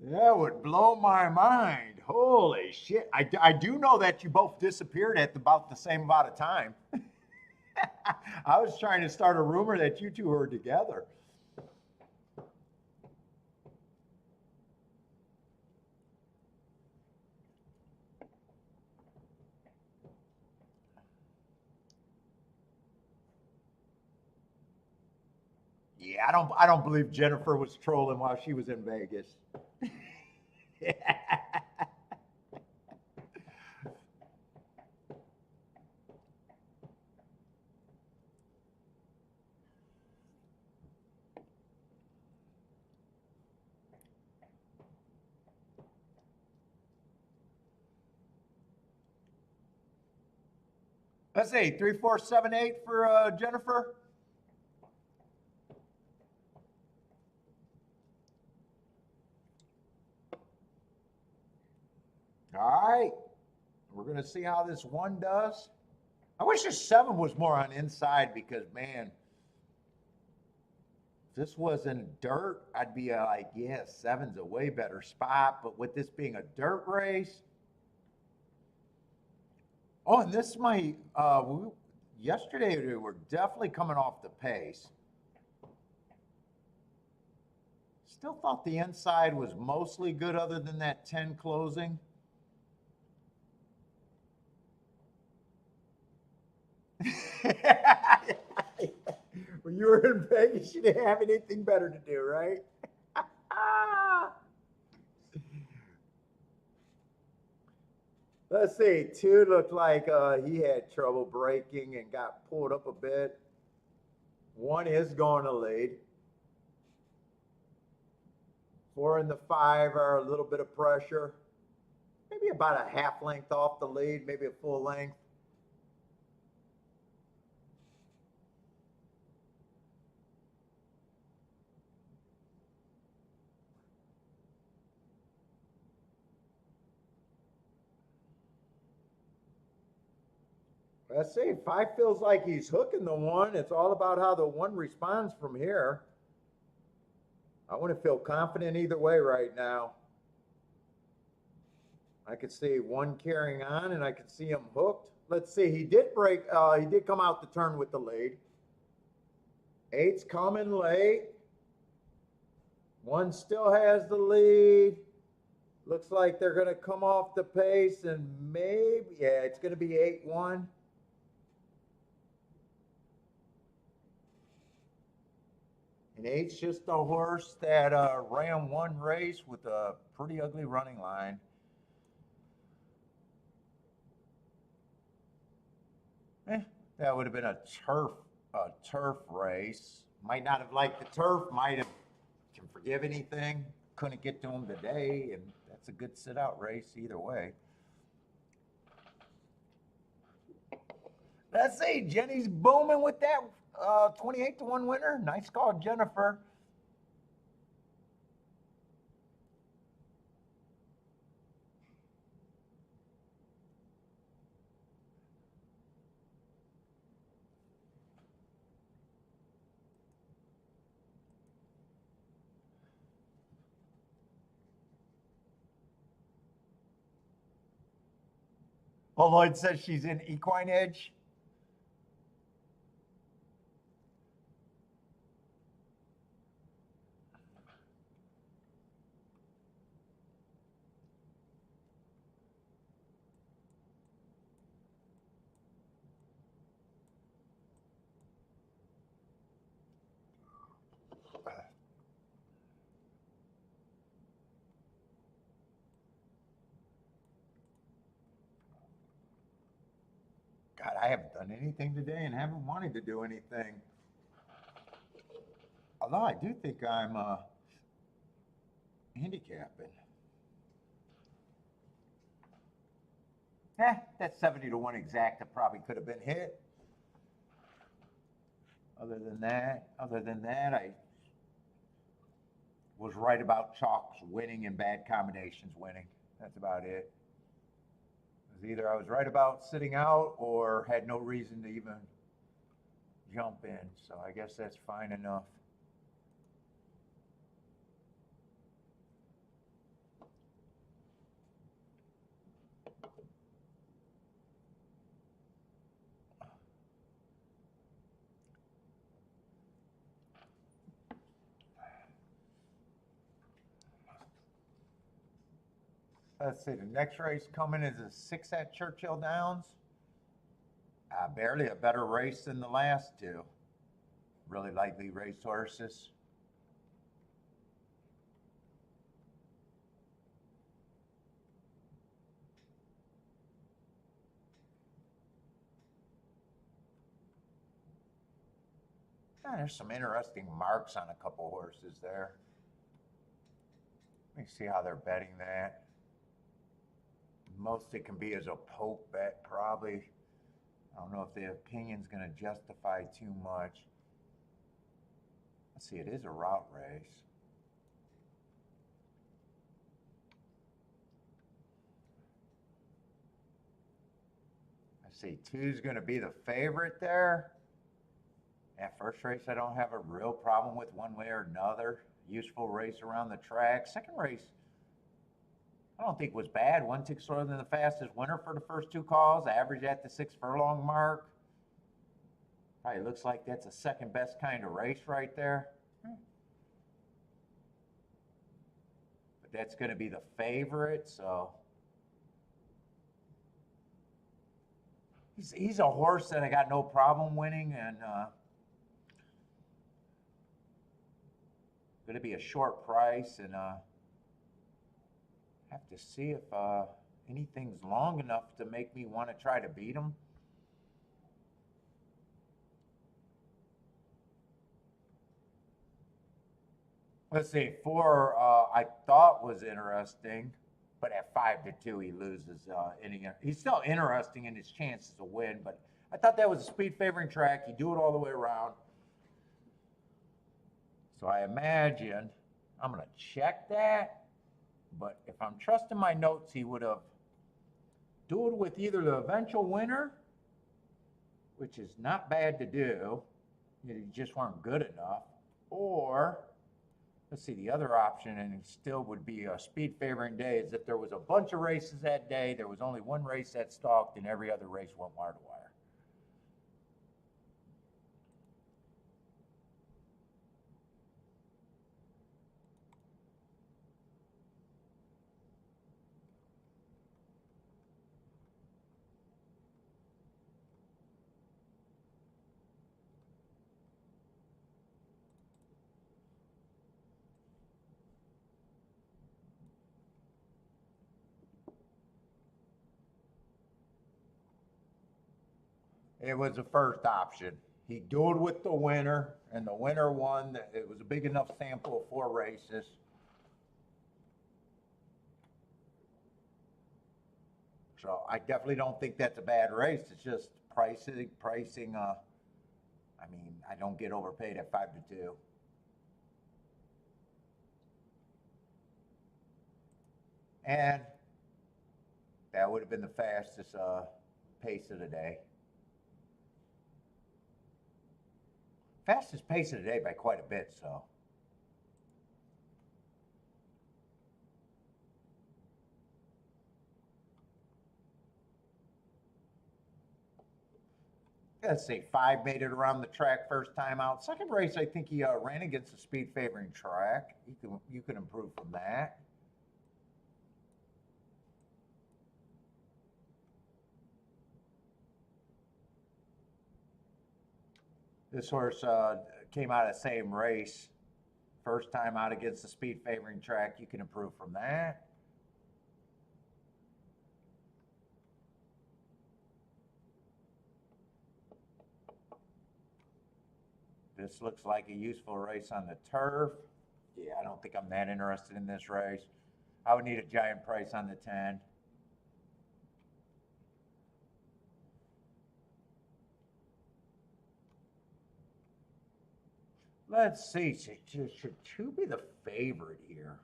That would blow my mind. Holy shit. I do know that you both disappeared at about the same amount of time. I was trying to start a rumor that you two were together. Yeah, I don't believe Jennifer was trolling while she was in Vegas. Let's see, 3478 for Jennifer. All right, we're gonna see how this one does. I wish the 7 was more on inside because, man, if this was in dirt, I'd be like, yeah, 7's a way better spot. But with this being a dirt race, oh, and this might, yesterday we were definitely coming off the pace. Still thought the inside was mostly good other than that 10 closing. When you were in Vegas, you didn't have anything better to do, right? Let's see. 2 looked like he had trouble braking and got pulled up a bit. 1 is going to lead. 4 and the 5 are a little bit of pressure. Maybe about a half length off the lead, maybe a full length. Let's see. 5 feels like he's hooking the 1. It's all about how the 1 responds from here. I want to feel confident either way right now. I could see 1 carrying on, and I could see him hooked. Let's see. He did break. He did come out the turn with the lead. 8's coming late. 1 still has the lead. Looks like they're going to come off the pace, and maybe, yeah, it's going to be 8-1. And 8's just a horse that ran 1 race with a pretty ugly running line. That would have been a turf race. Might not have liked the turf. Might have can forgive anything. Couldn't get to him today, and that's a good sit-out race either way. Let's see. Jenny's booming with that 28-1 winner. Nice call, Jennifer. Oh, Lloyd says she's in equine edge. God, I haven't done anything today and haven't wanted to do anything. Although I do think I'm handicapping. That 70-1 exact that probably could have been hit. Other than that, I was right about chalks winning and bad combinations winning. That's about it. It was either I was right about sitting out or had no reason to even jump in. So I guess that's fine enough. Let's see, the next race coming is a 6 at Churchill Downs. Barely a better race than the last 2. Really lightly raced horses. There's some interesting marks on a couple horses there. Let me see how they're betting that. Most it can be is a poke bet, probably. I don't know if the opinion's going to justify too much. Let's see, it is a route race. Let's see, 2's going to be the favorite there. That first race, I don't have a real problem with one way or another. Useful race around the track. Second race, I don't think was bad. 1 tick slower than the fastest winner for the first 2 calls. Average at the 6 furlong mark. Probably looks like that's a second best kind of race right there. But that's going to be the favorite, so. He's a horse that I got no problem winning, and going to be a short price, and have to see if anything's long enough to make me want to try to beat him. Let's see, 4 I thought was interesting, but at 5-2 he loses. He's still interesting in his chances to win, but I thought that was a speed favoring track. You do it all the way around. So I imagine I'm going to check that, but if I'm trusting my notes, he would have dueled with either the eventual winner, which is not bad to do, you just weren't good enough, or let's see, the other option, and it still would be a speed favoring day, is if there was a bunch of races that day, there was only one race that stalked, and every other race went wire to wire. It was the first option. He dueled with the winner, and the winner won. It was a big enough sample of 4 races. So I definitely don't think that's a bad race. It's just pricing. I mean, I don't get overpaid at 5-2. And that would have been the fastest pace of the day. Fastest pace of the day by quite a bit, so. Let's see, 5 made it around the track first time out. Second race, I think he ran against a speed favoring track. You can improve from that. This horse came out of the same race. First time out against the speed favoring track, you can improve from that. This looks like a useful race on the turf. Yeah, I don't think I'm that interested in this race. I would need a giant price on the 10. Let's see, should 2 be the favorite here?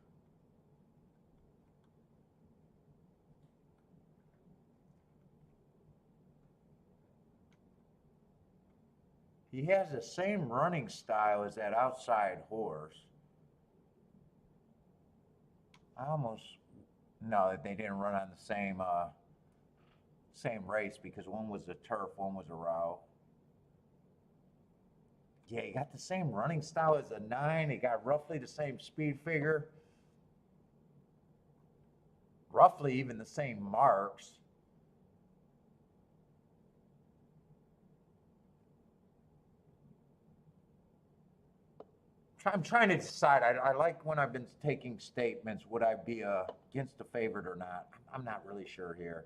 He has the same running style as that outside horse. No, they didn't run on the same race because one was a turf, one was a route. Yeah, he got the same running style as a 9. He got roughly the same speed figure. Roughly even the same marks. I'm trying to decide. I like when I've been taking statements, would I be against the favorite or not? I'm not really sure here.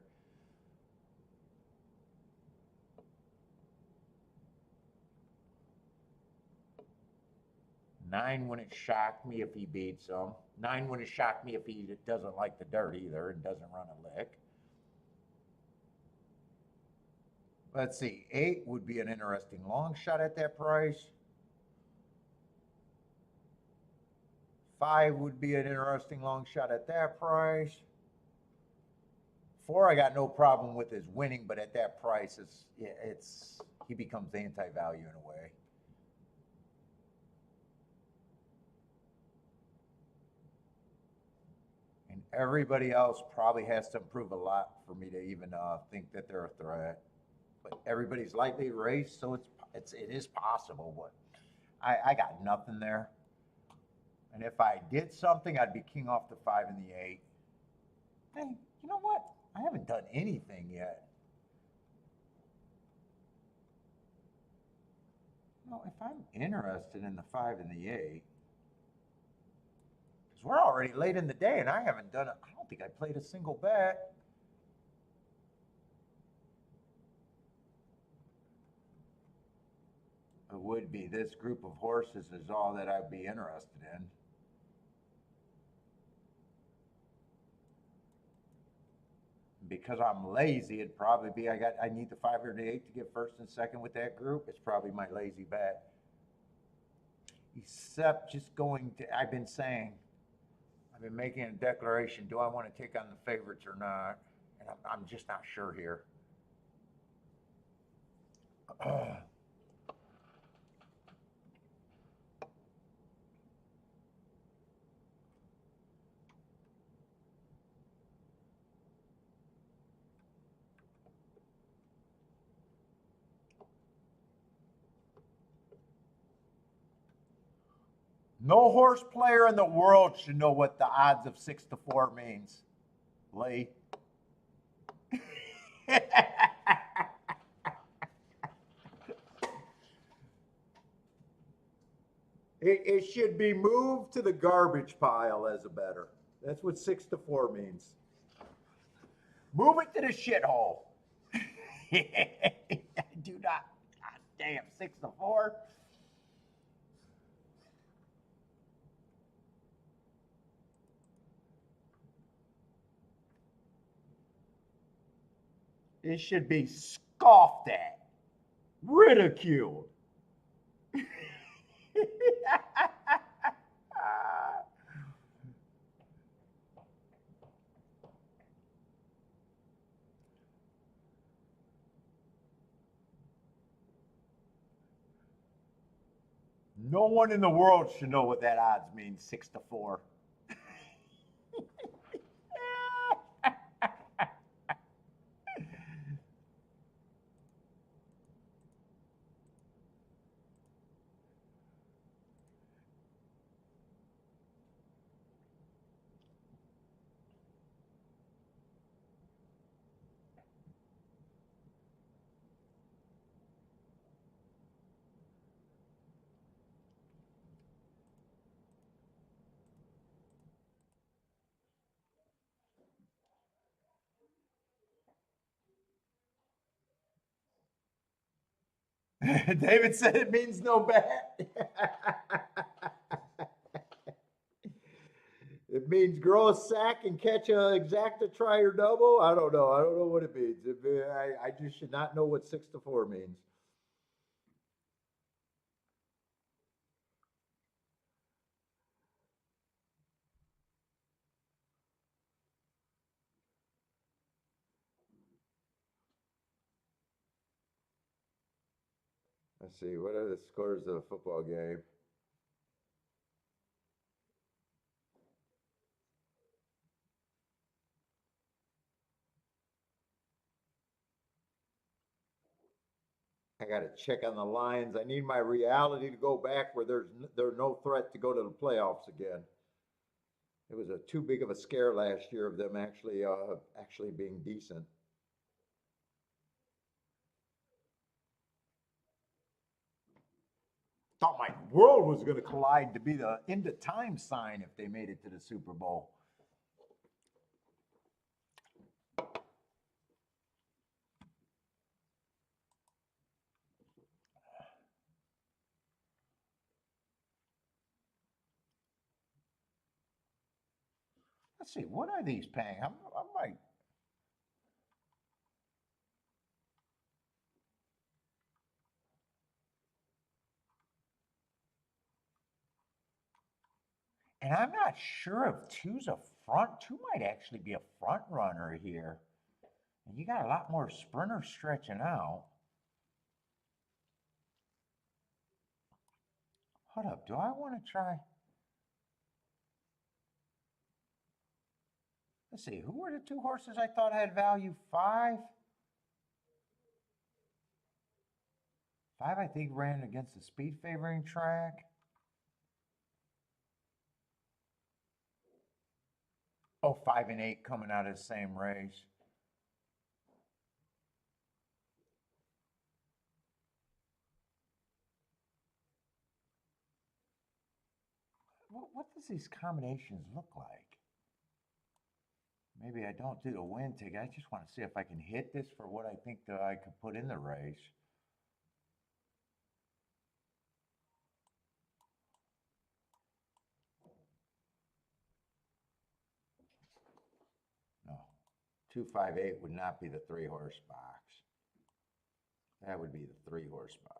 9 wouldn't shock me if he beats him. 9 wouldn't shock me if he doesn't like the dirt either and doesn't run a lick. Let's see, 8 would be an interesting long shot at that price. 5 would be an interesting long shot at that price. 4, I got no problem with his winning, but at that price, it's he becomes anti-value in a way. And everybody else probably has to improve a lot for me to even think that they're a threat. But everybody's lightly raced, so it is possible. But I got nothing there. And if I did something, I'd be king off the 5 and the 8. Hey, you know what? I haven't done anything yet. No, if I'm interested in the 5 and the 8, because we're already late in the day and I haven't done it. I don't think I played a single bet. It would be this group of horses is all that I'd be interested in. Because I'm lazy, it'd probably be I need the 5 or the 8 to get first and second with that group. It's probably my lazy bet. Except just going to, I've been saying, I've been making a declaration. Do I want to take on the favorites or not? And I'm just not sure here. No horse player in the world should know what the odds of 6-4 means. Lee. It should be moved to the garbage pile as a bettor. That's what 6-4 means. Move it to the shithole. Do not. God damn, 6-4. It should be scoffed at, ridiculed. No one in the world should know what that odds means, 6-4. David said it means no bet. It means grow a sack and catch a exacta try or double. I don't know. I don't know what it means. I just should not know what 6-4 means. Let's see. What are the scores of the football game? I got to check on the lines. I need my reality to go back where there's no threat to go to the playoffs again. It was too big of a scare last year of them actually being decent. Thought my world was going to collide to be the end of time sign if they made it to the Super Bowl. Let's see, what are these paying? I'm like, And I'm not sure if two's a front. Two might actually be a front runner here. And you got a lot more sprinters stretching out. Hold up, do I want to try? Let's see, who were the two horses I thought had value? Five? Five, I think, ran against the speed favoring track. Oh, 5 and 8 coming out of the same race. What does these combinations look like? Maybe I don't do the win ticket. I just want to see if I can hit this for what I think that I could put in the race. No, 258 would not be the 3-horse box. That would be the 3-horse box.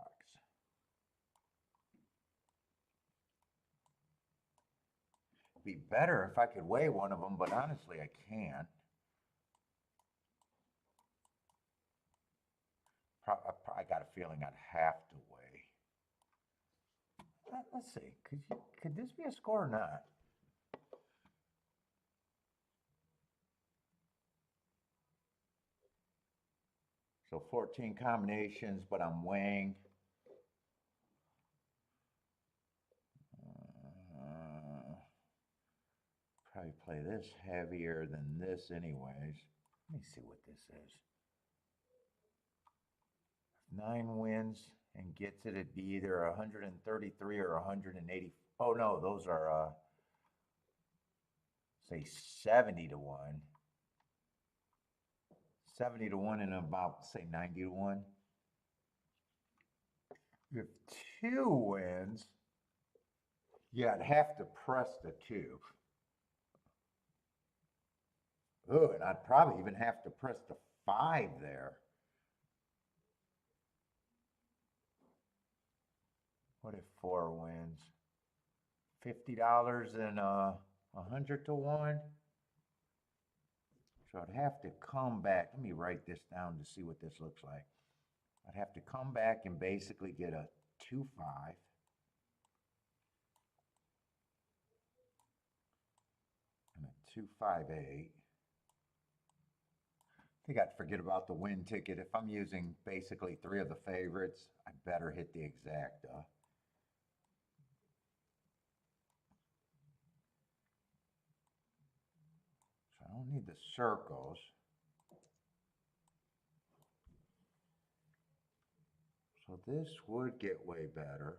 It'd be better if I could weigh one of them, but honestly, I can't. I got a feeling I'd have to weigh. Let's see. Could this be a score or not? So 14 combinations, but I'm weighing. Probably play this heavier than this anyways. Let me see what this is. 9 wins and gets it, it'd be either 133 or 180. Oh no, those are say 70 to 1. 70 to 1 and about say 90 to 1. If 2 wins, yeah, I'd have to press the 2. Oh, and I'd probably even have to press the 5 there. What if 4 wins? $50 and 100 to 1. So I'd have to come back. Let me write this down to see what this looks like. I'd have to come back and basically get a 2-5. And a 2-5-8. I think I'd forget about the win ticket. If I'm using basically 3 of the favorites, I better hit the exacta. So I don't need the circles. So this would get way better.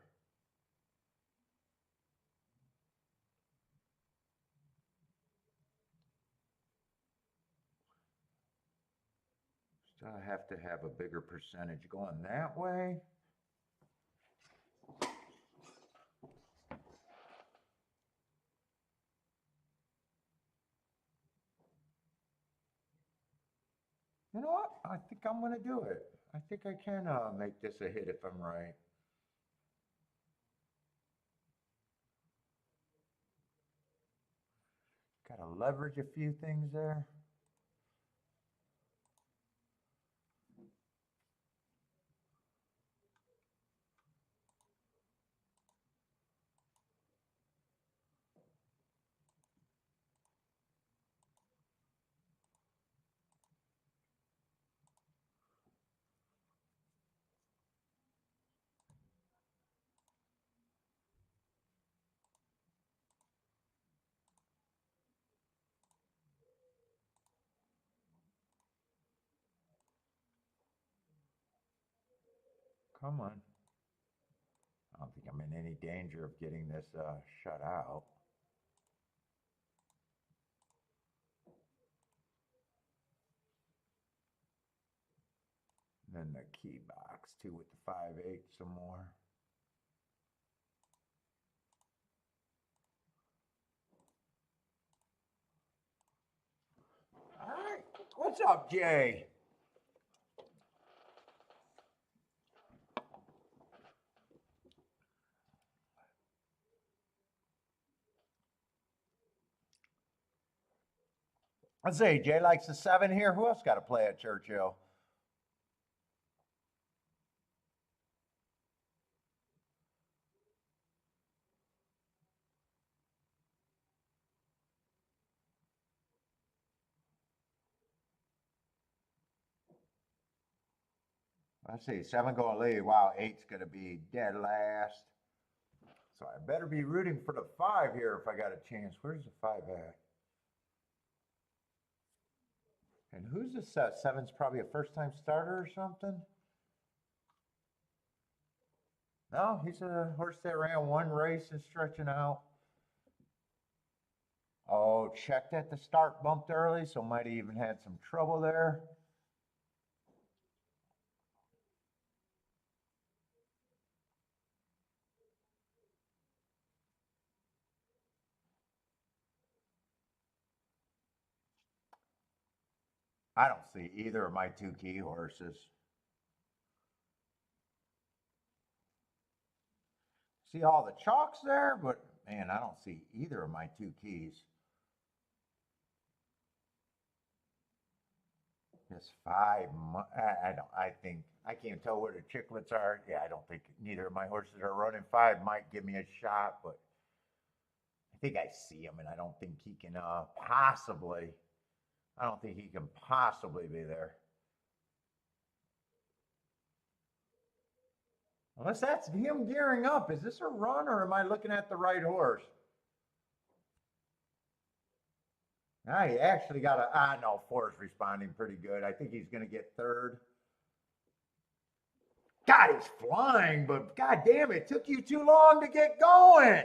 Still have to have a bigger percentage going that way. You know what? I think I'm going to do it. I think I can make this a hit if I'm right. Got to leverage a few things there. Come on. I don't think I'm in any danger of getting this shut out. And then the key box too with the 5-8 some more. All right. What's up, Jay? Let's see, Jay likes the 7 here. Who else got to play at Churchill? Let's see, 7 going lead. Wow, 8's going to be dead last. So I better be rooting for the 5 here if I got a chance. Where's the 5 at? And who's this? 7's probably a first-time starter or something. No, he's a horse that ran 1 race and stretching out. Oh, checked at the start, bumped early, so might have even had some trouble there. I don't see either of my 2 key horses. See all the chalks there, but man, I don't see either of my 2 keys. This 5, I don't. I think I can't tell where the chicklets are. Yeah, I don't think neither of my horses are running. 5 might give me a shot, but I think I see him, and I don't think he can possibly. I don't think he can possibly be there. Unless that's him gearing up. Is this a run, or am I looking at the right horse? Now he actually got a, no, 4's responding pretty good. I think he's going to get 3rd. God, he's flying, but god damn, it took you too long to get going.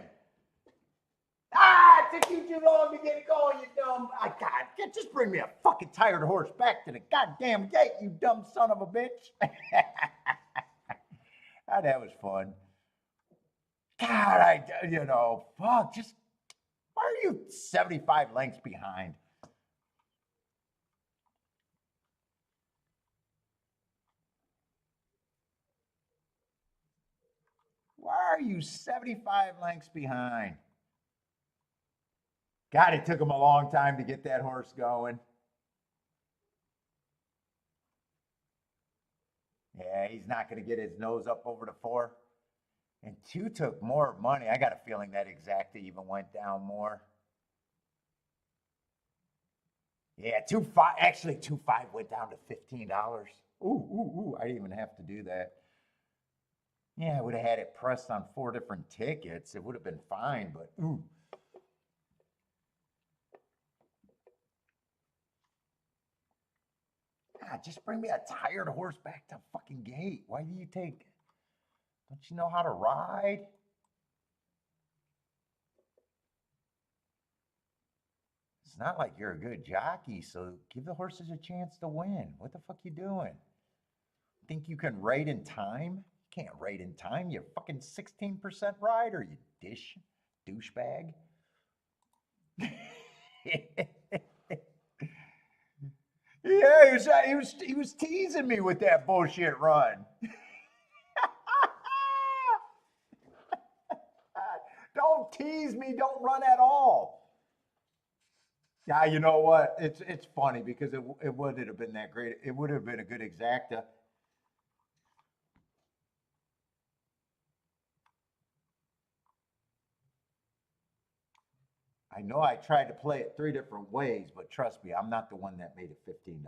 It took you too long to get going, you dumb. God, just bring me a fucking tired horse back to the goddamn gate, you dumb son of a bitch. That was fun. God, fuck, just, why are you 75 lengths behind? Why are you 75 lengths behind? God, it took him a long time to get that horse going. Yeah, he's not going to get his nose up over the 4. And 2 took more money. I got a feeling that exacta even went down more. Yeah, 2.5. Actually, 2.5 went down to $15. Ooh! I didn't even have to do that. Yeah, I would have had it pressed on 4 different tickets. It would have been fine, but ooh. God, just bring me a tired horse back to fucking gate. Why do you take? Don't you know how to ride? It's not like you're a good jockey, so give the horses a chance to win. What the fuck you doing? Think you can ride in time? You can't ride in time. You fucking 16% rider, you douchebag. Yeah, he was teasing me with that bullshit run. Don't tease me. Don't run at all. Yeah, you know what? It's funny because it wouldn't have been that great. It would have been a good exacta. I know I tried to play it 3 different ways, but trust me, I'm not the one that made it $15.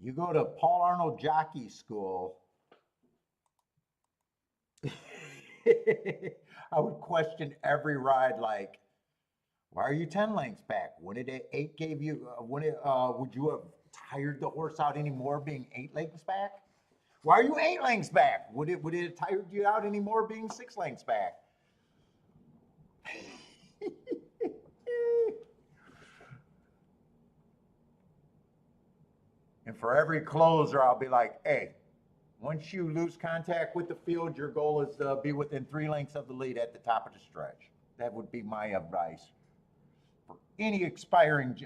You go to Paul Arnold Jockey School. I would question every ride like, why are you 10 lengths back? When did 8 gave you, would you have tired the horse out anymore being 8 lengths back? Why are you 8 lengths back? Would it have tired you out anymore being 6 lengths back? for every closer, I'll be like, hey, once you lose contact with the field, your goal is to be within 3 lengths of the lead at the top of the stretch. That would be my advice for any aspiring,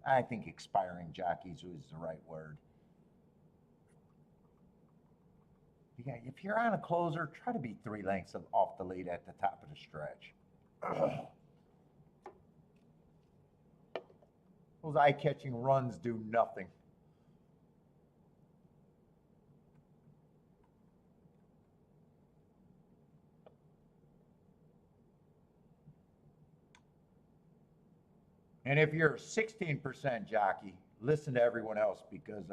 I think expiring jockeys is the right word. Yeah, if you're on a closer, try to be 3 lengths off the lead at the top of the stretch. Those eye-catching runs do nothing. And if you're a 16% jockey, listen to everyone else because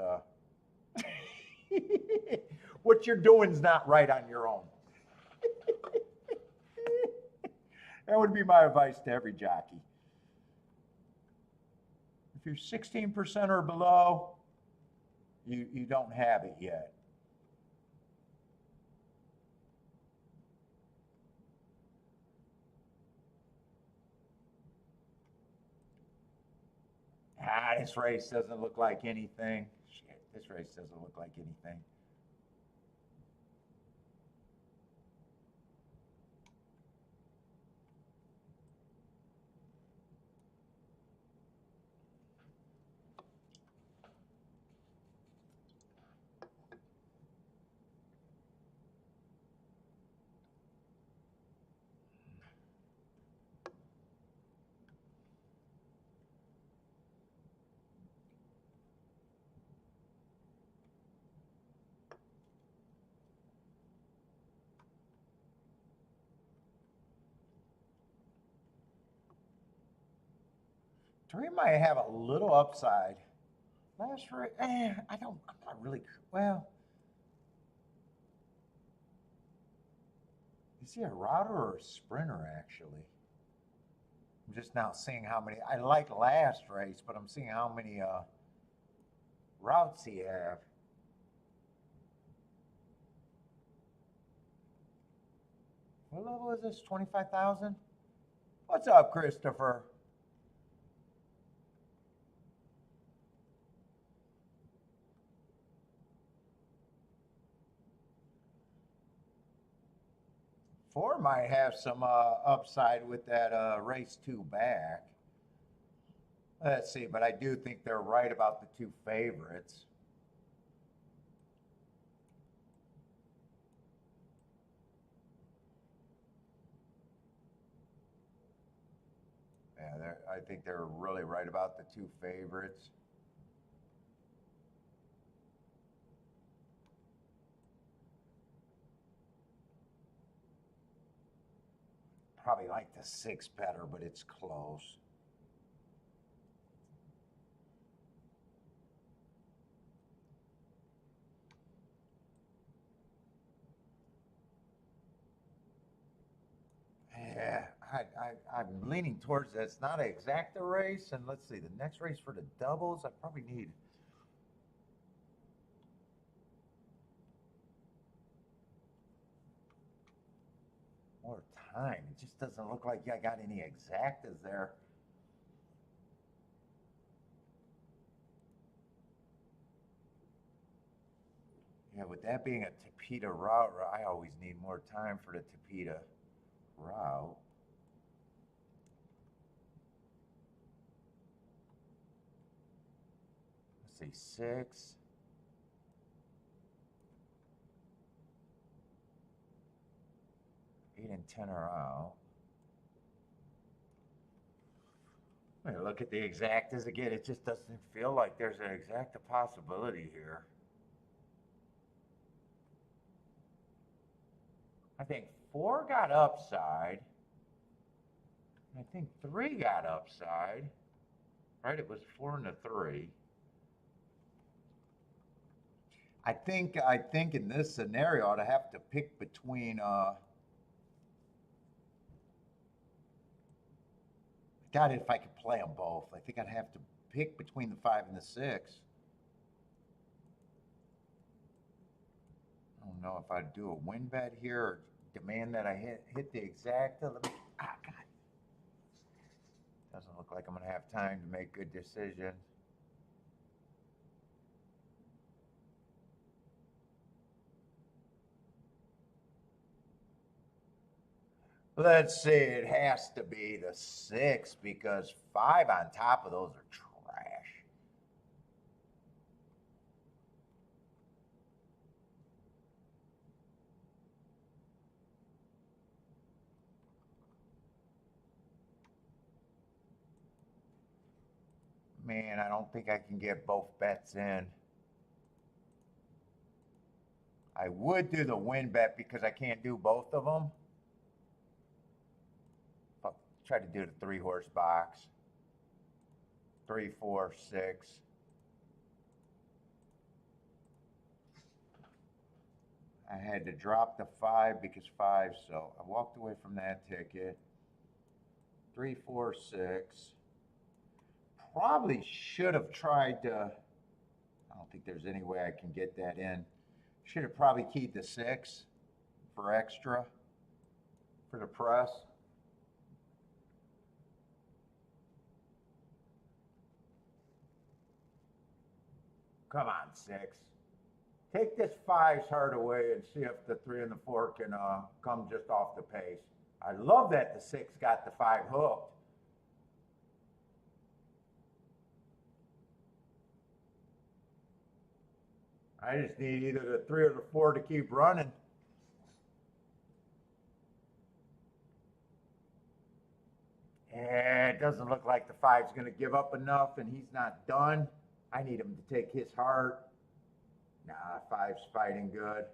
what you're doing is not right on your own. That would be my advice to every jockey. If you're 16% or below, you don't have it yet. This race doesn't look like anything. Shit, this race doesn't look like anything. Three might have a little upside. Last race, I'm not really, well. Is he a router or a sprinter, actually? I'm just now seeing how many, I like last race, but I'm seeing how many routes he have. What level is this, 25,000? What's up, Christopher? Four might have some upside with that race 2 back. Let's see, but I do think they're right about the 2 favorites. Yeah, I think they're really right about the 2 favorites. Probably like the 6 better, but it's close. Yeah, I'm leaning towards that. It's not an exacta race, and let's see, the next race for the doubles, I probably need more time. It just doesn't look like I got any exactas there. Yeah, with that being a Tapeta route, I always need more time for the Tapeta route. Let's see, 6. Eight and 10 are out. Look at the exactas again. It just doesn't feel like there's an exacta possibility here. I think 4 got upside. I think 3 got upside. Right? It was 4 and a 3. I think in this scenario I'd have to pick between God, if I could play them both, I think I'd have to pick between the 5 and the 6. I don't know if I'd do a win bet here or demand that I hit the exacta. God. Doesn't look like I'm going to have time to make good decisions. Let's see, it has to be the 6 because 5 on top of those are trash. Man, I don't think I can get both bets in. I would do the win bet because I can't do both of them. I'll try to do the 3-horse box. 3, 4, 6. I had to drop the 5 because 5, so I walked away from that ticket. 3, 4, 6. Probably should have tried to, I don't think there's any way I can get that in. Should have probably keyed the 6 for extra for the press. Come on, 6. Take this 5's heart away and see if the 3 and the 4 can come just off the pace. I love that the 6 got the 5 hooked. I just need either the 3 or the 4 to keep running. And it doesn't look like the 5's going to give up enough, and he's not done. I need him to take his heart. Nah, 5's fighting good.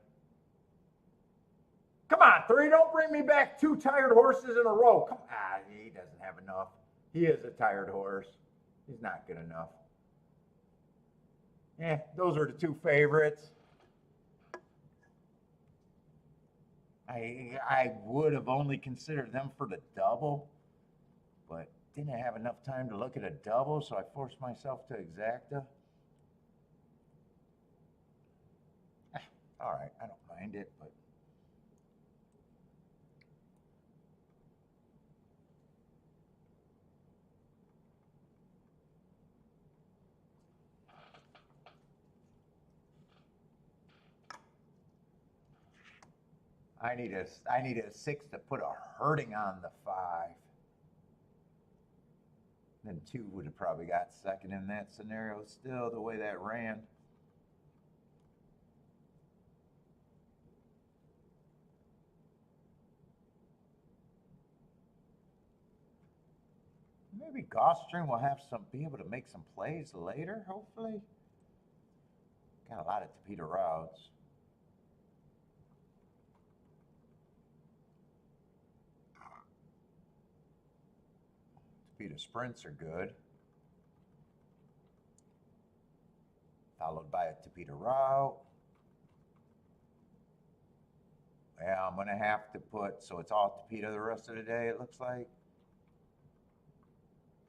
Come on, 3, don't bring me back 2 tired horses in a row. Come on, he doesn't have enough. He is a tired horse. He's not good enough. Yeah, those are the 2 favorites. I would have only considered them for the double, but didn't have enough time to look at a double, so I forced myself to exacta. All right, I don't mind it, but I need a 6 to put a hurting on the 5. Then 2 would have probably got second in that scenario still, the way that ran. Maybe Gulfstream will be able to make some plays later, hopefully. Got a lot of Tapeta routes. Tapeta sprints are good. Followed by a Tapeta route. Yeah, I'm going to have to put, so it's all Tapeta the rest of the day, it looks like.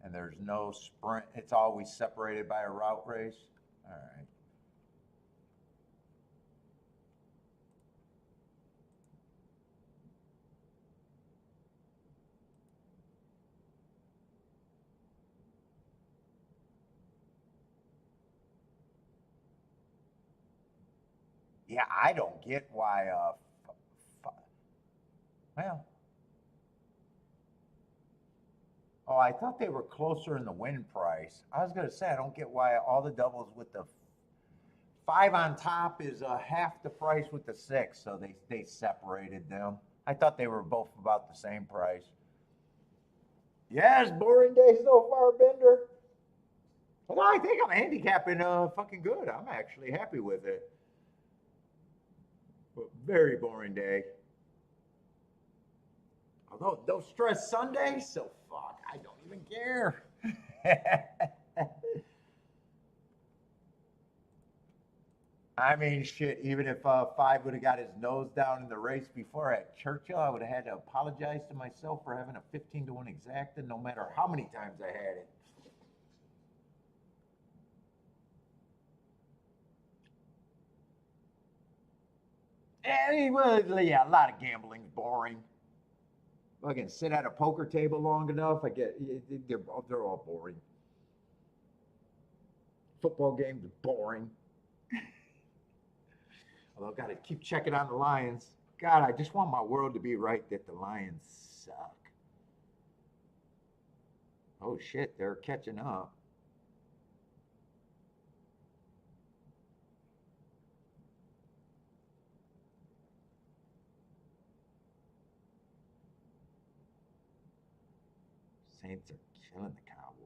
And there's no sprint. It's always separated by a route race. All right. Yeah, I don't get why, well, oh, I thought they were closer in the win price. I was going to say, I don't get why all the doubles with the 5 on top is half the price with the 6, so they separated them. I thought they were both about the same price. Yes, boring day so far, Bender. Well, I think I'm handicapping fucking good. I'm actually happy with it. But very boring day. Although no stress Sunday, so fuck, I don't even care. I mean, shit, even if 5 would have got his nose down in the race before at Churchill, I would have had to apologize to myself for having a 15-1 exacta no matter how many times I had it. And he was, yeah, a lot of gambling's boring. I can sit at a poker table long enough. They're all boring. Football games are boring. Although I got to keep checking on the Lions. God, I just want my world to be right that the Lions suck. Oh shit, they're catching up. Saints are killing the Cowboys.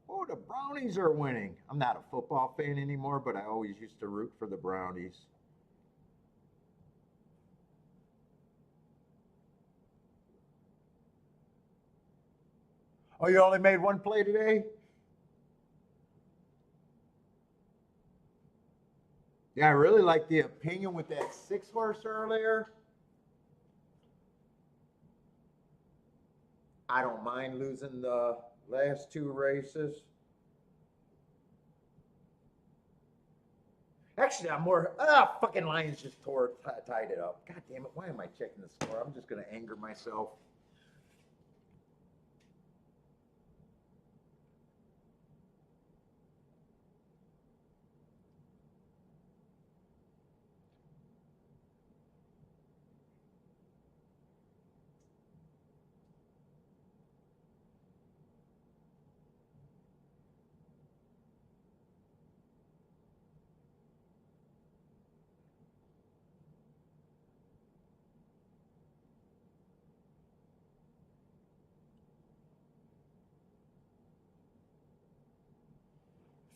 Oh, the Brownies are winning. I'm not a football fan anymore, but I always used to root for the Brownies. Oh, you only made one play today? Yeah, I really like the opinion with that six horse earlier. I don't mind losing the last two races. Actually, I'm more. Fucking Lions just tied it up. God damn it! Why am I checking the score? I'm just gonna anger myself.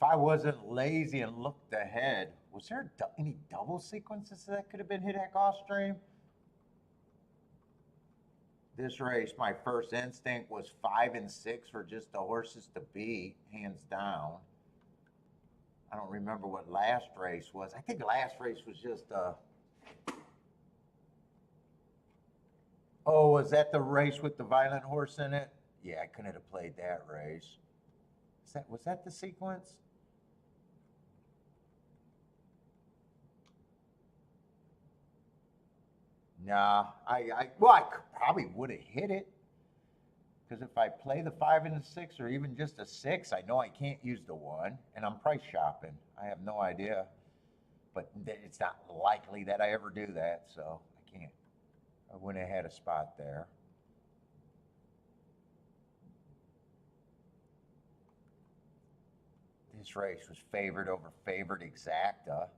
If I wasn't lazy and looked ahead, was there any double sequences that could have been hit at Gulfstream? This race, my first instinct was 5 and 6 for just the horses to beat, hands down. I don't remember what last race was. I think last race was just oh, was that the race with the violent horse in it? Yeah, I couldn't have played that race. Was that the sequence? Nah, well, I probably would have hit it because if I play the 5 and 6 or even just a 6, I know I can't use the 1, and I'm price shopping. I have no idea, but it's not likely that I ever do that, so I can't. I wouldn't have had a spot there. This race was favored over favored exacta,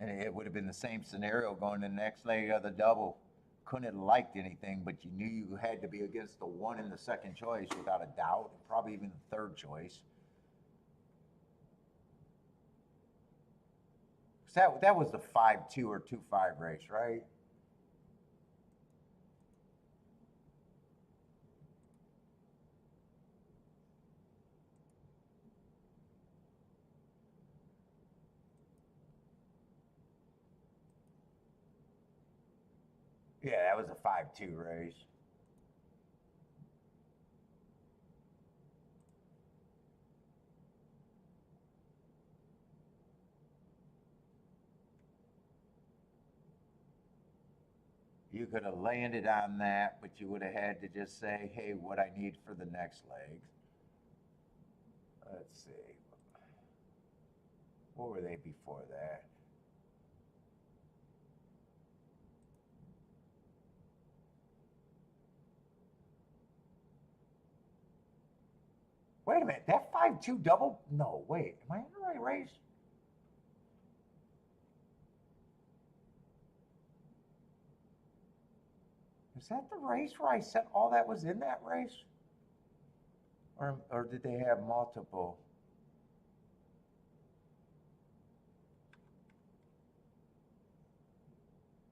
and it would have been the same scenario going to the next leg of the double. Couldn't have liked anything, but you knew you had to be against the 1 in the second choice without a doubt, and probably even the third choice. That was the 5-2 or 2-5 race, right? Yeah, that was a 5-2 race. You could have landed on that, but you would have had to just say, hey, what I need for the next leg. Let's see. What were they before that? Wait a minute, that 5-2 double? No, wait, am I in the right race? Is that the race where I said all that was in that race? Or did they have multiple?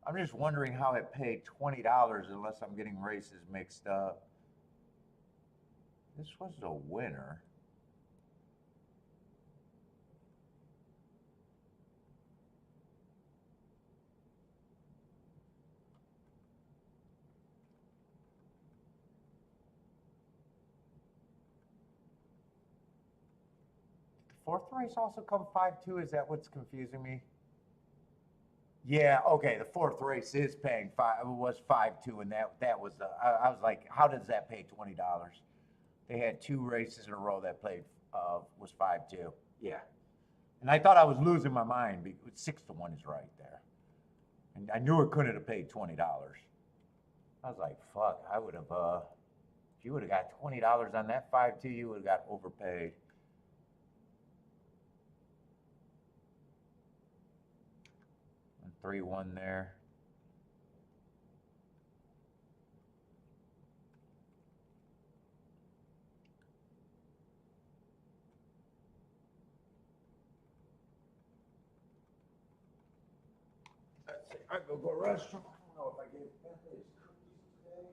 I'm just wondering how it paid $20 unless I'm getting races mixed up. This was a winner. Did the fourth race also come 5-2? Is that what's confusing me? Yeah, okay. The fourth race is paying five. It was 5-2, and that was. I was like, how does that pay $20? They had 2 races in a row that played, was 5-2. Yeah. And I thought I was losing my mind because 6-1 is right there. And I knew it couldn't have paid $20. I was like, fuck, I would have, if you would have got $20 on that 5-2, you would have got overpaid. And 3-1 there. Let's see, I go restroom. I don't know if I gave Bentley's cookies today.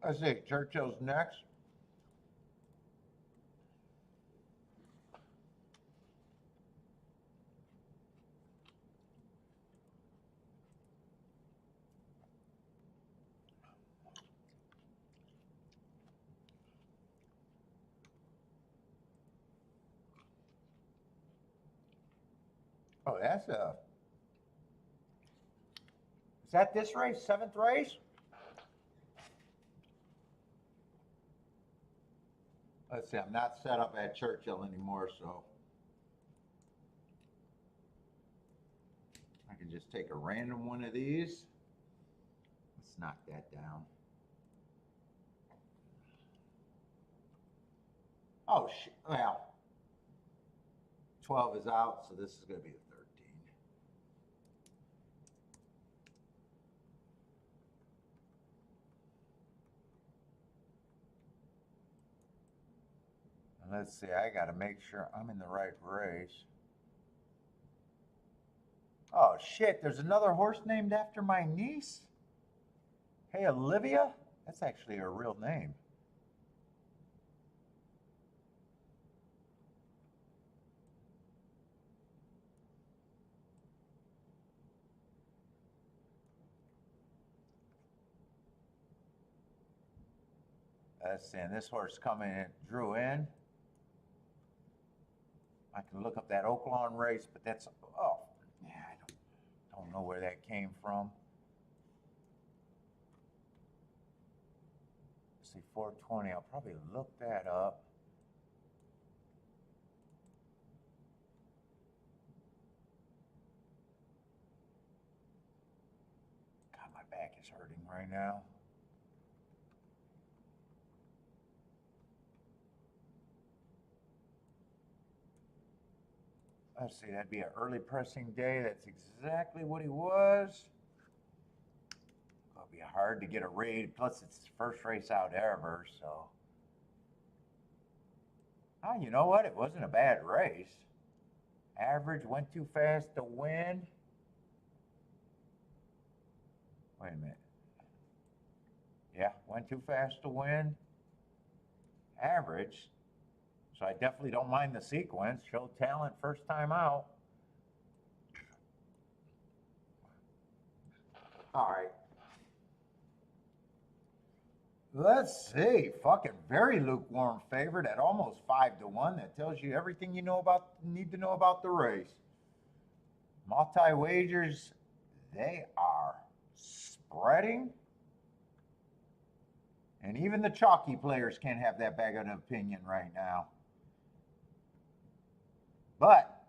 Let's see, Churchill's next. Oh, that's a. Is that this race, 7th race? Let's see, I'm not set up at Churchill anymore, so I can just take a random one of these. Let's knock that down. Oh, well, 12 is out, so this is going to be the 13. And let's see, I got to make sure I'm in the right race. Oh, shit, there's another horse named after my niece? Hey, Olivia? That's actually her real name. Let's see, and this horse coming in, drew in. I can look up that Oaklawn race, but that's, oh, yeah, I don't know where that came from. Let's see, 420, I'll probably look that up. God, my back is hurting right now. Let's see, that'd be an early pressing day. That's exactly what he was. That'll be a hard to get a read. Plus, it's the first race out ever, so. Oh, you know what? It wasn't a bad race. Average went too fast to win. Wait a minute. Yeah, went too fast to win. Average. So I definitely don't mind the sequence. Show talent first time out. All right. Let's see. Fucking very lukewarm favorite at almost 5-1. That tells you everything you need to know about the race. Multi wagers, they are spreading. And even the chalky players can't have that bag of an opinion right now. But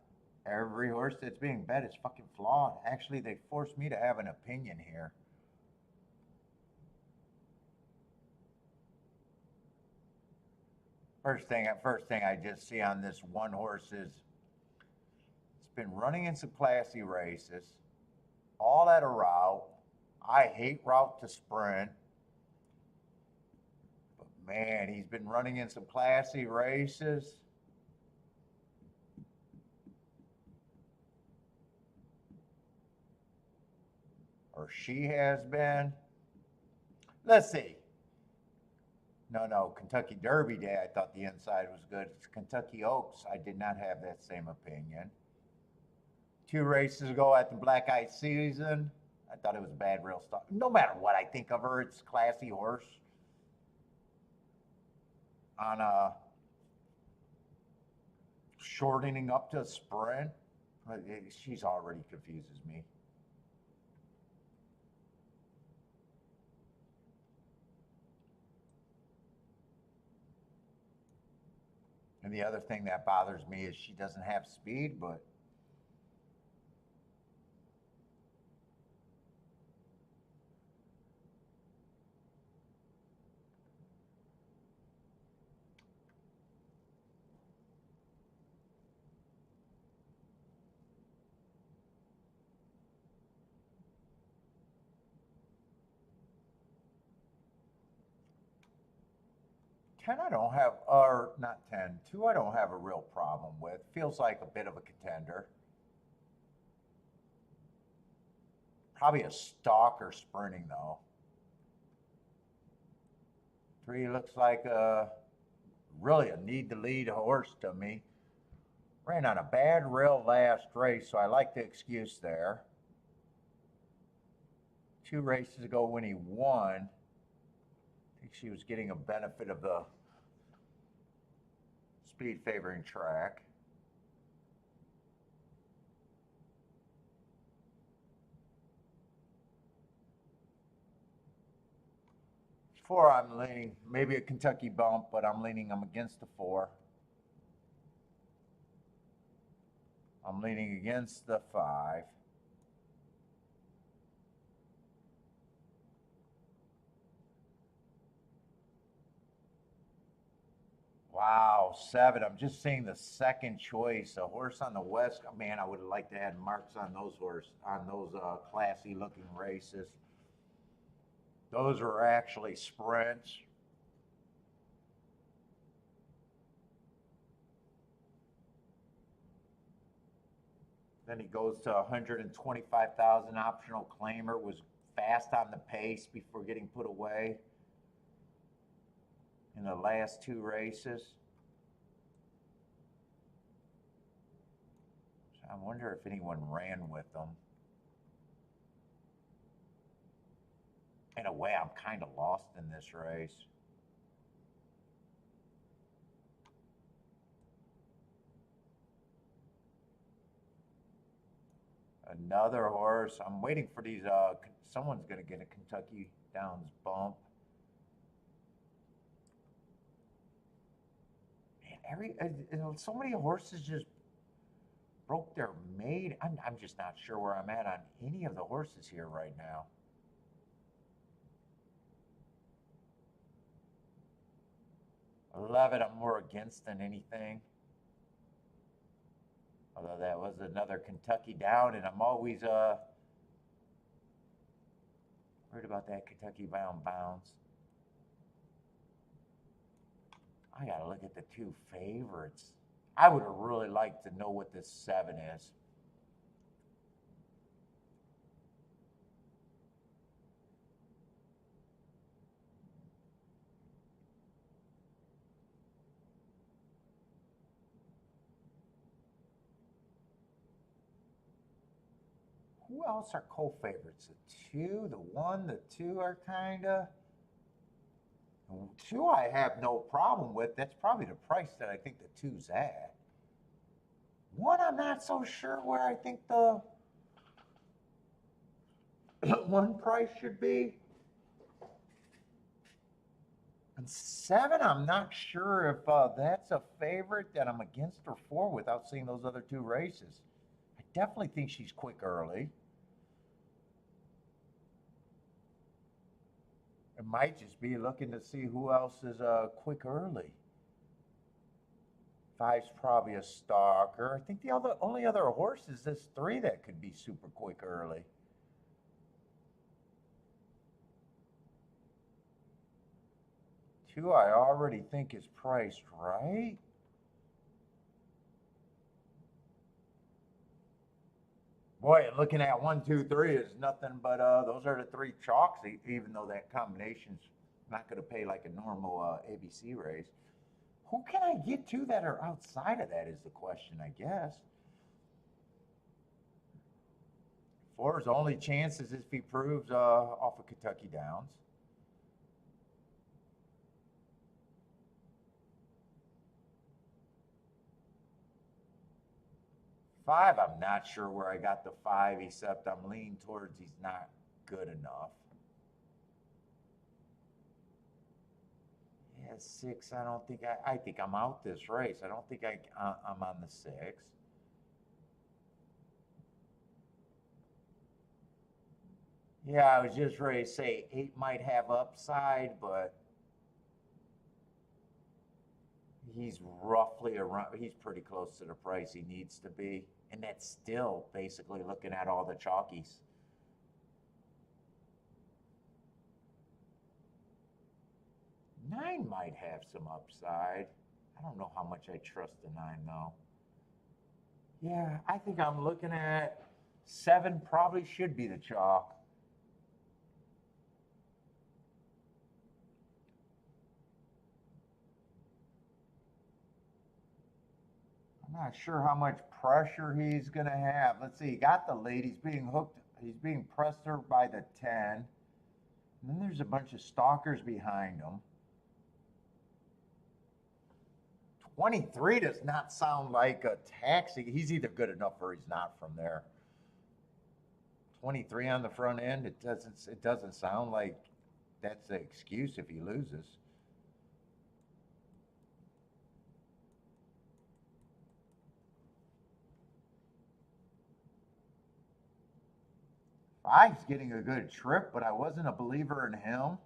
every horse that's being bet is fucking flawed. Actually, they forced me to have an opinion here. First thing I just see on this one horse is it's been running in some classy races, all at a route. I hate route to sprint. But man, he's been running in some classy races. Or she has been. Let's see. No, Kentucky Derby Day, I thought the inside was good. It's Kentucky Oaks, I did not have that same opinion. 2 races ago at the Black Eye Season, I thought it was a bad real start. No matter what I think of her, it's a classy horse. On a shortening up to a sprint, she's already confuses me. And the other thing that bothers me is she doesn't have speed, but I don't have, or not 10, 2 I don't have a real problem with. Feels like a bit of a contender. Probably a stalker sprinting though. 3 looks like really a need to lead horse to me. Ran on a bad rail last race, so I like the excuse there. 2 races ago when he won, I think she was getting a benefit of the speed favoring track. Four, I'm leaning, maybe a Kentucky bump, but I'm leaning, I'm against the 4. I'm leaning against the 5. Wow, 7. I'm just seeing the second choice, a horse on the West. Man, I would have liked to have marks on those classy looking races. Those are actually sprints. Then he goes to 125,000 optional claimer, was fast on the pace before getting put away in the last 2 races. So I wonder if anyone ran with them. In a way, I'm kind of lost in this race. Another horse. I'm waiting for these. Someone's going to get a Kentucky Downs bump. Man, so many horses just broke their maiden. I'm just not sure where I'm at on any of the horses here right now. 11, I'm more against than anything. Although that was another Kentucky down, and I'm always worried about that Kentucky Bound Bounce. I gotta look at the two favorites. I would have really liked to know what this 7 is. Who else are co-favorites? The 2, the 1, the 2 are kinda. 2 I have no problem with. That's probably the price that I think the 2's at. 1 I'm not so sure where I think the 1 price should be. And 7 I'm not sure if that's a favorite that I'm against or for without seeing those other 2 races. I definitely think she's quick early. It might just be looking to see who else is quick early. 5's probably a stalker. I think the only other horse is this 3 that could be super quick early. Two I already think is priced right. Boy, looking at 1, 2, 3 is nothing but those are the 3 chalks, even though that combination's not going to pay like a normal ABC race. Who can I get to that are outside of that is the question, I guess. 4's only chances if he proves off of Kentucky Downs. Five, I'm not sure where I got the 5, except I'm leaning towards he's not good enough. Yeah, 6, I don't think I think I'm out this race. I don't think I'm on the 6. Yeah, I was just ready to say 8 might have upside, but he's roughly around, he's pretty close to the price he needs to be. And that's still basically looking at all the chalkies. 9 might have some upside. I don't know how much I trust the 9 though. Yeah, I think I'm looking at 7 probably should be the chalk. I'm not sure how much pressure he's going to have. Let's see. He got the lead. He's being hooked. He's being pressed by the 10. And then there's a bunch of stalkers behind him. 23 does not sound like a taxi. He's either good enough or he's not from there. 23 on the front end. It doesn't sound like that's the excuse if he loses. Five's getting a good trip, but I wasn't a believer in him.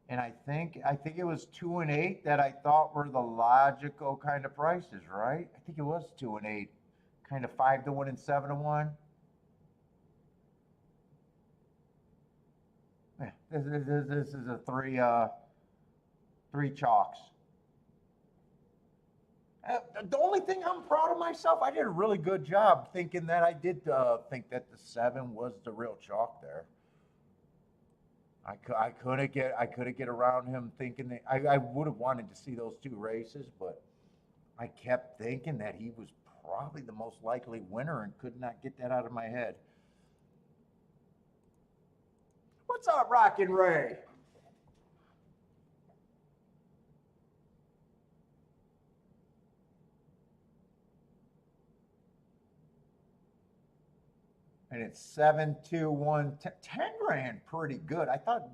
And I think it was 2 and 8 that I thought were the logical kind of prices, right? I think it was 2 and 8, kind of 5 to 1 and 7 to 1. Yeah, this is a three chalks. The only thing I'm proud of myself, I did a really good job thinking that I did think that the 7 was the real chalk there. I couldn't get around him thinking that I would have wanted to see those 2 races, but I kept thinking that he was probably the most likely winner and could not get that out of my head. What's up, Rockin' Ray? And it's 7, 2, 1, 10 grand, pretty good. I thought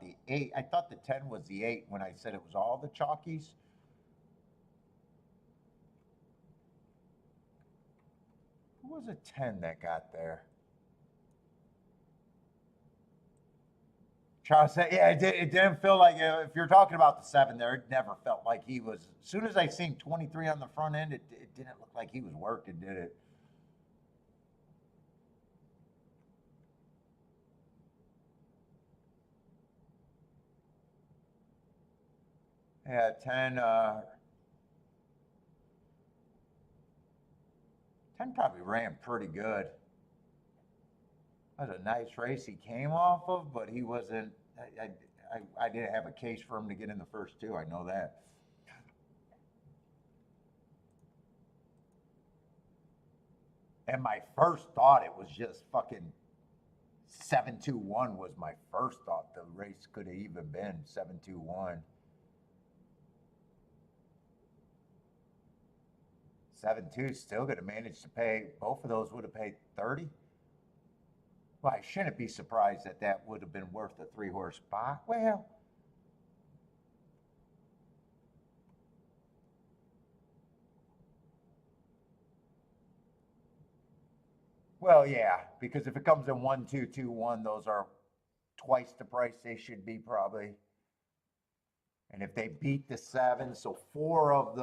the 8, I thought the 10 was the 8 when I said it was all the chalkies. Who was a 10 that got there? Charles said, yeah, it didn't feel like, if you're talking about the 7 there, it never felt like he was. As soon as I seen 23 on the front end, it didn't look like he was working, did it? Yeah, 10 probably ran pretty good. That was a nice race he came off of, but he wasn't. I didn't have a case for him to get in the first 2. I know that. And my first thought, it was just fucking 7-2-1 was my first thought. The race could have even been 7-2-1. 7-2 still going to manage to pay. Both of those would have paid 30. Well, I shouldn't be surprised that that would have been worth a 3-horse buy. Well, yeah, because if it comes in 1-2-2-1, those are twice the price they should be probably. And if they beat the 7, so four of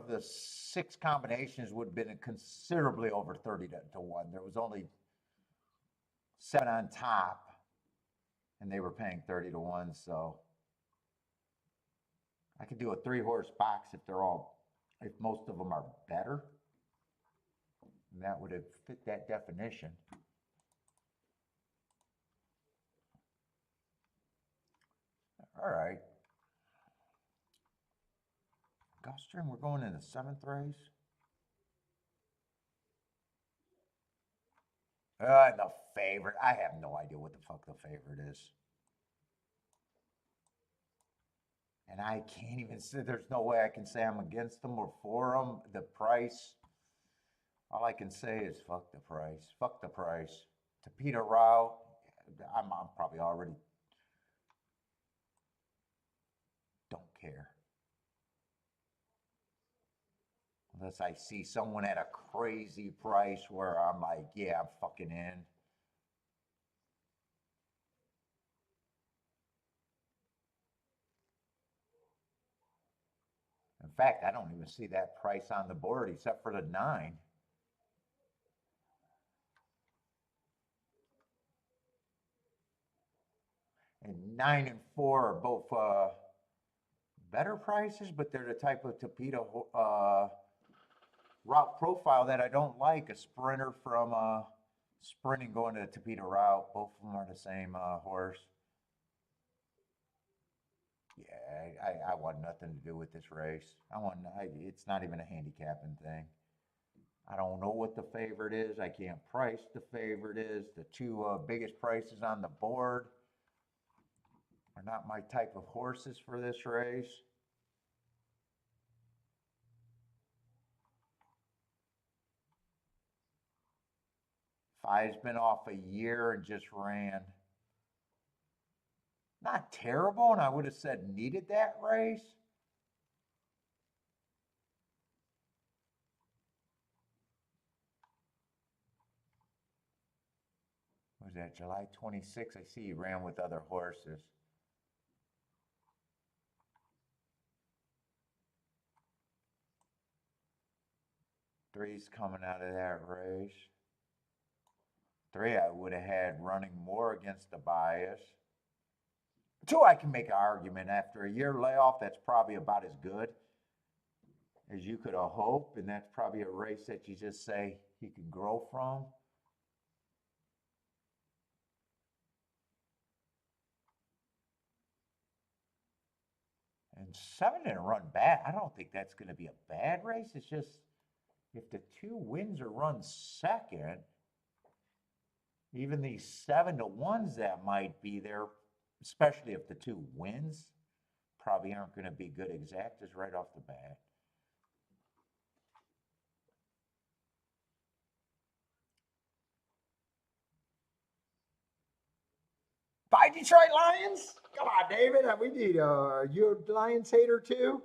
the 6 combinations would have been considerably over 30 to 1. There was only 7 on top, and they were paying 30 to 1. So I could do a 3-horse box if most of them are better. And that would have fit that definition. All right. Gulfstream, we're going in the 7th race. The favorite. I have no idea what the fuck the favorite is. And I can't even say, there's no way I can say I'm against them or for them. The price, all I can say is fuck the price. Fuck the price. To Peter Rao, I'm probably already don't care. Unless I see someone at a crazy price where I'm like, yeah, I'm fucking in. In fact, I don't even see that price on the board except for the 9. And 9 and 4 are both better prices, but they're the type of torpedo route profile that I don't like. A sprinter from sprinting going to the torpedo route. Both of them are the same horse. Yeah, I want nothing to do with this race. It's not even a handicapping thing. I don't know what the favorite is. I can't price the favorite is. The 2 biggest prices on the board are not my type of horses for this race. 5's been off a year and just ran. Not terrible, and I would have said needed that race. Was that July 26th? I see he ran with other horses. Three's coming out of that race. 3 I would have had running more against the bias. 2 I can make an argument after a year layoff. That's probably about as good as you could have hoped, and that's probably a race that you just say he can grow from. And 7 didn't run bad. I don't think that's going to be a bad race. It's just if the 2 wins or runs second, even these 7 to 1s that might be there, especially if the 2 wins, probably aren't going to be good exactas right off the bat. By Detroit Lions? Come on, David. We need you a Lions hater too?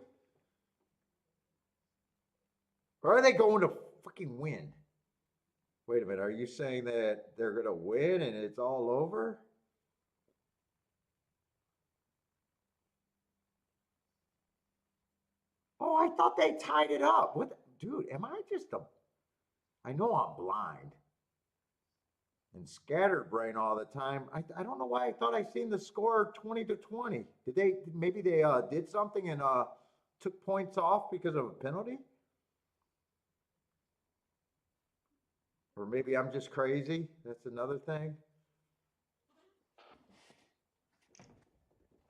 Or are they going to fucking win? Wait a minute. Are you saying that they're going to win and it's all over? Oh, I thought they tied it up. What, dude? Am I just a? I know I'm blind and scatterbrain all the time. I don't know why I thought I seen the score 20-20. Did they? Maybe they did something and took points off because of a penalty. Or maybe I'm just crazy. That's another thing.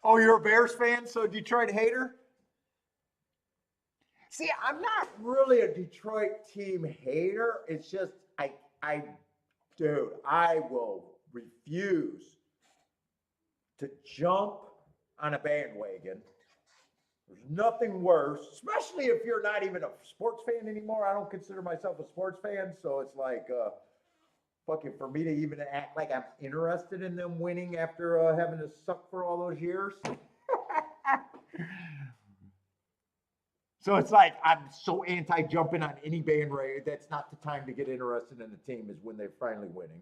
Oh, you're a Bears fan, so Detroit hater? See, I'm not really a Detroit team hater. It's just dude, I will refuse to jump on a bandwagon. There's nothing worse, especially if you're not even a sports fan anymore. I don't consider myself a sports fan, so it's like fucking for me to even act like I'm interested in them winning after having to suck for all those years. So it's like I'm so anti-jumping on any bandwagon. That's not the time to get interested in the team is when they're finally winning.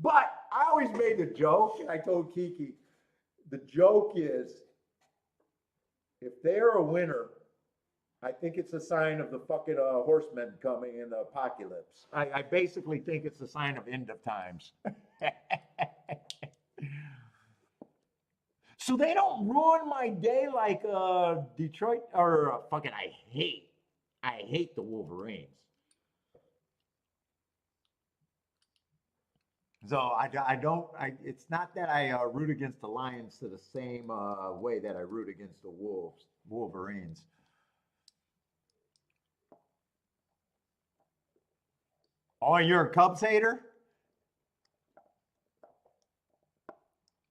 But I always made the joke, and I told Kiki, the joke is if they're a winner, I think it's a sign of the fucking horsemen coming in the apocalypse. I basically think it's a sign of end of times. So they don't ruin my day like Detroit or fucking I hate the Wolverines. So it's not that I root against the Lions to the same way that I root against the Wolverines. Oh, you're a Cubs hater?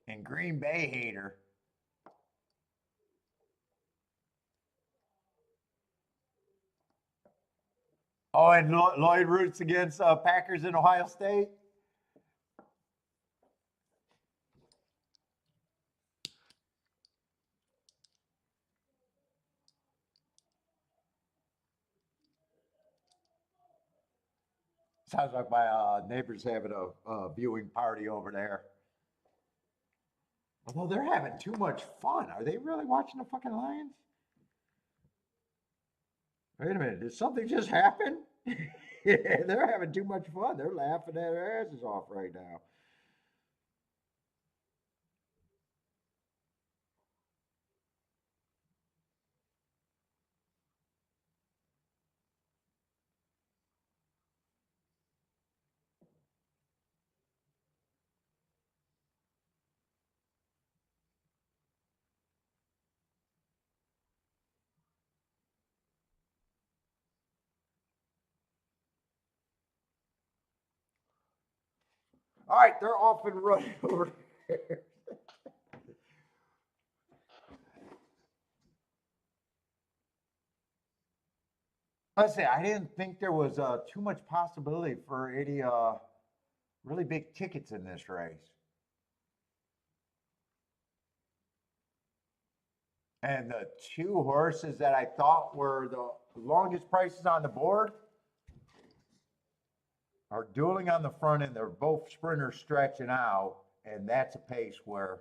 And Green Bay hater. Oh, and Lloyd roots against Packers in Ohio State? Sounds like my neighbor's having a viewing party over there. Although they're having too much fun. Are they really watching the fucking Lions? Wait a minute, did something just happen? They're having too much fun. They're laughing their asses off right now. All right, they're off and running over there. Let's say I didn't think there was too much possibility for any really big tickets in this race. And the two horses that I thought were the longest prices on the board are dueling on the front end. They're both sprinters stretching out, and that's a pace where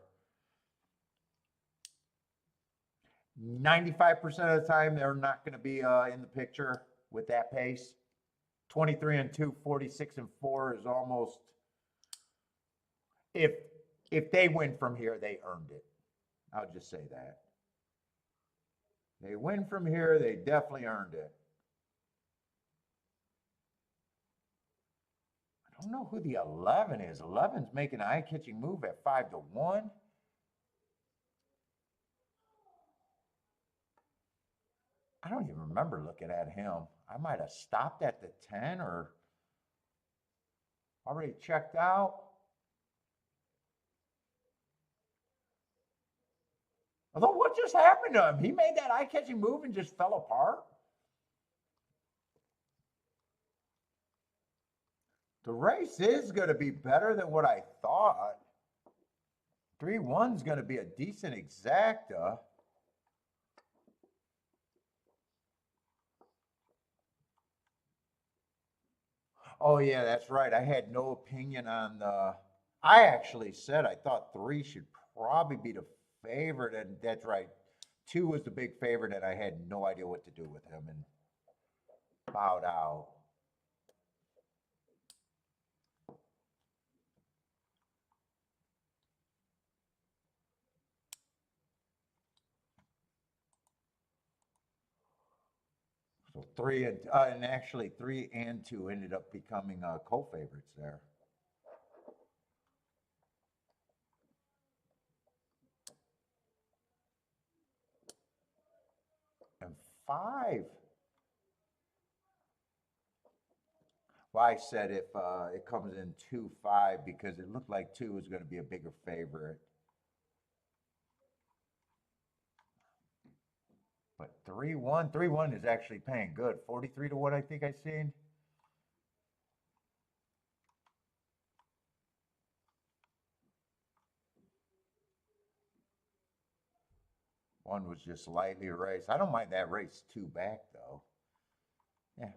95% of the time they're not going to be in the picture with that pace. 23 and 2, 46 and 4 is almost if they win from here, they earned it. I'll just say that. They win from here, they definitely earned it. I don't know who the 11 is. 11's making an eye-catching move at 5-1. I don't even remember looking at him. I might have stopped at the 10 or already checked out. Although, what just happened to him? He made that eye-catching move and just fell apart. The race is going to be better than what I thought. 3-1's going to be a decent exacta. Oh, yeah, that's right. I had no opinion on the. I actually said I thought 3 should probably be the favorite, and that's right. 2 was the big favorite, and I had no idea what to do with him and bowed out. So 3 and actually 3 and 2 ended up becoming co-favorites there. And 5. Well, I said if it comes in 2-5 because it looked like 2 was going to be a bigger favorite. But 3-1, 3-1 is actually paying good. 43 to 1, I think I seen. One was just lightly raced. I don't mind that race 2 back though. Yeah,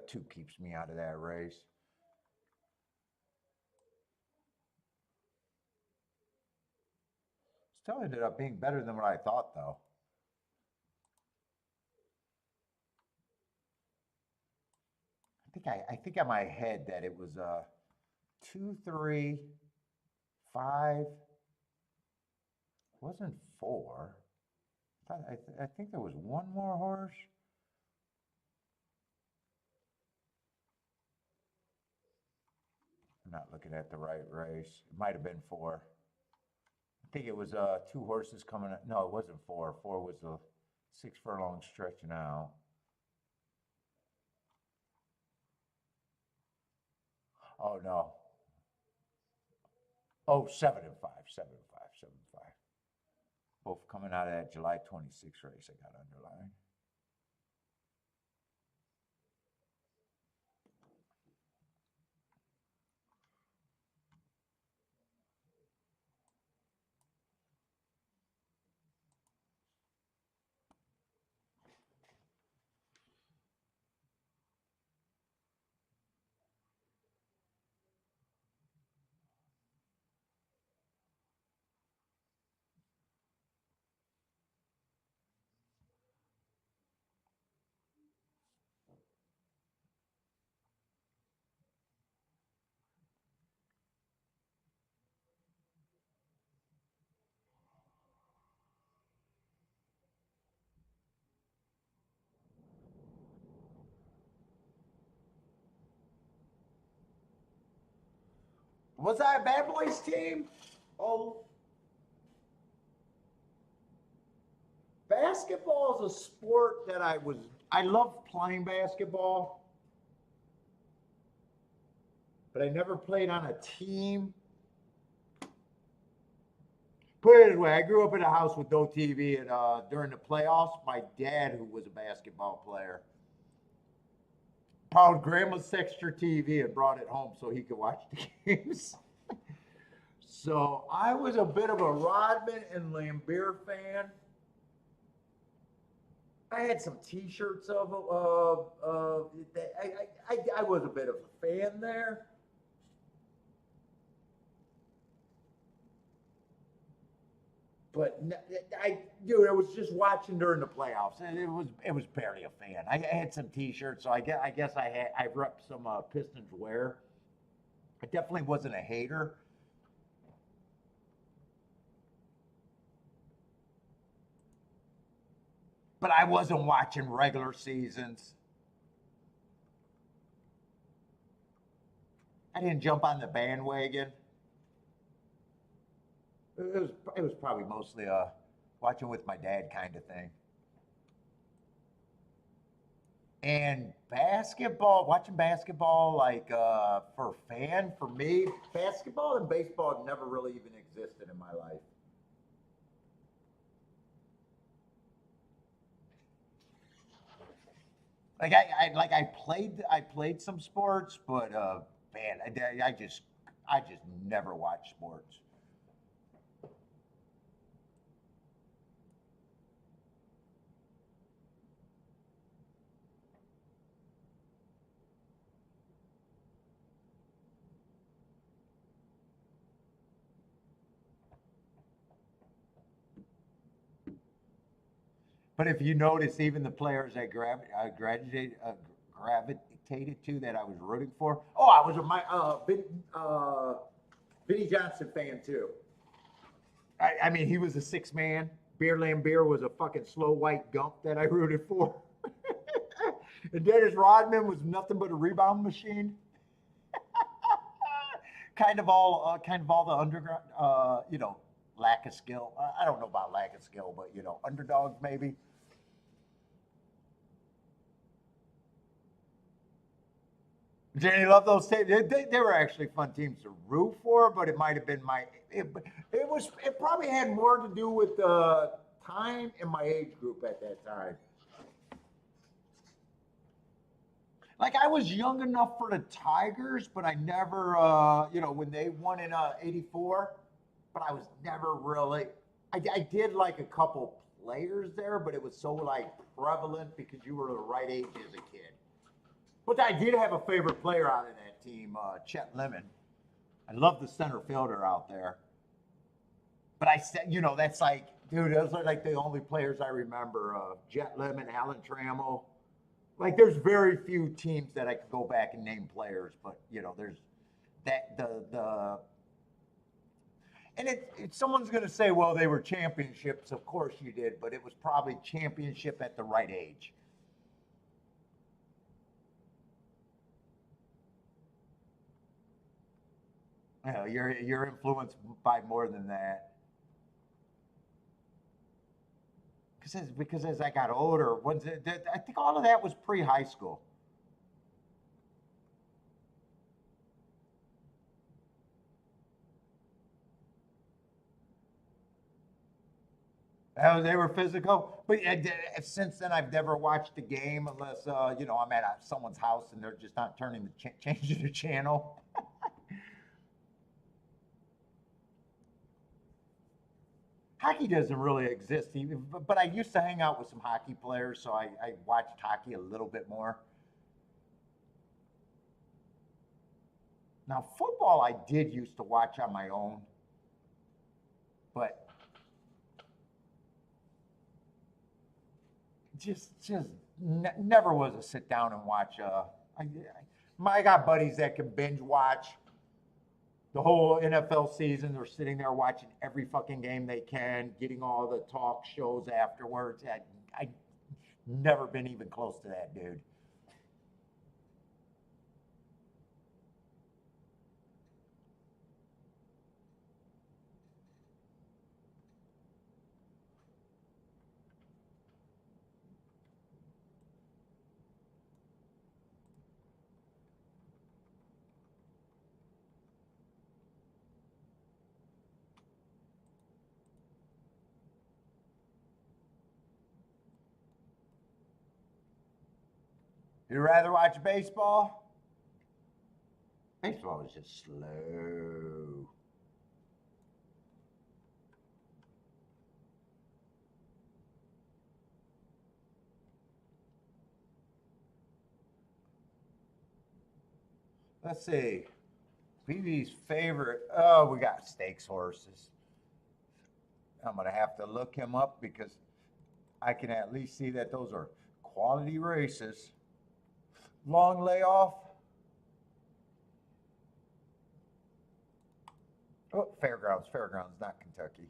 2 keeps me out of that race. Still ended up being better than what I thought though. I think in my head that it was 2, 3, 5. Wasn't 4. I think there was one more horse. I'm not looking at the right race. It might have been 4. I think it was 2 horses coming. No, it wasn't 4. 4 was the 6 furlong stretching out. Oh no. Oh, 7 and 5, 7 and 5, 7 and 5. Both coming out of that July 26th race I got underlined. Was I a bad boys team? Oh, basketball is a sport that I love playing basketball, but I never played on a team. Put it this way, I grew up in a house with no TV, and during the playoffs, my dad, who was a basketball player, borrowed grandma's extra TV and brought it home so he could watch the games. So I was a bit of a Rodman and Lambert fan. I had some T-shirts of I was a bit of a fan there. But dude, I was just watching during the playoffs, and it was barely a fan. I had some T-shirts, so I guess I rep some Pistons wear. I definitely wasn't a hater. But I wasn't watching regular seasons. I didn't jump on the bandwagon. It was probably mostly a watching with my dad kind of thing. And basketball, watching basketball like for a fan, for me, basketball and baseball never really even existed in my life. I played some sports, but man, I just never watched sports. But if you notice, even the players I gravitated to that I was rooting for. Oh, I was Vinny Johnson fan too. I mean, he was a six man. Beer Lambier was a fucking slow white gump that I rooted for. And Dennis Rodman was nothing but a rebound machine. Kind of all the underground, lack of skill. I don't know about lack of skill, but underdogs maybe. Jenny loved those teams. They were actually fun teams to root for, but it might have been it probably had more to do with the time and my age group at that time. Like I was young enough for the Tigers, but I never, when they won in '84, but I was never really. I did like a couple players there, but it was so like prevalent because you were the right age as a kid. But I did have a favorite player out of that team, Chet Lemon. I love the center fielder out there. But I said, that's like, dude, those are like the only players I remember. Jet Lemon, Alan Trammell. Like, there's very few teams that I could go back and name players, but there's that and someone's going to say, well, they were championships. Of course you did, but it was probably championship at the right age. You're influenced by more than that. Because as I got older, I think all of that was pre-high school. They were physical, but since then I've never watched a game unless I'm at someone's house and they're just not turning changing the channel. Hockey doesn't really exist, even, but I used to hang out with some hockey players, so I watched hockey a little bit more. Now, football I did used to watch on my own, but never was a sit down and watch. I got buddies that can binge watch the whole NFL season. They're sitting there watching every fucking game they can, getting all the talk shows afterwards. I never been even close to that, dude. You'd rather watch baseball? Baseball is just slow. Let's see. BB's favorite. Oh, we got stakes horses. I'm going to have to look him up because I can at least see that those are quality races. Long layoff. Oh, Fairgrounds, not Kentucky.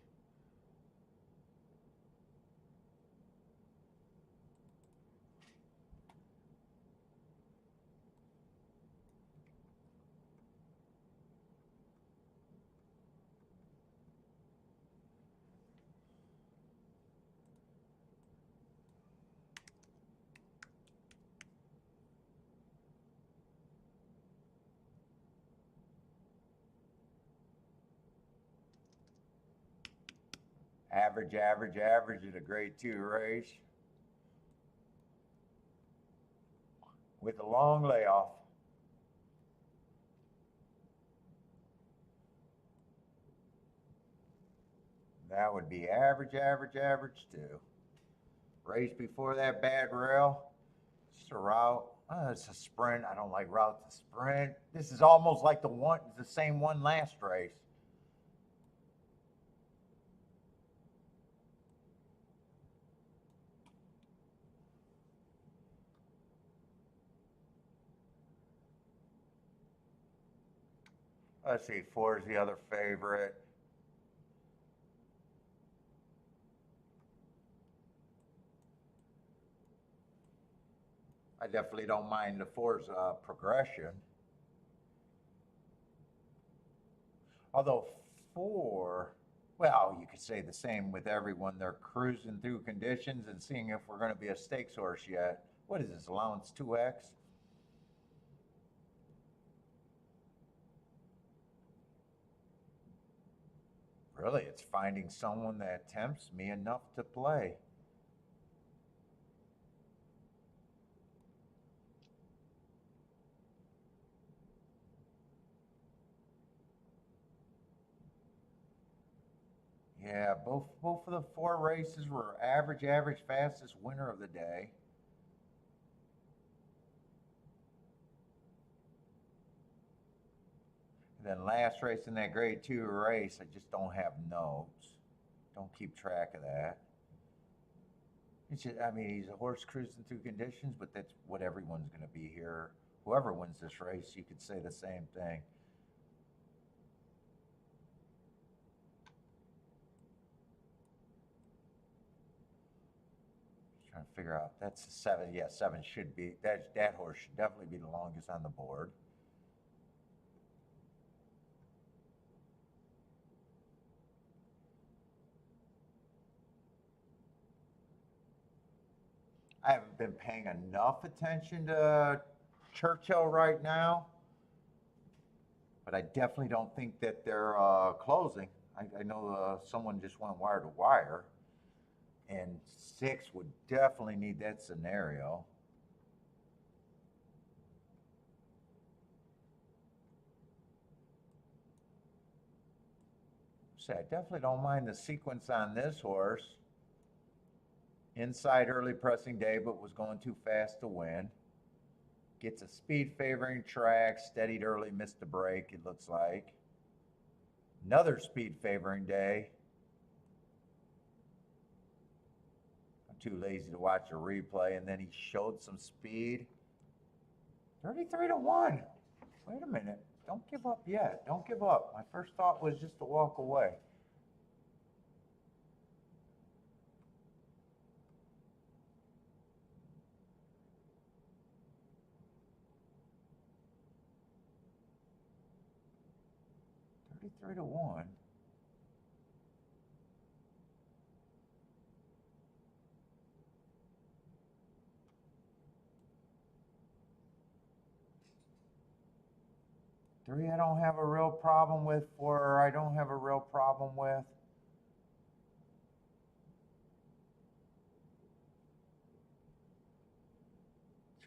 Average in a grade 2 race with a long layoff. That would be average too. Race before that, bad rail. Just a route. Oh, it's a sprint. I don't like route to sprint. This is almost like the same one last race. Let's see, 4 is the other favorite. I definitely don't mind the 4's progression. Although 4, well, you could say the same with everyone. They're cruising through conditions and seeing if we're going to be a stakes horse yet. What is this, allowance 2x? Really, it's finding someone that tempts me enough to play. Yeah, both of the 4 races were average fastest winner of the day. And then last race in that grade 2 race, I just don't have notes. Don't keep track of that. It's just, I mean, he's a horse cruising through conditions, but that's what everyone's going to be here. Whoever wins this race, you could say the same thing. Just trying to figure out. That's a 7. Yeah, 7 should be. That horse should definitely be the longest on the board. I haven't been paying enough attention to Churchill right now, but I definitely don't think that they're closing. I know someone just went wire to wire, and 6 would definitely need that scenario. So I definitely don't mind the sequence on this horse. Inside early pressing day, but was going too fast to win. Gets a speed favoring track, steadied early, missed a break, it looks like. Another speed favoring day. I'm too lazy to watch a replay, and then he showed some speed. 33 to 1. Wait a minute. Don't give up yet. Don't give up. My first thought was just to walk away. $33 to 1. Three, I don't have a real problem with. 4, I don't have a real problem with.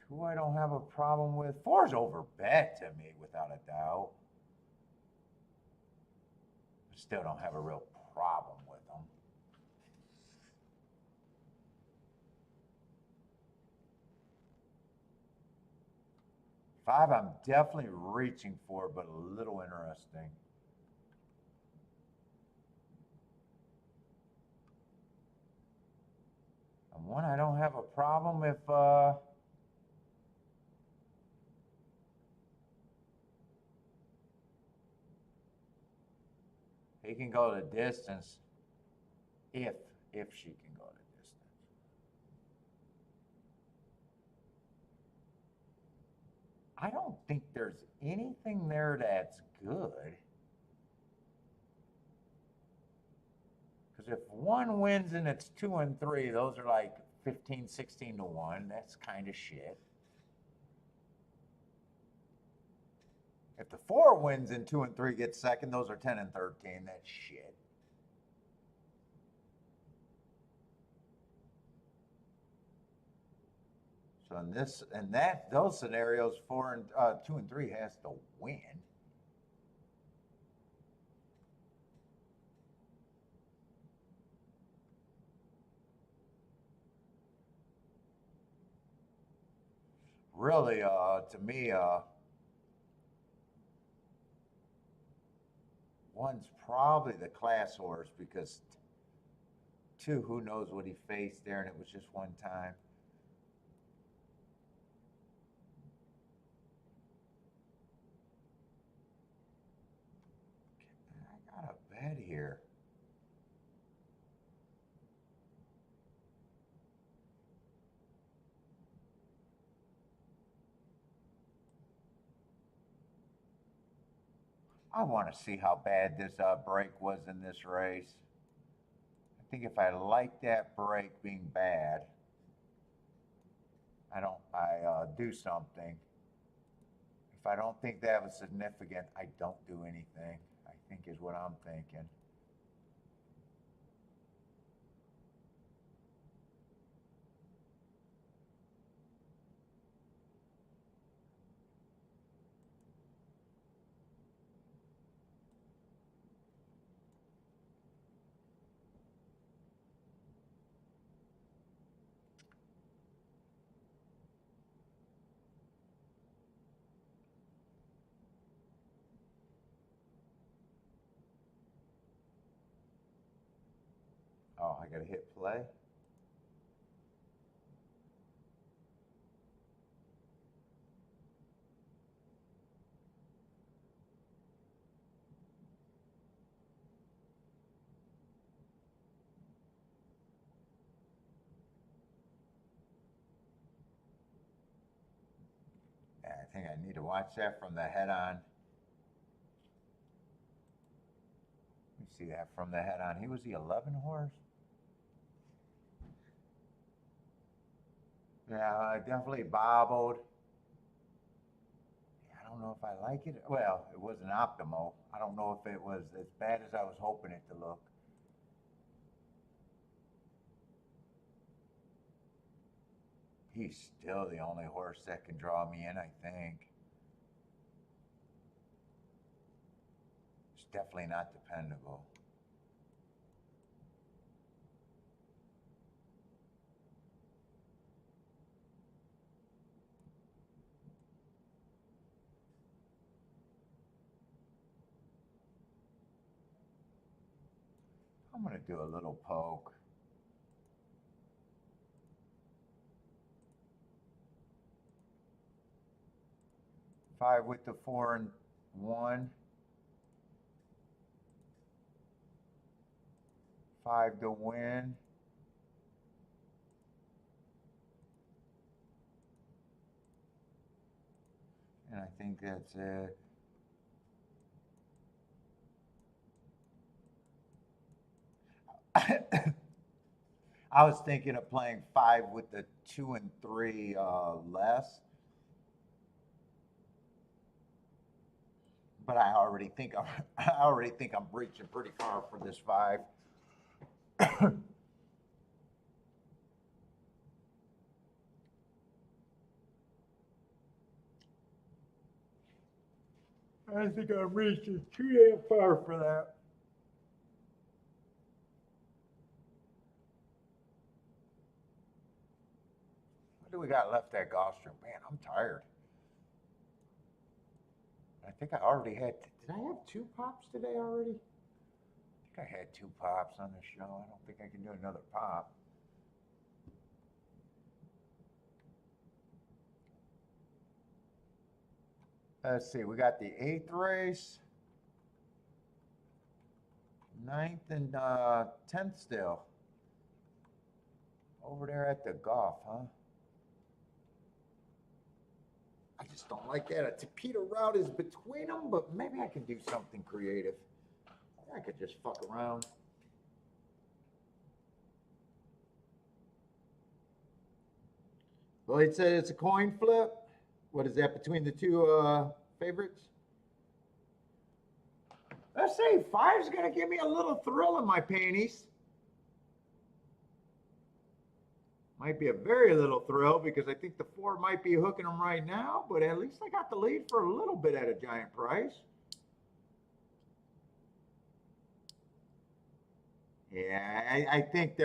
Two, I don't have a problem with. 4's over bet to me, without a doubt. Still don't have a real problem with them. 5, I'm definitely reaching for, but a little interesting. And 1, I don't have a problem if he can go the distance. If she can go the distance. I don't think there's anything there that's good. Because if 1 wins and it's 2 and 3, those are like 15, 16 to 1. That's kind of shit. If the 4 wins and 2 and 3 gets second, those are 10 and 13. That's shit. So in this and that those scenarios, 4 and 2 and 3 has to win. Really, to me, 1's probably the class horse because 2, who knows what he faced there, and it was just one time. ahead here. I want to see how bad this break was in this race. I think if I like that break being bad, I do something. If I don't think that was significant, I don't do anything, I think is what I'm thinking. Oh, I gotta hit play. Yeah, I think I need to watch that from the head on. Let me see that from the head on. He was the 11 horse? Yeah, I definitely bobbled. I don't know if I like it. Well, it wasn't optimal. I don't know if it was as bad as I was hoping it to look. He's still the only horse that can draw me in, I think. It's definitely not dependable. I'm going to do a little poke. Five with the 4 and 1. 5 to win. And I think that's it. I was thinking of playing 5 with the 2 and 3 less. But I already think I'm reaching pretty far for this 5. I think I'm reaching too damn far for that. What do we got left at Gulfstream? Man, I'm tired. I think I already had. Did I have 2 pops today already? I think I had 2 pops on the show. I don't think I can do another pop. Let's see. We got the 8th race, 9th, and 10th still. Over there at the golf, huh? I just don't like that. A Tapeta route is between them, but maybe I can do something creative. I could just fuck around. Well, it said it's a coin flip. What is that between the 2 favorites? Let's say 5's gonna give me a little thrill in my panties. Might be a very little thrill because I think the 4 might be hooking them right now, but at least I got the lead for a little bit at a giant price. Yeah, I think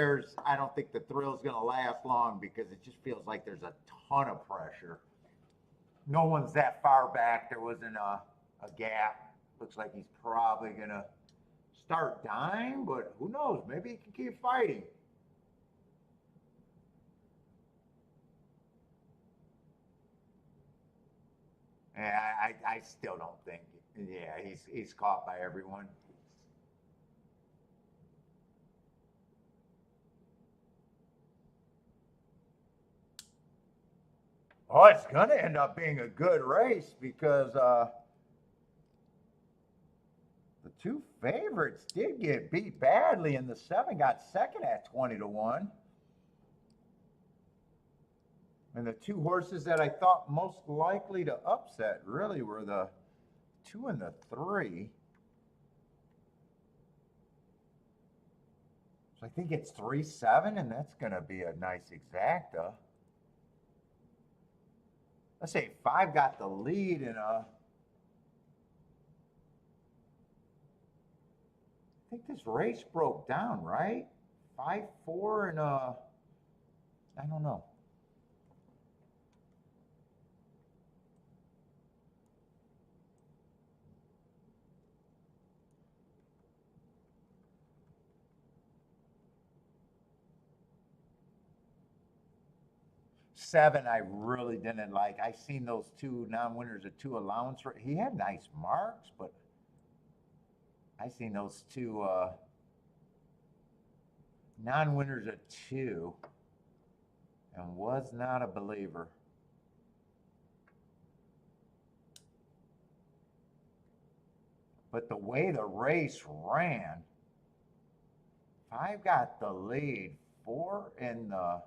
I don't think the thrill's going to last long because it just feels like there's a ton of pressure. No one's that far back. There wasn't a gap. Looks like he's probably going to start dying, but who knows? Maybe he can keep fighting. Yeah, I still don't think. Yeah, he's caught by everyone. Oh, it's going to end up being a good race because the two favorites did get beat badly, and the 7 got second at 20-1. And the two horses that I thought most likely to upset really were the 2 and the 3. So I think it's 3-7, and that's going to be a nice exacta. Let's say 5 got the lead in a. I think this race broke down, right? 5-4 and I don't know. Seven, I really didn't like. I seen those two non-winners of 2 allowance. He had nice marks, but I seen those two non-winners of 2 and was not a believer. But the way the race ran, 5 got the lead, 4 in the.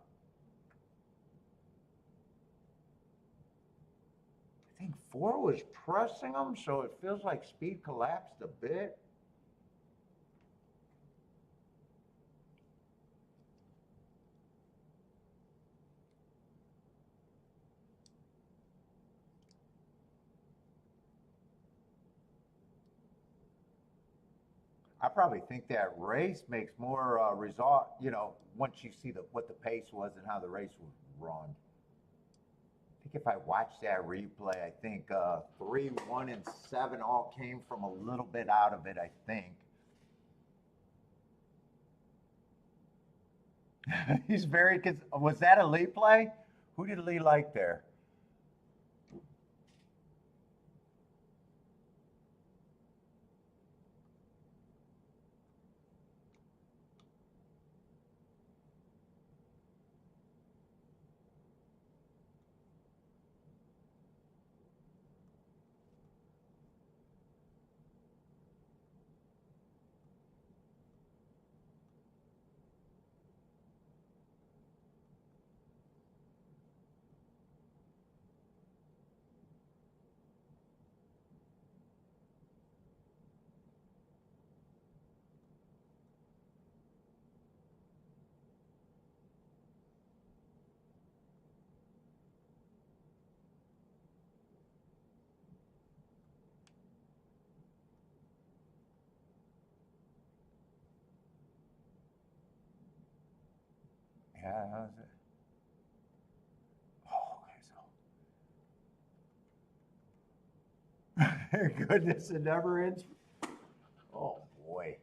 I think 4 was pressing them, so it feels like speed collapsed a bit. I probably think that race makes more result, once you see what the pace was and how the race was run. I think if I watch that replay, I think 3, 1, and 7 all came from a little bit out of it, I think. He's very, was that a Lee play? Who did Lee like there? Yeah, that was it. Oh, okay, so. Goodness, it never ends. Oh, boy.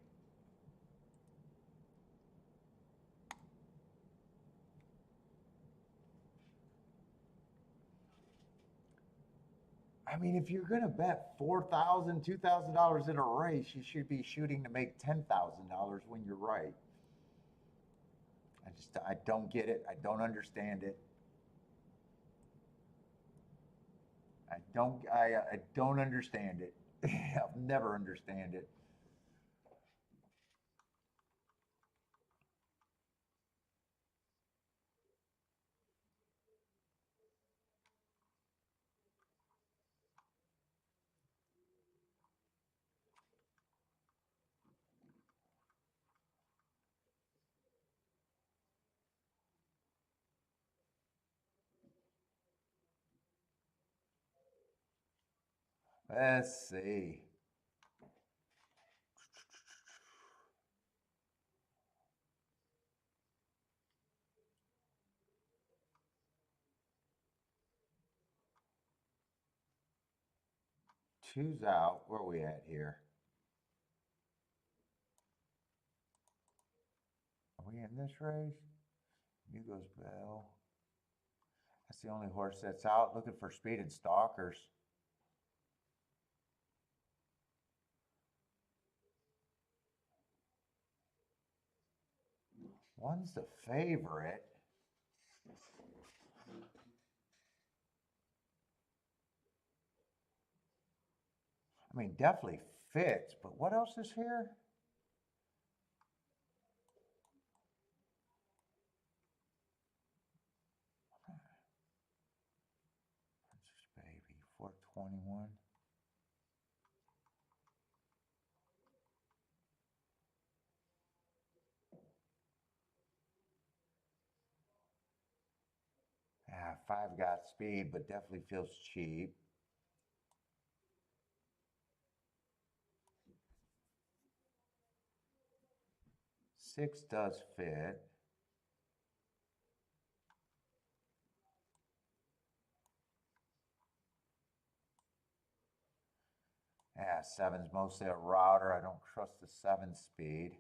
I mean, if you're going to bet $4,000, $2,000 in a race, you should be shooting to make $10,000 when you're right. I don't get it. I don't understand it. I don't understand it. I'll never understand it. Let's see. Two's out. Where are we at here? Are we in this race? Hugo's Bell. That's the only horse that's out looking for speed and stalkers. One's the favorite. I mean, definitely fits, but what else is here? Princess Baby, 421. Yeah, 5 got speed, but definitely feels cheap. 6 does fit. Yeah, 7's mostly a router. I don't trust the 7 speed.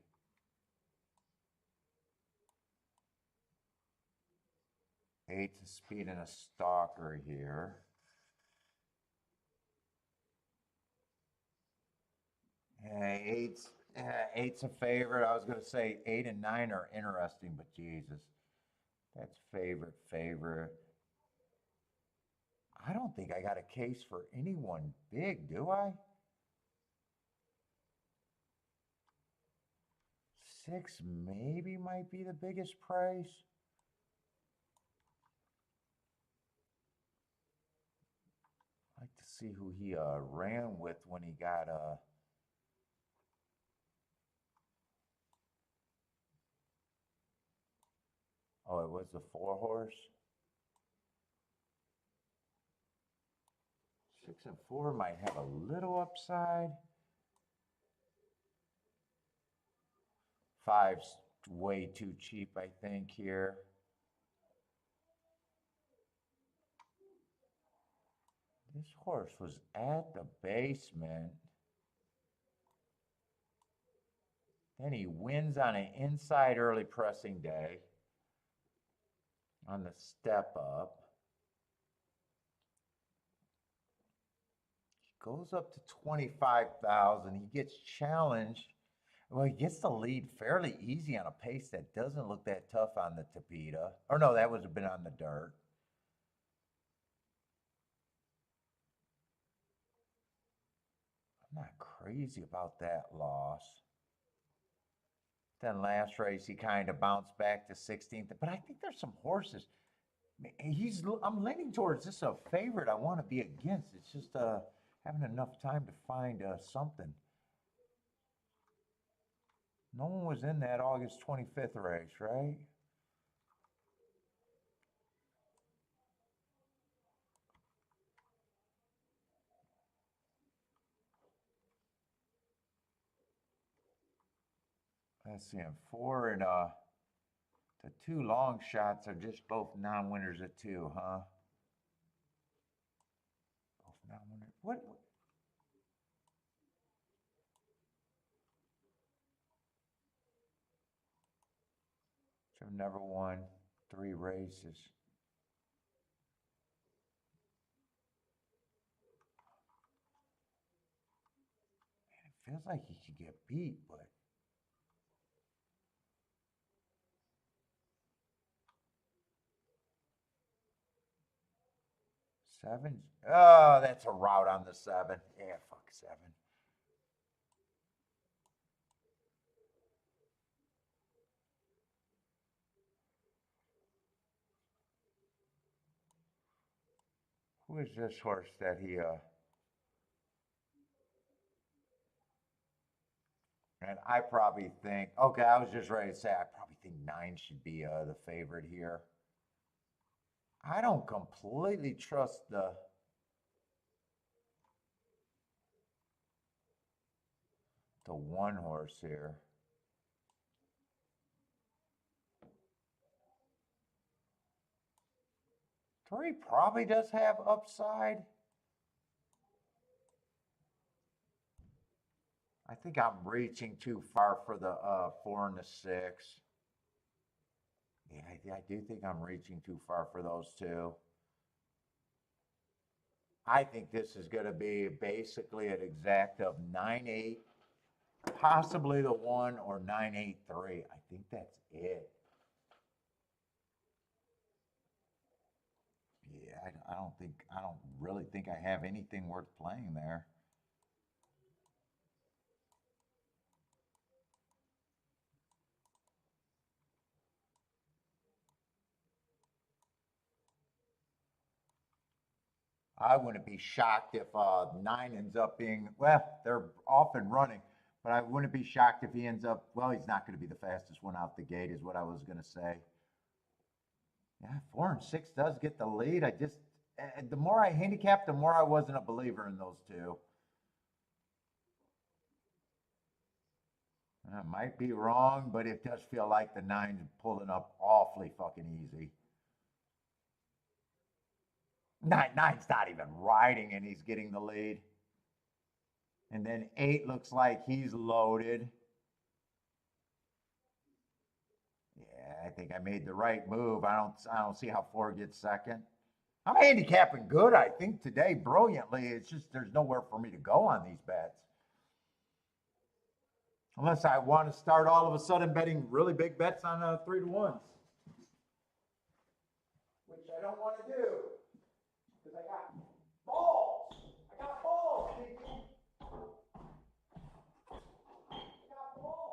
8's a speed and a stalker here. Yeah, eight's a favorite. I was going to say 8 and 9 are interesting, but Jesus, that's favorite. I don't think I got a case for anyone big, do I? 6 maybe might be the biggest price. I'd like to see who he ran with when he got oh, it was the 4 horse. 6 and 4 might have a little upside. 5's way too cheap, I think, here. This horse was at the basement. Then he wins on an inside early pressing day on the step up. He goes up to 25,000. He gets challenged. Well, he gets the lead fairly easy on a pace that doesn't look that tough on the Tapeta. Or no, that would have been on the dirt. I'm not crazy about that loss. Then last race he kind of bounced back to 16th, but I think there's some horses. I'm leaning towards this a favorite I want to be against. It's just having enough time to find something. No one was in that August 25th race, right? Let's see, and 4 and the 2 long shots are just both non-winners at 2, huh? Both non-winners. What? So never won 3 races. Man, it feels like he could get beat, but 7. Oh, that's a route on the 7. Yeah, fuck 7. Who is this horse that he and I probably think, okay, I was just ready to say I probably think 9 should be the favorite here. I don't completely trust the 1 horse here. 3 probably does have upside. I think I'm reaching too far for the 4 and the 6. Yeah, I do think I'm reaching too far for those 2. I think this is going to be basically an exact of 9-8, possibly the 1 or 9-8-3. I think that's it. Yeah, I don't really think I have anything worth playing there. I wouldn't be shocked if 9 ends up being, well, they're off and running, but I wouldn't be shocked if he ends up, well, he's not going to be the fastest one out the gate, is what I was going to say. Yeah, 4 and 6 does get the lead. The more I handicapped, the more I wasn't a believer in those two. I might be wrong, but it does feel like the 9's pulling up awfully fucking easy. Nine's not even riding, and he's getting the lead. And then 8 looks like he's loaded. Yeah, I think I made the right move. I don't see how 4 gets second. I'm handicapping good, I think, today, brilliantly. It's just there's nowhere for me to go on these bets. Unless I want to start all of a sudden betting really big bets on 3-to-1s. Which I don't want to do. Because I got balls. I got balls, people. I got balls.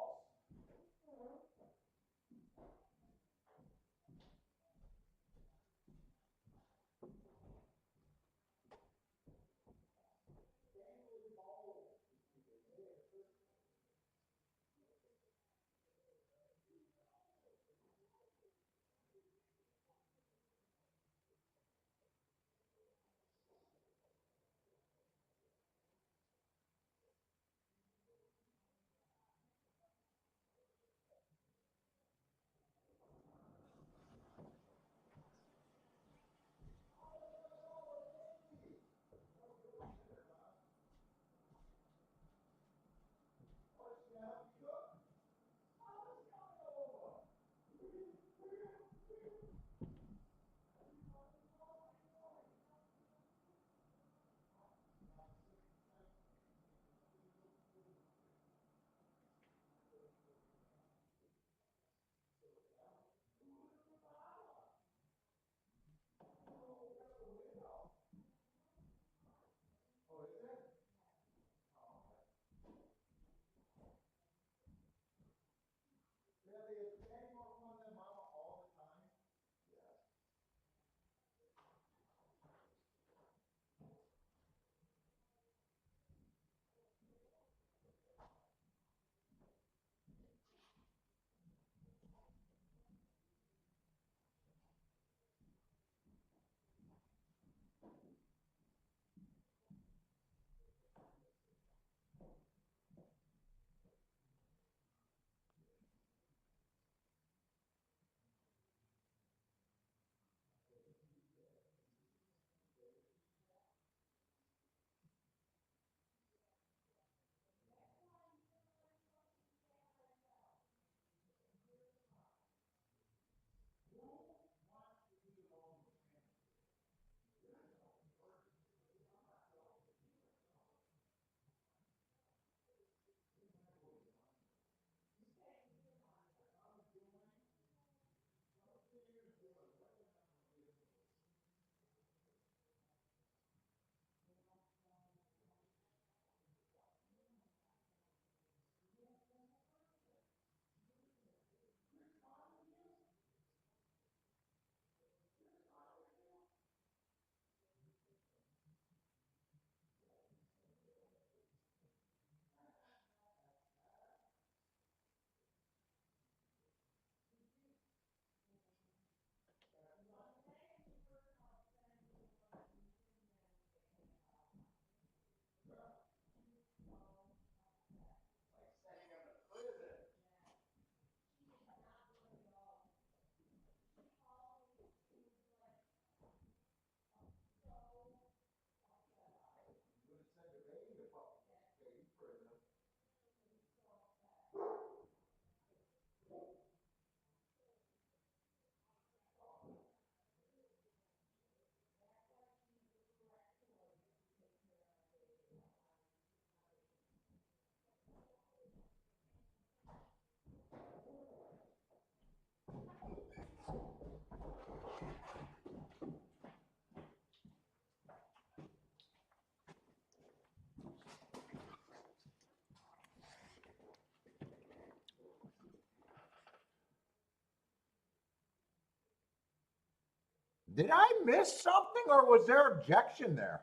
Did I miss something or was there objection there?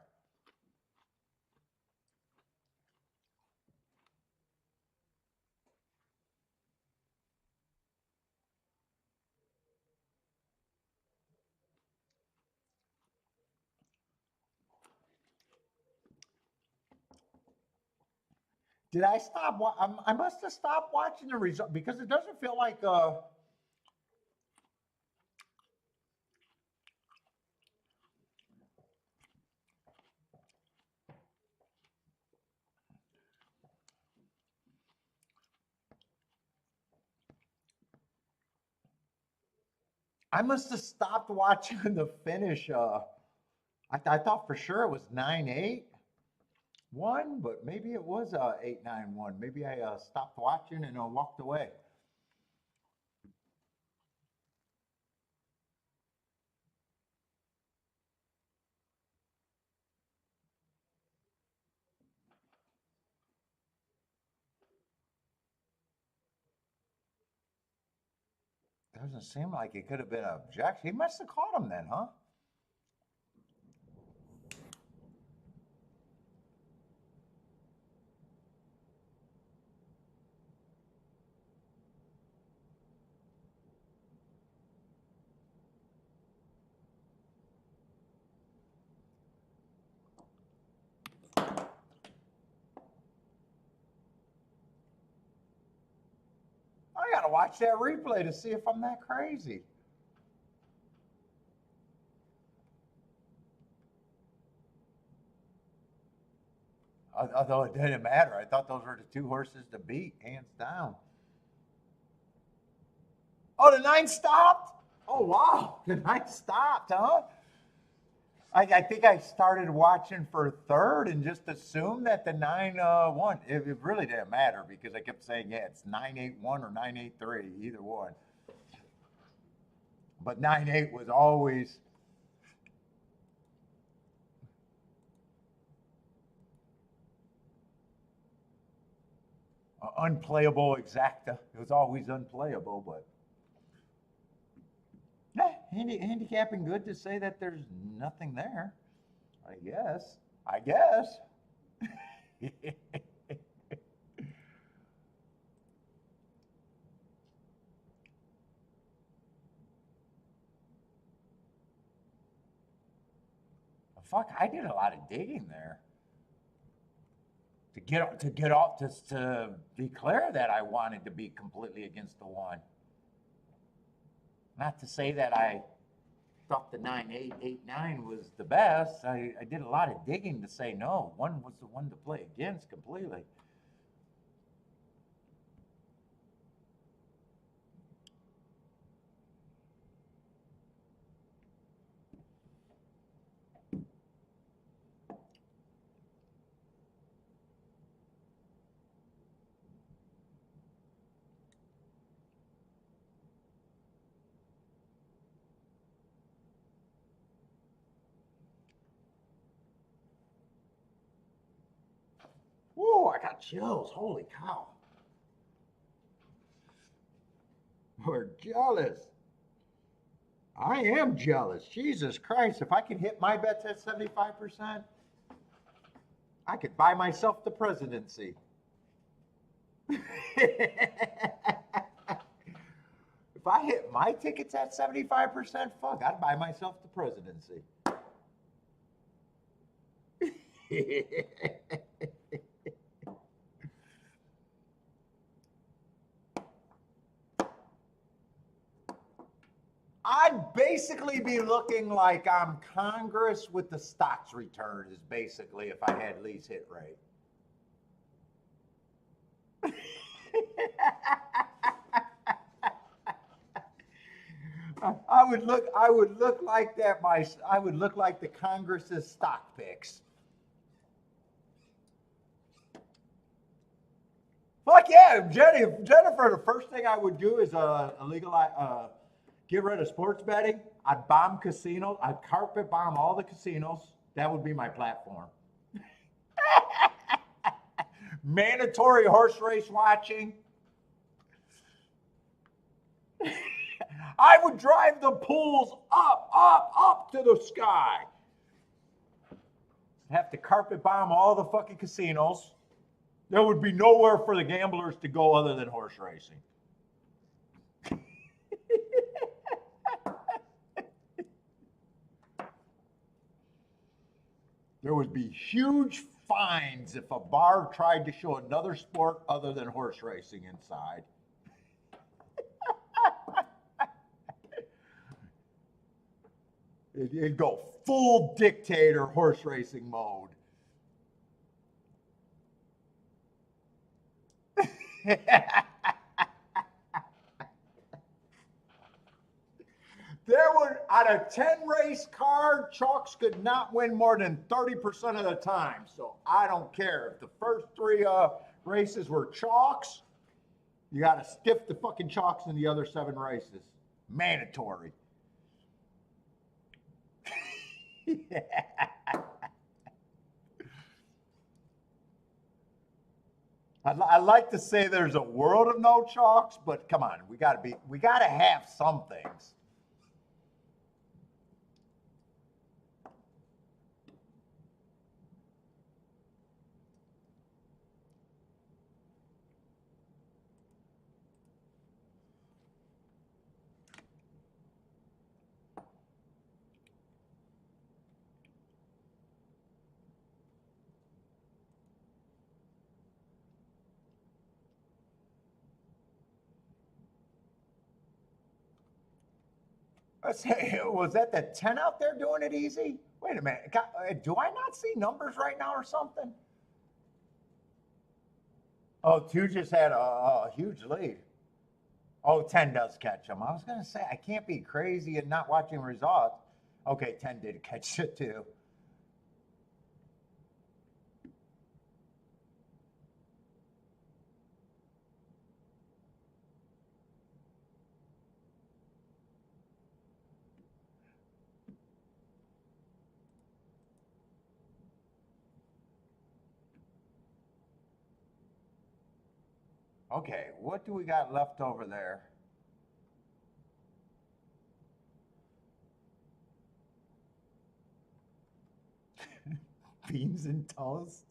Did I stop? I must have stopped watching the result because it doesn't feel like I must have stopped watching the finish. I thought for sure it was 9-8-1, but maybe it was 8-9-1. Maybe I stopped watching and walked away. Doesn't seem like it could have been an objection. He must have caught him then, huh? I gotta watch that replay to see if I'm that crazy. Although it didn't matter. I thought those were the two horses to beat, hands down. Oh, the 9 stopped? Oh, wow. The 9 stopped, huh? I think I started watching for third and just assumed that the 9 won. It really didn't matter because I kept saying, yeah, it's 9-8-1 or 9-8-3, either one. But 9-8 was always unplayable exacta. It was always unplayable, but handicapping good to say that there's nothing there. I guess. I guess. Fuck, I did a lot of digging there to get off to declare that I wanted to be completely against the one. Not to say that I thought the 9-8-8-9 was the best. I did a lot of digging to say no. One was the one to play against completely. Whoa, I got chills. Holy cow. We're jealous. I am jealous. Jesus Christ. If I could hit my bets at 75%, I could buy myself the presidency. If I hit my tickets at 75%, fuck, I'd buy myself the presidency. I'd basically be looking like I'm Congress with the stocks return is basically if I had Lee's hit rate. I would look like that I would look like the Congress's stock picks. Fuck yeah, Jennifer, the first thing I would do is legalize get rid of sports betting. I'd bomb casinos. I'd carpet bomb all the casinos. That would be my platform. Mandatory horse race watching. I would drive the pools up to the sky. Have to carpet bomb all the fucking casinos. There would be nowhere for the gamblers to go other than horse racing. There would be huge fines if a bar tried to show another sport other than horse racing inside. It'd go full dictator horse racing mode. There would, out of 10 race car, chalks could not win more than 30% of the time. So I don't care. If the first 3 races were chalks, you got to stiff the fucking chalks in the other 7 races. Mandatory. Yeah. I'd like to say there's a world of no chalks, but come on, we gotta have some things. Let's say, was that the 10 out there doing it easy? Wait a minute. Do I not see numbers right now or something? Oh, 2 just had a huge lead. Oh, 10 does catch them. I was going to say, I can't be crazy and not watching results. Okay, 10 did catch it too. Okay, what do we got left over there? Beans and toast?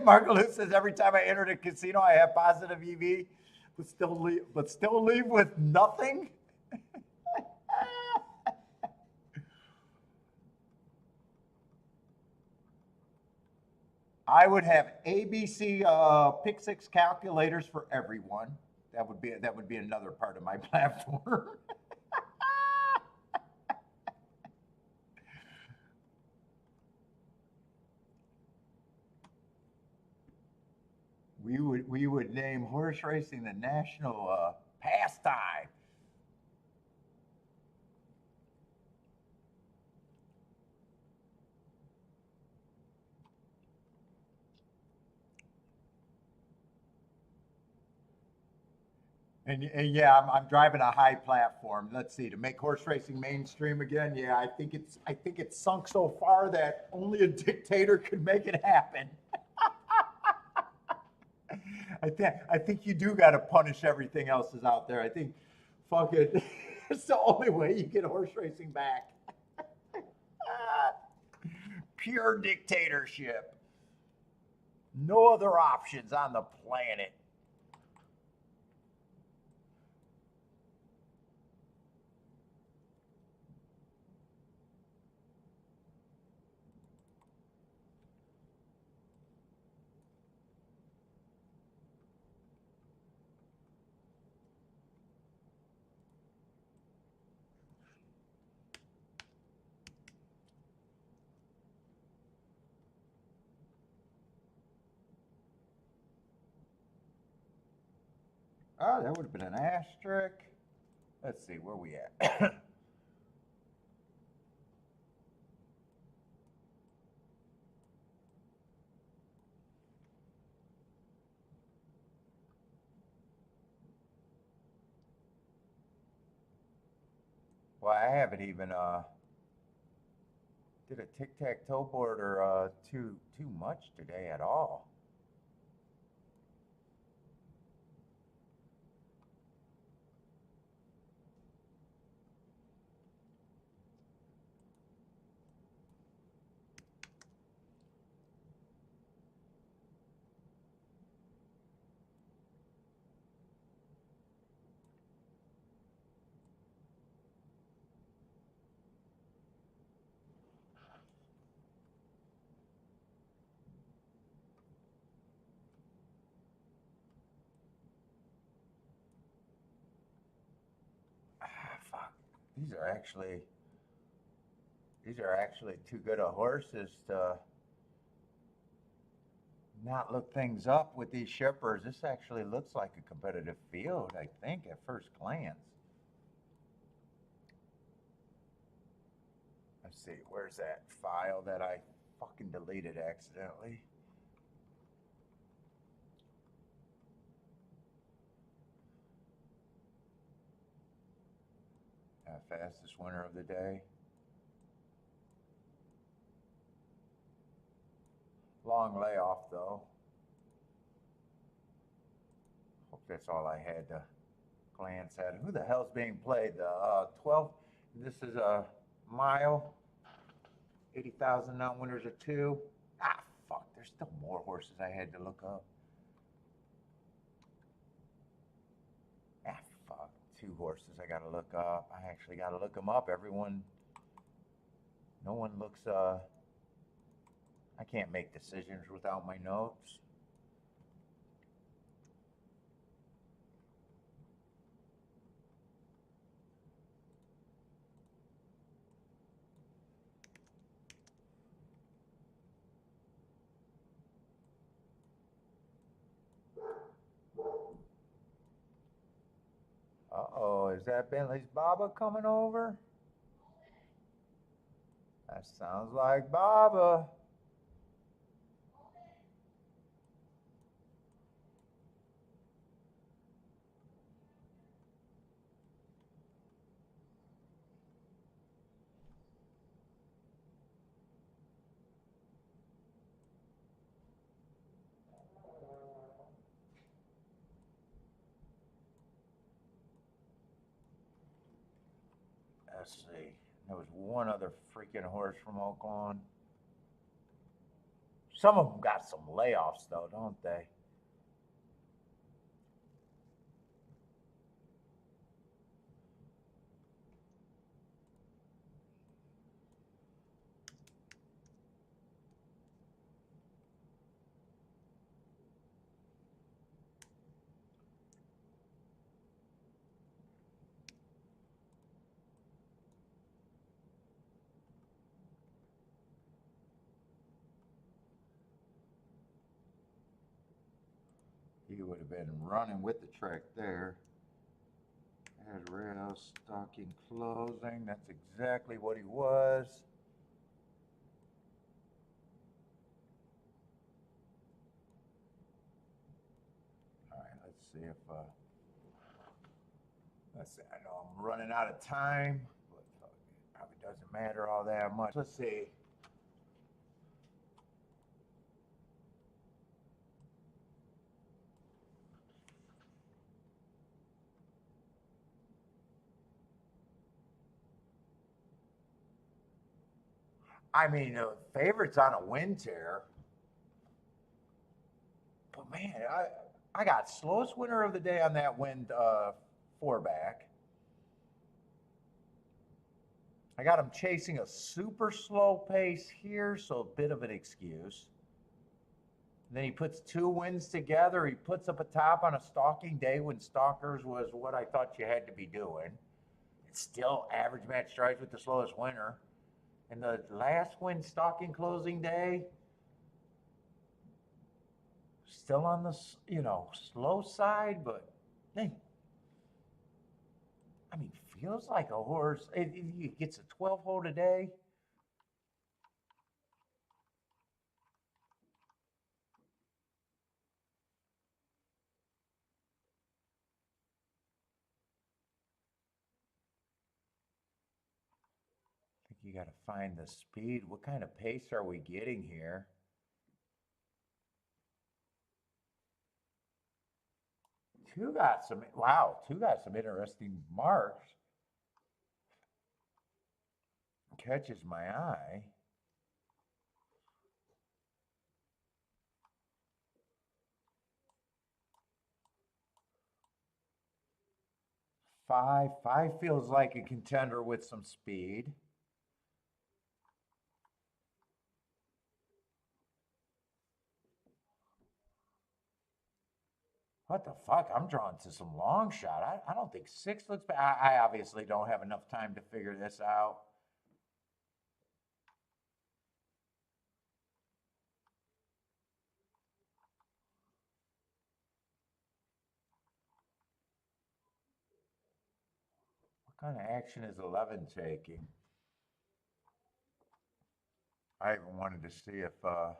Marco Lou says every time I enter the casino, I have positive EV, but still leave with nothing. I would have ABC Pick Six calculators for everyone. That would be another part of my platform. we would name horse racing the national pastime. And yeah, I'm driving a high platform. Let's see, to make horse racing mainstream again. Yeah, I think it's sunk so far that only a dictator could make it happen. I think you do got to punish everything else that's out there. I think, fuck it, it's the only way you get horse racing back. Pure dictatorship. No other options on the planet. Oh, that would have been an asterisk. Let's see, where we at? Well, I haven't even did a tic-tac-toe board or too much today at all. Ah, fuck. These are actually too good of horses to not look things up with these shippers. This actually looks like a competitive field, I think, at first glance. Let's see, where's that file that I fucking deleted accidentally? Fastest winner of the day. Long layoff though. Hope that's all I had to glance at. Who the hell's being played? The 12. This is a mile. 80,000 non-winners are 2. Ah, fuck. There's still more horses I had to look up. Ah, fuck. 2 horses I gotta look up. I actually gotta look them up. No one looks. I can't make decisions without my notes. Uh-oh, is that Bentley's Baba coming over? That sounds like Baba. Let's see. There was one other freaking horse from Oakland. Some of them got some layoffs, though, don't they? He would have been running with the track there. As rail, stocking, closing. That's exactly what he was. All right, let's see if, let's see, I know I'm running out of time, but it probably doesn't matter all that much. Let's see. I mean, favorites on a win tear. But man, I got slowest winner of the day on that wind 4-back. I got him chasing a super slow pace here, so a bit of an excuse. And then he puts 2 wins together. He puts up a top on a stalking day when stalkers was what I thought you had to be doing. It's still average match strides with the slowest winner. And the last win stalking closing day, still on the slow side, but hey, I mean, feels like a horse. If he gets a 12 hole today. I think You got to find the speed. What kind of pace are we getting here? Two got some interesting marks. Catches my eye. Five feels like a contender with some speed. What the fuck? I'm drawn to some long shot. I don't think 6 looks bad. I obviously don't have enough time to figure this out. What kind of action is 11 taking? I even wanted to see if, yeah,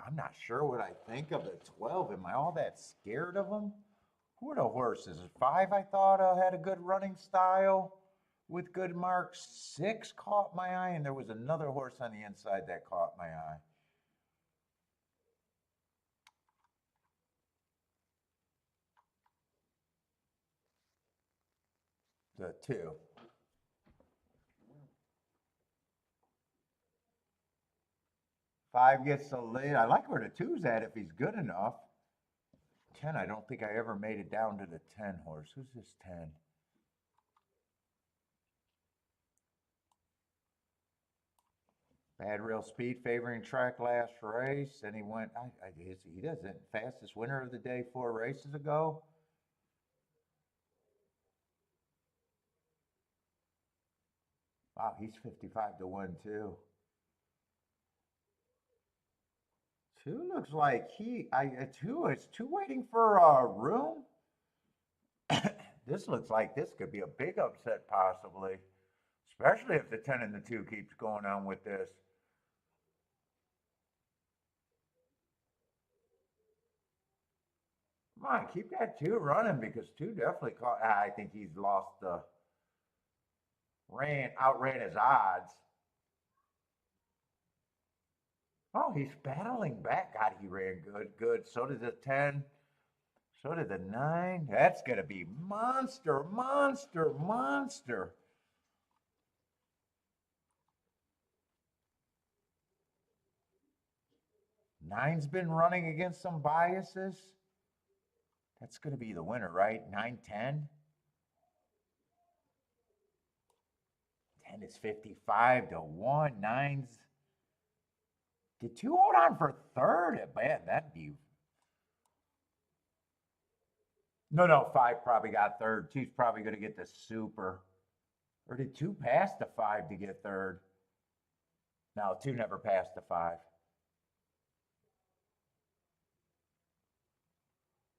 I'm not sure what I think of the 12. Am I all that scared of them? Who are the horses? 5, I thought, had a good running style with good marks. 6 caught my eye, and there was another horse on the inside that caught my eye. The 2. 5 gets the lead. I like where the 2's at if he's good enough. 10, I don't think I ever made it down to the 10 horse. Who's this 10? Bad real speed favoring track last race. And he went, he doesn't, fastest winner of the day 4 races ago. Wow, he's 55 to 1 too. 2 looks like is 2 waiting for room? This looks like this could be a big upset possibly, especially if the 10 and the 2 keeps going on with this. Come on, keep that 2 running because 2 definitely caught. I think he's lost the outran his odds. Oh, he's battling back. God, he ran good. So did the 10. So did the 9. That's going to be monster. 9's been running against some biases. That's going to be the winner, right? 9, 10. 10 is 55 to 1. 9's. Did 2 hold on for third? Man, that'd be. No, 5 probably got third. 2's probably going to get the super. Or did 2 pass the 5 to get third? No, 2 never passed the 5.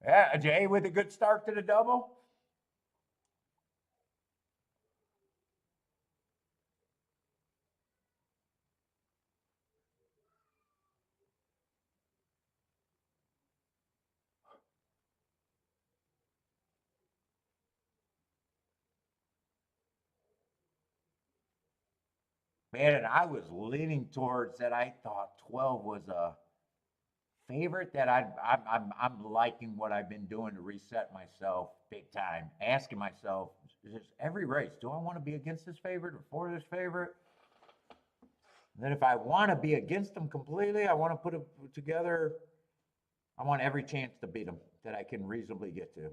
Yeah, Jay with a good start to the double. Man, and I was leaning towards that. I thought 12 was a favorite that I'm liking what I've been doing to reset myself big time. Asking myself, just every race, do I want to be against this favorite or for this favorite? And then if I want to be against them completely, I want to put it together. I want every chance to beat them that I can reasonably get to.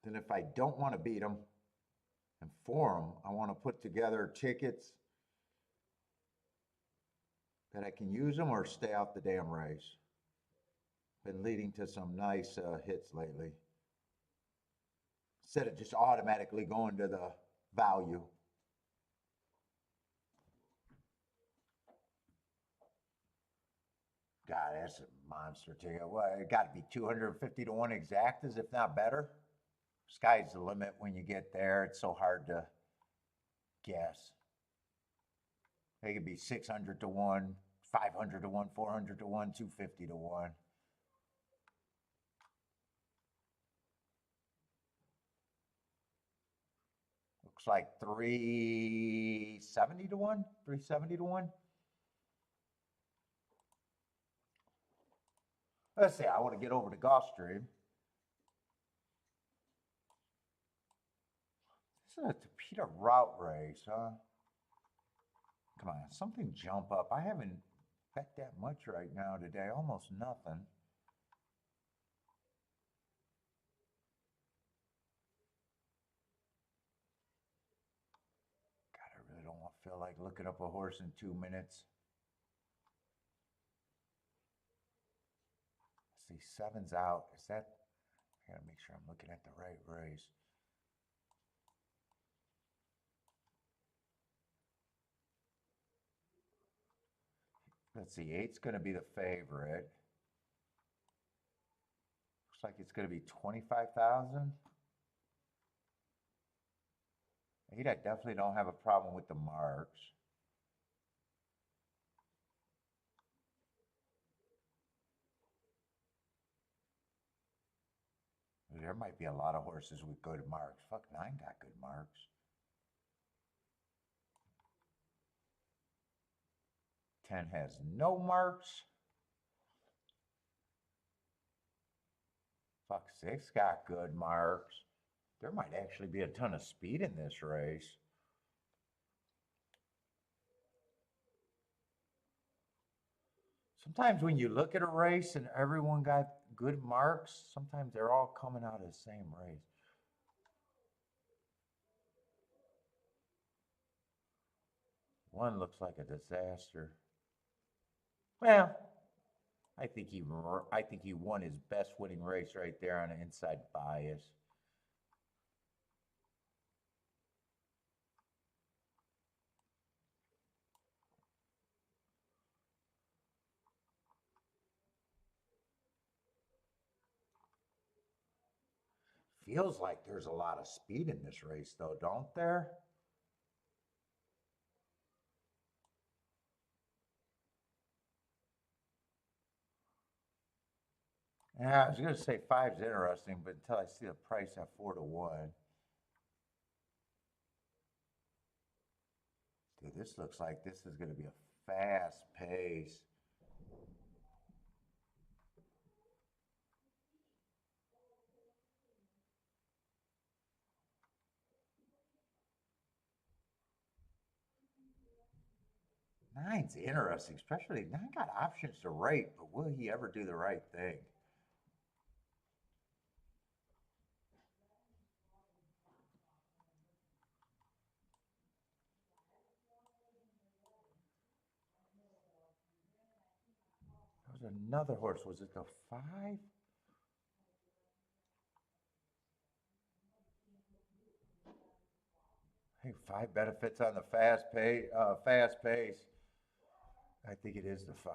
Then if I don't want to beat them and for them, I want to put together tickets that I can use them or stay out the damn race. Been leading to some nice hits lately. Instead of just automatically going to the value. God, that's a monster ticket. Well, it got to be 250 to 1 exactas, if not better. Sky's the limit when you get there. It's so hard to guess. They could be 600 to 1, 500 to 1, 400 to 1, 250 to 1. Looks like 370 to 1, 370 to 1. Let's see, I want to get over to Gulfstream. This is a torpedo route race, huh? Come on, something jump up. I haven't bet that much right now today, almost nothing. God, I really don't feel like looking up a horse in 2 minutes. Let's see, 7's out. Is that, I gotta make sure I'm looking at the right race. Let's see, 8's going to be the favorite. Looks like it's going to be 25,000. 8, I definitely don't have a problem with the marks. There might be a lot of horses with good marks. Fuck, 9 got good marks. 10 has no marks. Fuck, 6 got good marks. There might actually be a ton of speed in this race. Sometimes when you look at a race and everyone got good marks, sometimes they're all coming out of the same race. One looks like a disaster. Well, I think he won his best winning race right there on an inside bias. Feels like there's a lot of speed in this race, though, don't there? Yeah, I was going to say 5's interesting, but until I see the price at 4 to 1. Dude, this looks like this is going to be a fast pace. Nine's interesting, especially 9 got options to rate, but will he ever do the right thing? There was another horse. Was it the 5? Hey, 5 benefits on the fast pace. I think it is the 5.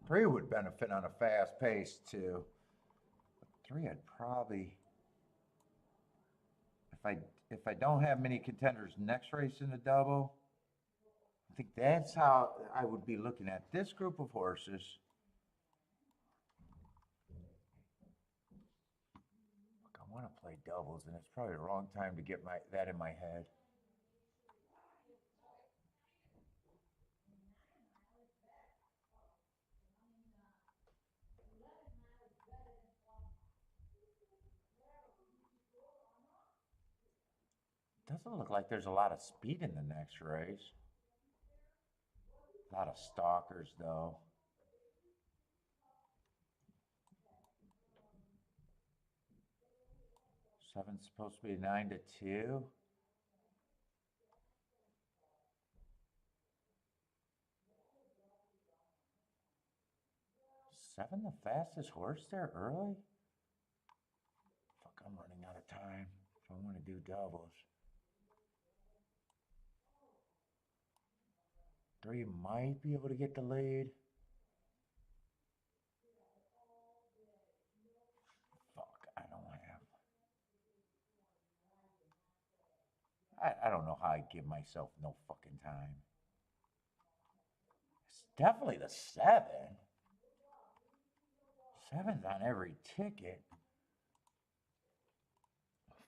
3 would benefit on a fast pace too. 3, I'd probably, if I don't have many contenders next race in the double, I think that's how I would be looking at this group of horses. Look, I want to play doubles, and it's probably the wrong time to get that in my head. Doesn't look like there's a lot of speed in the next race. A lot of stalkers, though. Seven's supposed to be 9 to 2. Seven, the fastest horse there early? Fuck, I'm running out of time if I want to do doubles. 3 might be able to get the lead. Fuck, I don't know how I give myself no fucking time. It's definitely the 7. Sevens on every ticket.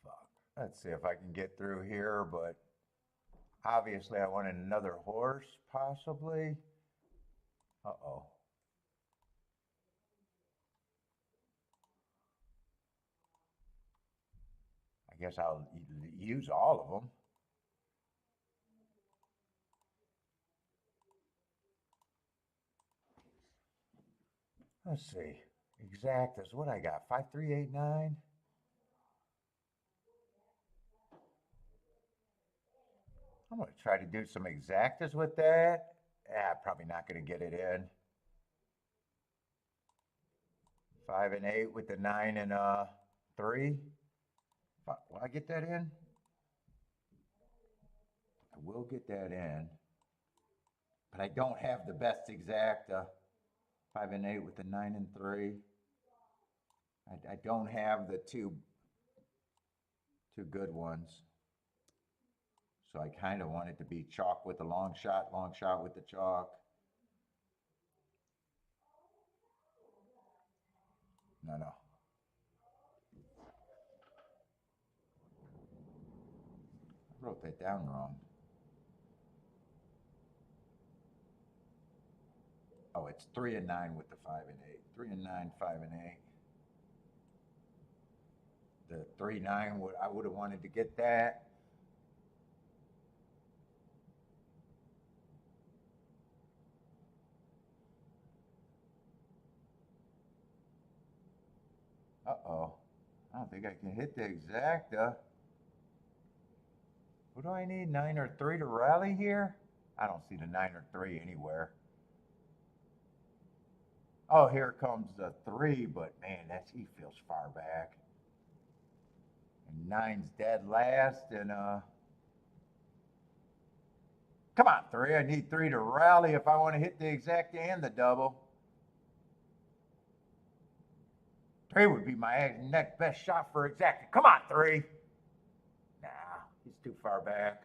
Fuck. Let's see if I can get through here, but obviously I wanted another horse, possibly. Uh-oh. I guess I'll use all of them. Let's see. Exactas. What I got? 5389. I'm going to try to do some exactas with that. Probably not going to get it in. 5 and 8 with the 9 and 3. Will I get that in? I will get that in. But I don't have the best exacta. 5 and 8 with the 9 and 3. I don't have the two good ones. So I kind of want it to be chalk with the long shot with the chalk. No. I wrote that down wrong. Oh, it's 3 and 9 with the 5 and 8. 3 and 9, 5 and 8. The 3, 9, I would have wanted to get that. Uh-oh. I don't think I can hit the exacta. What do I need? 9 or 3 to rally here? I don't see the 9 or 3 anywhere. Oh, here comes the 3, but man, he feels far back. And 9's dead last, and come on, 3. I need 3 to rally if I want to hit the exacta and the double. 3 would be my next best shot for exacta. Come on, 3. Nah, he's too far back.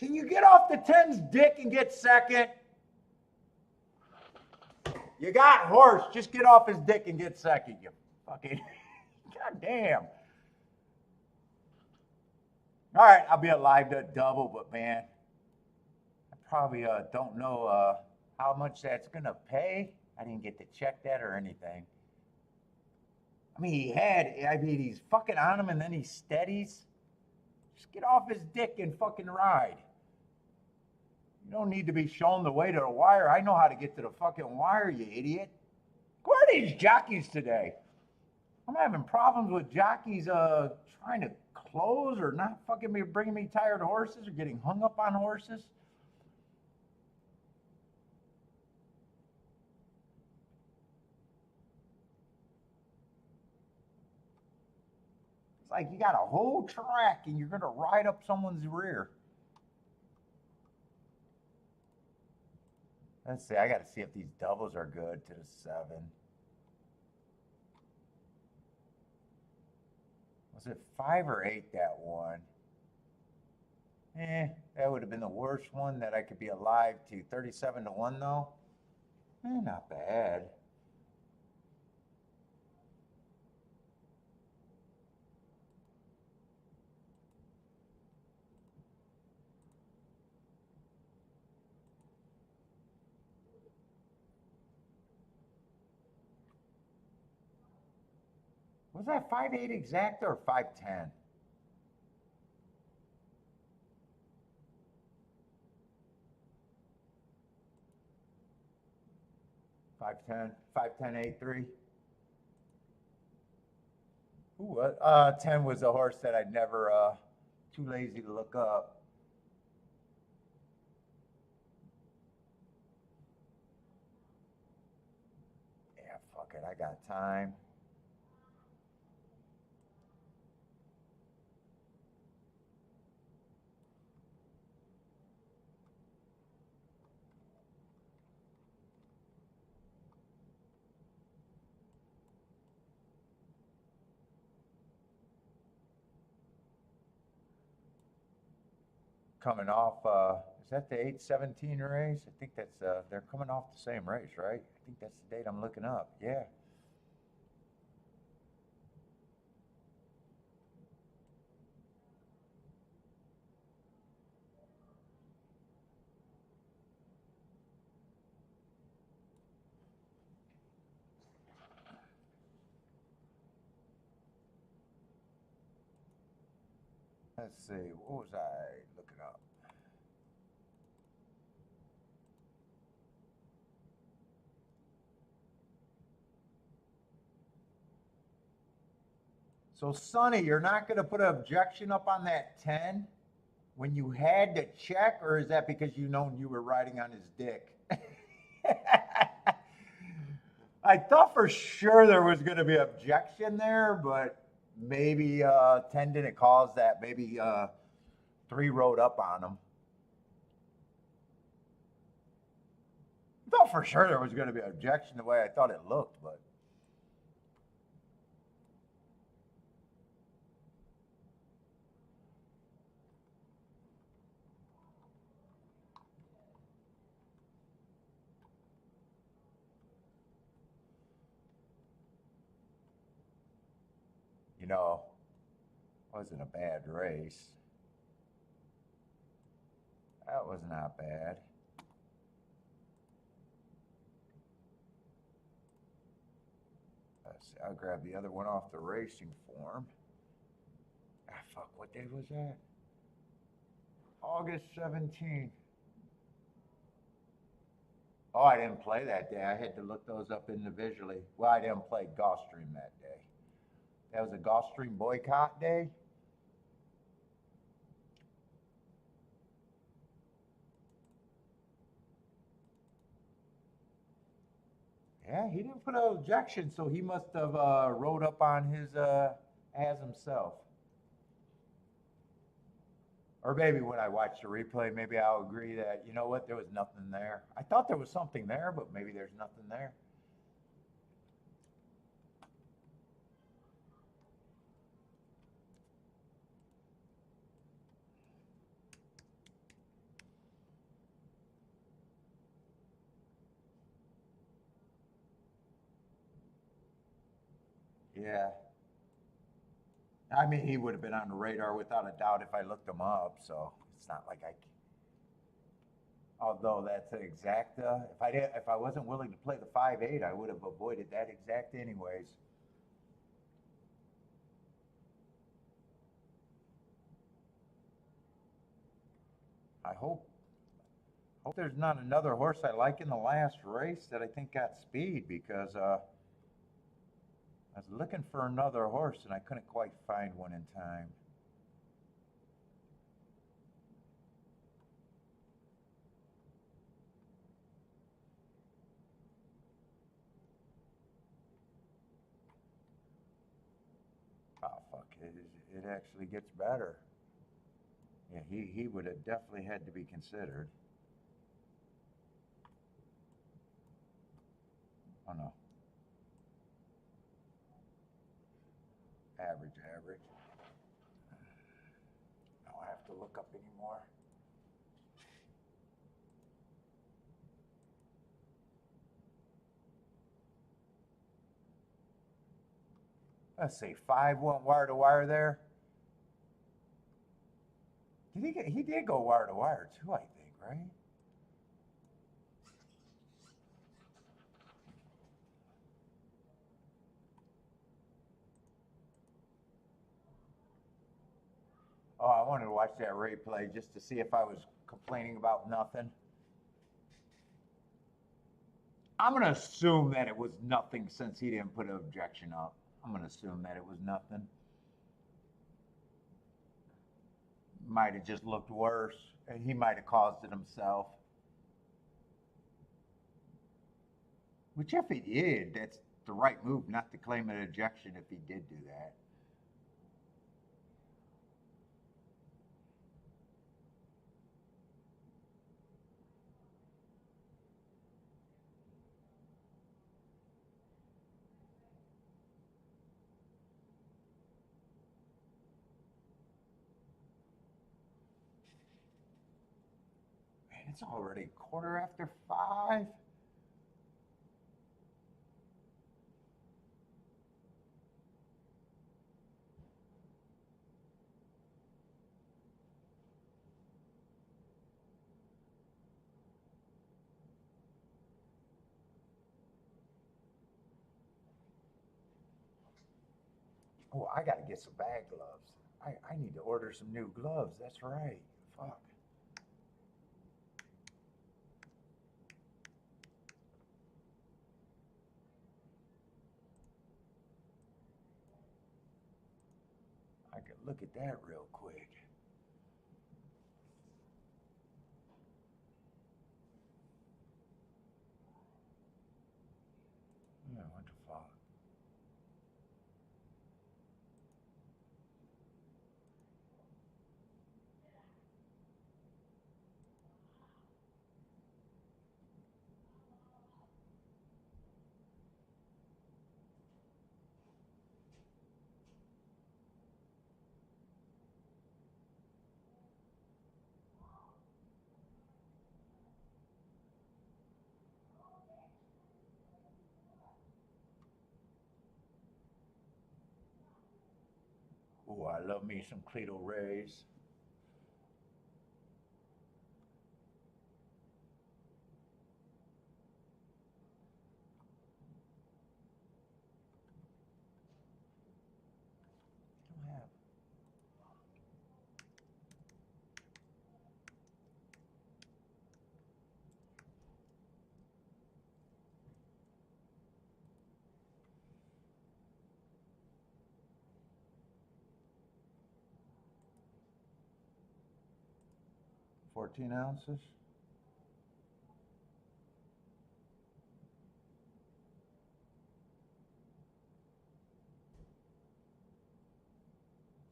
Can you get off the 10's dick and get second? You got horse. Just get off his dick and get second, you fucking... God damn. All right, I'll be alive to double, but man, I probably don't know how much that's going to pay. I didn't get to check that or anything. I mean, he's fucking on him and then he steadies. Just get off his dick and fucking ride. You don't need to be shown the way to the wire. I know how to get to the fucking wire, you idiot. Where are these jockeys today? I'm having problems with jockeys trying to close or not fucking bringing me tired horses or getting hung up on horses. It's like you got a whole track and you're going to ride up someone's rear. Let's see. I got to see if these doubles are good to the 7. Was it 5 or 8, that one? That would have been the worst one that I could be alive to. 37 to 1, though? Not bad. Was that 5-8 exacta or 5-10? 5-10, 5-10, 8-3. Ooh, 10 was a horse that I'd never, too lazy to look up. Yeah, fuck it, I got time. Coming off Is that the 817 race? I think that's, they're coming off the same race, right? I think that's the date I'm looking up. Yeah. Let's see, what was I looking up? So, Sonny, you're not going to put an objection up on that 10 when you had to check, or is that because you known you were riding on his dick? I thought for sure there was going to be objection there, but maybe 10 didn't cause that. Maybe 3 rode up on him. I thought for sure there was going to be objection the way I thought it looked, but. You know, wasn't a bad race. That was not bad. Let's see, I'll grab the other one off the racing form. Ah, fuck, what day was that? August 17th. Oh, I didn't play that day. I had to look those up individually. Well, I didn't play Gulfstream that day. That was a Gulfstream boycott day. Yeah, he didn't put an objection, so he must have rode up on his as himself. Or maybe when I watch the replay, maybe I'll agree that, you know what, there was nothing there. I thought there was something there, but maybe there's nothing there. Yeah. I mean, he would have been on the radar without a doubt if I looked him up, so it's not like I. Although that's an exact, if I wasn't willing to play the 5-8, I would have avoided that exact anyways. I hope there's not another horse I like in the last race that I think got speed, because I was looking for another horse and I couldn't quite find one in time. Oh fuck! It actually gets better. Yeah, he would have definitely had to be considered. Oh no. Average. I don't have to look up anymore. Let's see, 5 went wire to wire there. He did go wire to wire too, I think, right? Oh, I wanted to watch that replay just to see if I was complaining about nothing. I'm going to assume that it was nothing since he didn't put an objection up. I'm going to assume that it was nothing. Might have just looked worse, and he might have caused it himself. Which, if he did, that's the right move not to claim an ejection if he did do that. It's already 5:15. Oh, I got to get some bag gloves. I need to order some new gloves. That's right. Fuck. I could look at that real quick. Yeah, what the fuck? Oh, I love me some Cleto Rays. I don't have 14 ounces.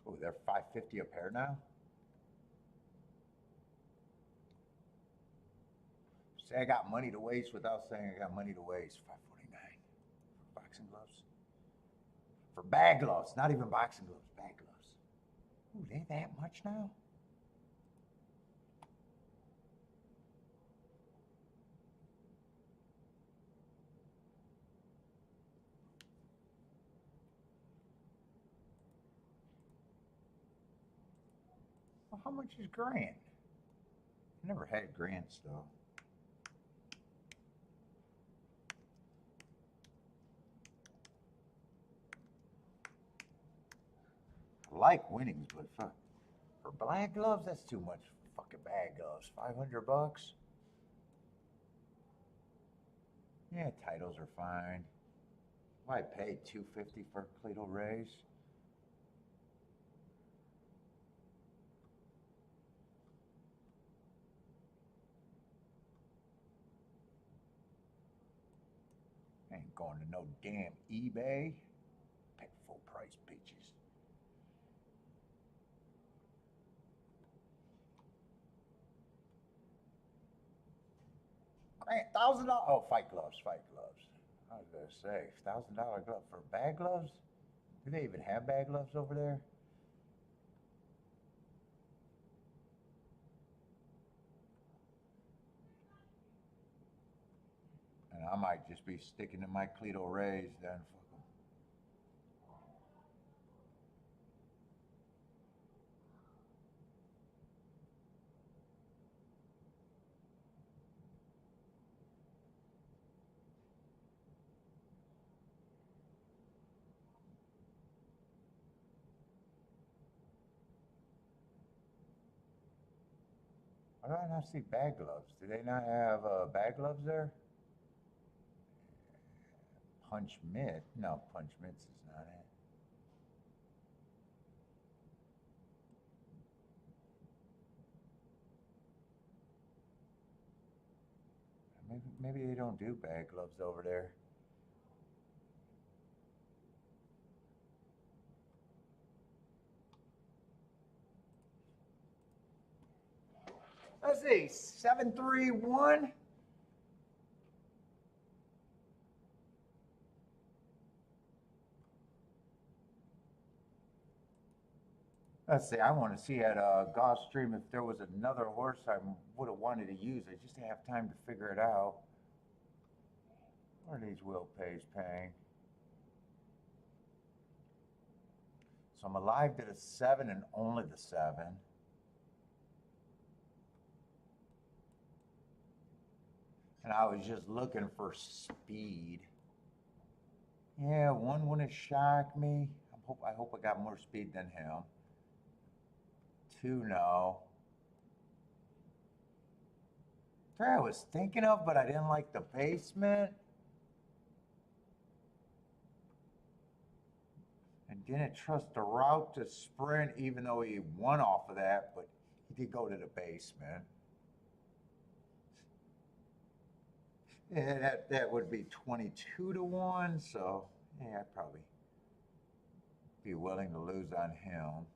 Oh, they're 5.50 a pair now. Say I got money to waste without saying I got money to waste. 5.49 for boxing gloves. For bag gloves, not even boxing gloves, bag gloves. Ooh, they that much now? Well, how much is Grant? I never had Grants though. I like winnings, but fuck. For black gloves, that's too much for fucking bag gloves. $500? Yeah, titles are fine. Why pay $250 for Cleto Rays? Ain't going to no damn eBay. Pay full price, bitches. Grant, $1,000. Oh, fight gloves, fight gloves. I was gonna say, $1,000 glove for bag gloves? Do they even have bag gloves over there? And I might just be sticking to my Cleto Rays then. Fuck 'em. Why do I not see bag gloves? Do they not have bag gloves there? Punch Mitt? No, Punch Mitts is not it. Maybe they don't do bag gloves over there. Let's see, 731. Let's see, I want to see at Gulfstream if there was another horse I would have wanted to use. I just didn't have time to figure it out. What are these will pays paying? So I'm alive to the 7 and only the 7. And I was just looking for speed. Yeah, one wouldn't shock me. I hope I got more speed than him. 2, no. 3 I was thinking of, but I didn't like the basement. And didn't trust the route to sprint, even though he won off of that, but he did go to the basement. Yeah, that would be 22 to 1, so yeah, I'd probably be willing to lose on him.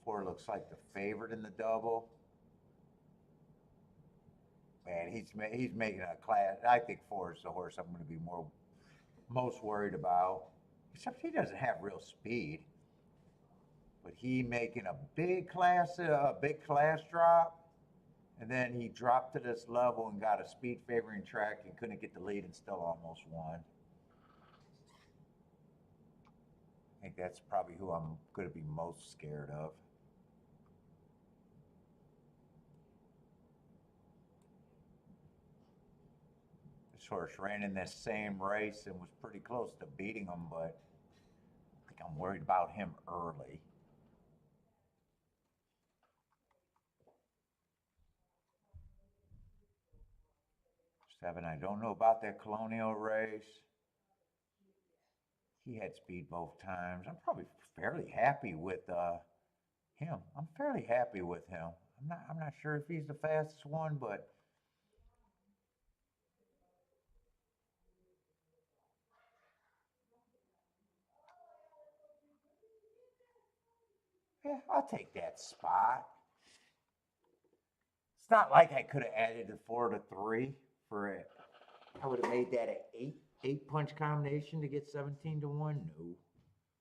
4 looks like the favorite in the double. Man, he's making a class. I think 4 is the horse I'm going to be most worried about. Except he doesn't have real speed. But he making a big class drop, and then he dropped to this level and got a speed favoring track and couldn't get the lead and still almost won. I think that's probably who I'm going to be most scared of. This horse ran in this same race and was pretty close to beating him, but I think I'm worried about him early. 7, I don't know about that Colonial race. He had speed both times. I'm probably fairly happy with him. I'm fairly happy with him. I'm not sure if he's the fastest one, but yeah, I'll take that spot. It's not like I could have added the 4 to 3 for it. I would have made that an eight punch combination to get 17 to 1. No.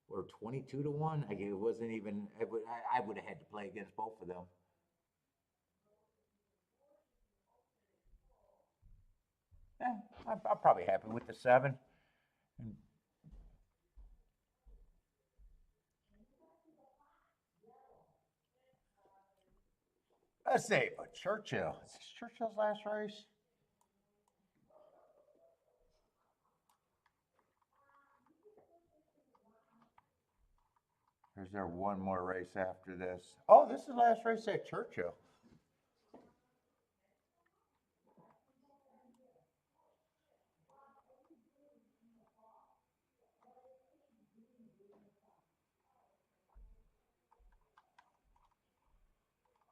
Or 22 to 1. It wasn't even, I would have had to play against both of them. Yeah, I'm probably happy with the 7. Let's see, but Churchill. Is this Churchill's last race? Or is there one more race after this? Oh, this is the last race at Churchill.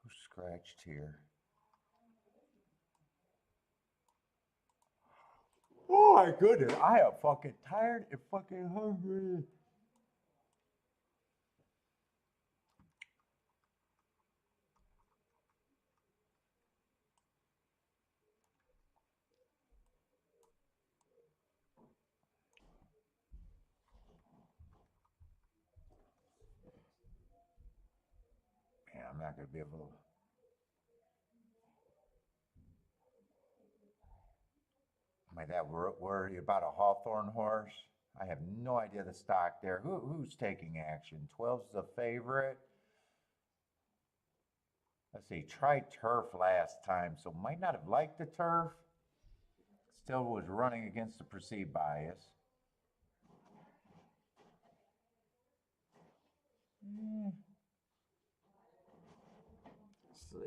Who's scratched here? Oh my goodness, I am fucking tired and fucking hungry. Man, I'm not gonna be able to. Am I that worried about a Hawthorne horse? I have no idea the stock there. Who's taking action? 12's the favorite. Let's see, tried turf last time, so might not have liked the turf. Still was running against the perceived bias.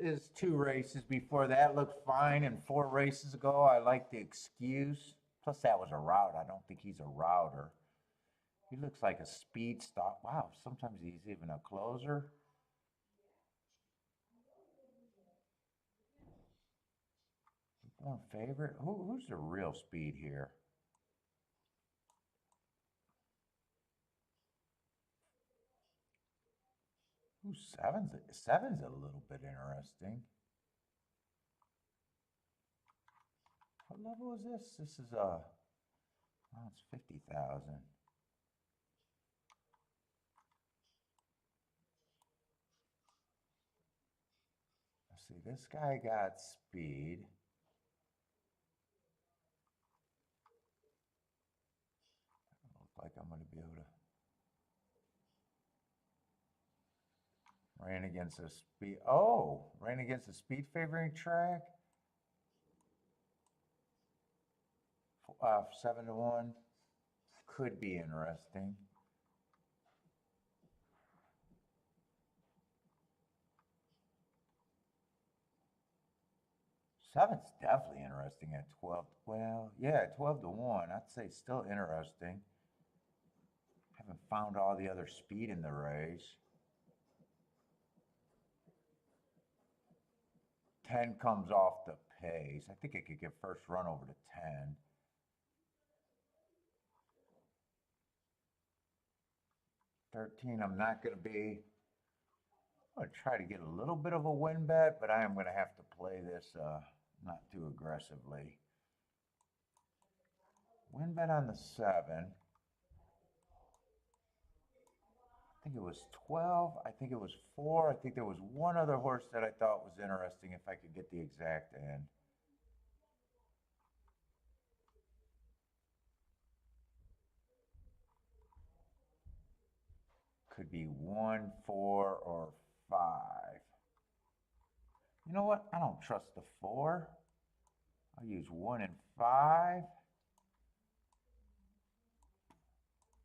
His 2 races before that looked fine, and 4 races ago I like the excuse. Plus that was a route. I don't think he's a router. He looks like a speed stop. Wow, sometimes he's even a closer. One favorite. Who's the real speed here? Who's 7's? 7's a little bit interesting. What level is this? This is oh, it's 50,000. see, this guy got speed. Doesn't look like I'm going to be able to. Ran against a speed. Oh, ran against a speed favoring track. 7-1. Could be interesting. Seven's definitely interesting at 12. Well, yeah, 12-1. I'd say still interesting. Haven't found all the other speed in the race. 10 comes off the pace. I think it could get first run over to 10. 13, I'm not going to be. I'm going to try to get a little bit of a win bet, but I am going to have to play this not too aggressively. Win bet on the 7. I think it was 12. I think it was 4. I think there was one other horse that I thought was interesting if I could get the exact end. Could be 1, 4, or 5. You know what? I don't trust the 4. I'll use 1 and 5.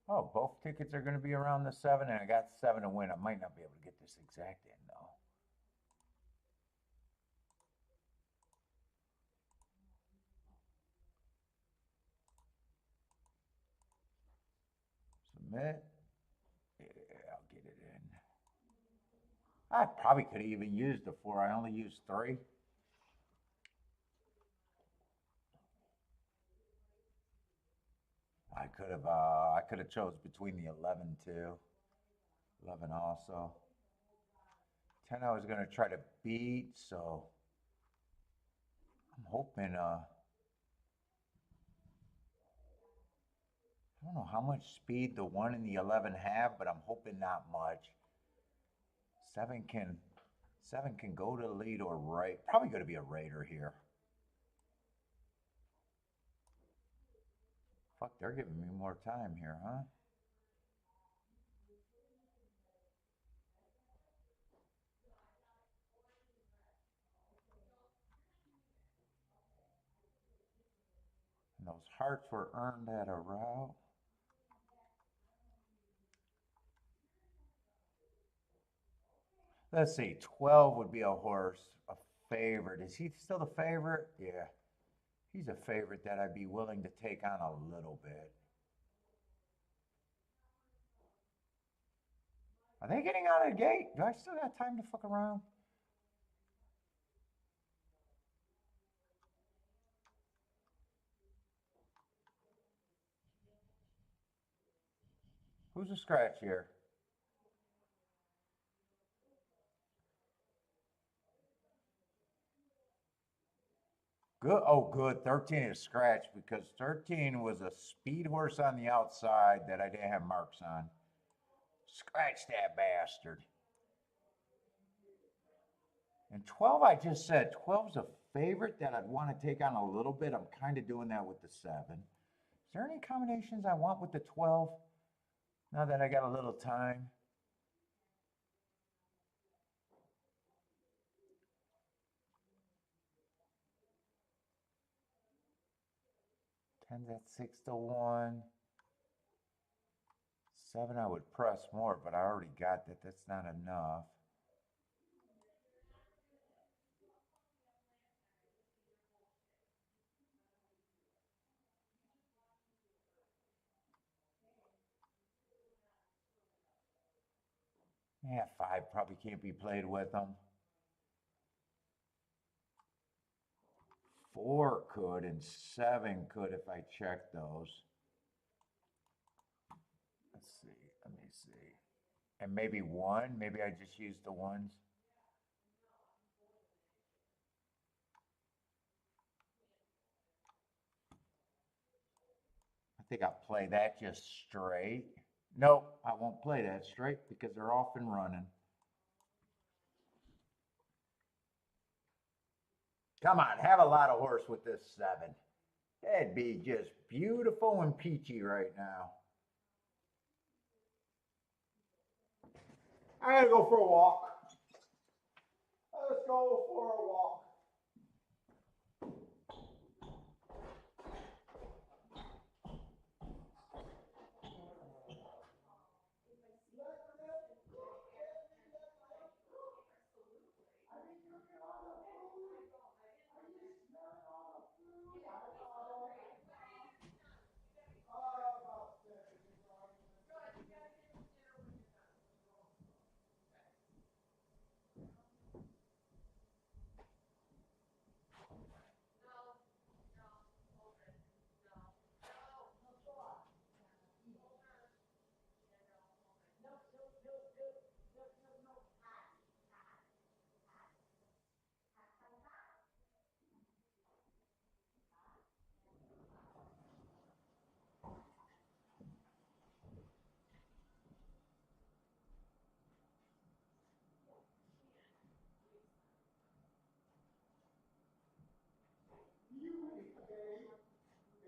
Oh, both tickets are going to be around the 7, and I got 7 to win. I might not be able to get this exact in, though. Submit. Yeah, I'll get it in. I probably could have even used the 4. I only used 3. I could have chose between the 11 too. 11 also. 10 I was going to try to beat, so I'm hoping, I don't know how much speed the 1 and the 11 have, but I'm hoping not much. 7 can go to the lead or right. Probably going to be a raider here. Fuck, they're giving me more time here, huh? And those hearts were earned at a route. Let's see, 12 would be a horse, a favorite. Is he still the favorite? Yeah. He's a favorite that I'd be willing to take on a little bit. Are they getting out of the gate? Do I still got time to fuck around? Who's a scratch here? Good. Oh, good. 13 is scratch because 13 was a speed horse on the outside that I didn't have marks on. Scratch that bastard. And 12, I just said 12's a favorite that I'd want to take on a little bit. I'm kind of doing that with the 7. Is there any combinations I want with the 12 now that I got a little time? Tens at 6-1. 7, I would press more, but I already got that. That's not enough. Yeah, 5 probably can't be played with them. 4 could, and 7 could if I check those. Let's see. Let me see. And maybe 1. Maybe I just use the 1s. I think I'll play that just straight. Nope, I won't play that straight because they're off and running. Come on, have a lot of horse with this 7. It'd be just beautiful and peachy right now. I gotta go for a walk. Let's go for a walk.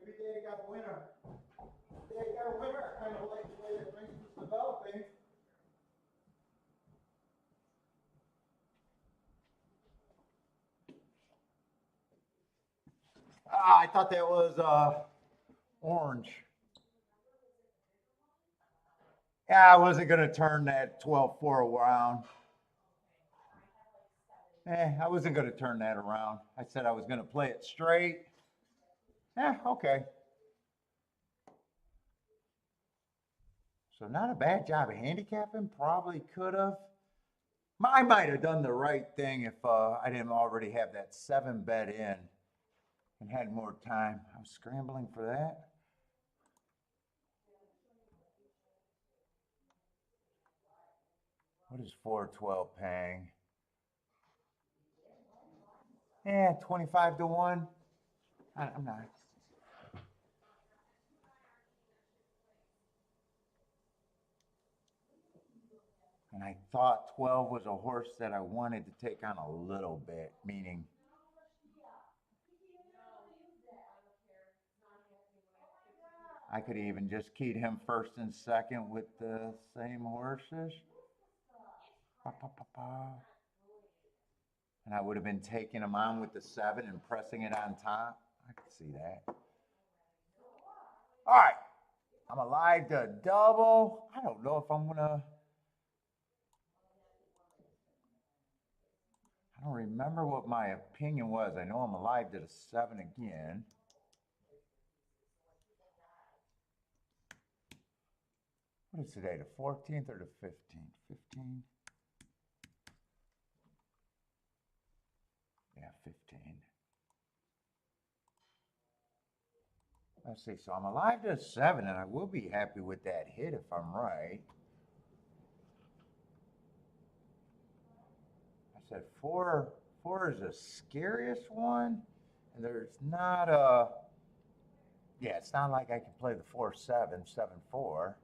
Every day got a winner. Every day got a winner. I kind of like the way the race is developing. I thought that was orange. Yeah, I wasn't going to turn that 12-4 around. I wasn't going to turn that around. I said I was going to play it straight. Okay. So not a bad job of handicapping. Probably could have. I might have done the right thing if I didn't already have that 7 bet in and had more time. I was scrambling for that. What is 412 paying? 25 to 1. I'm not. And I thought 12 was a horse that I wanted to take on a little bit, meaning I could even just keyed him first and second with the same horses. And I would have been taking him on with the 7 and pressing it on top. I could see that. All right. I'm alive to double. I don't know if I'm going to. I don't remember what my opinion was. I know I'm alive to the 7 again. What is today, the 14th or the 15th? 15? Yeah, 15. Let's see, so I'm alive to 7, and I will be happy with that hit if I'm right. I said 4 is the scariest one, and there's not a, yeah, it's not like I can play the 4-7, 7-4.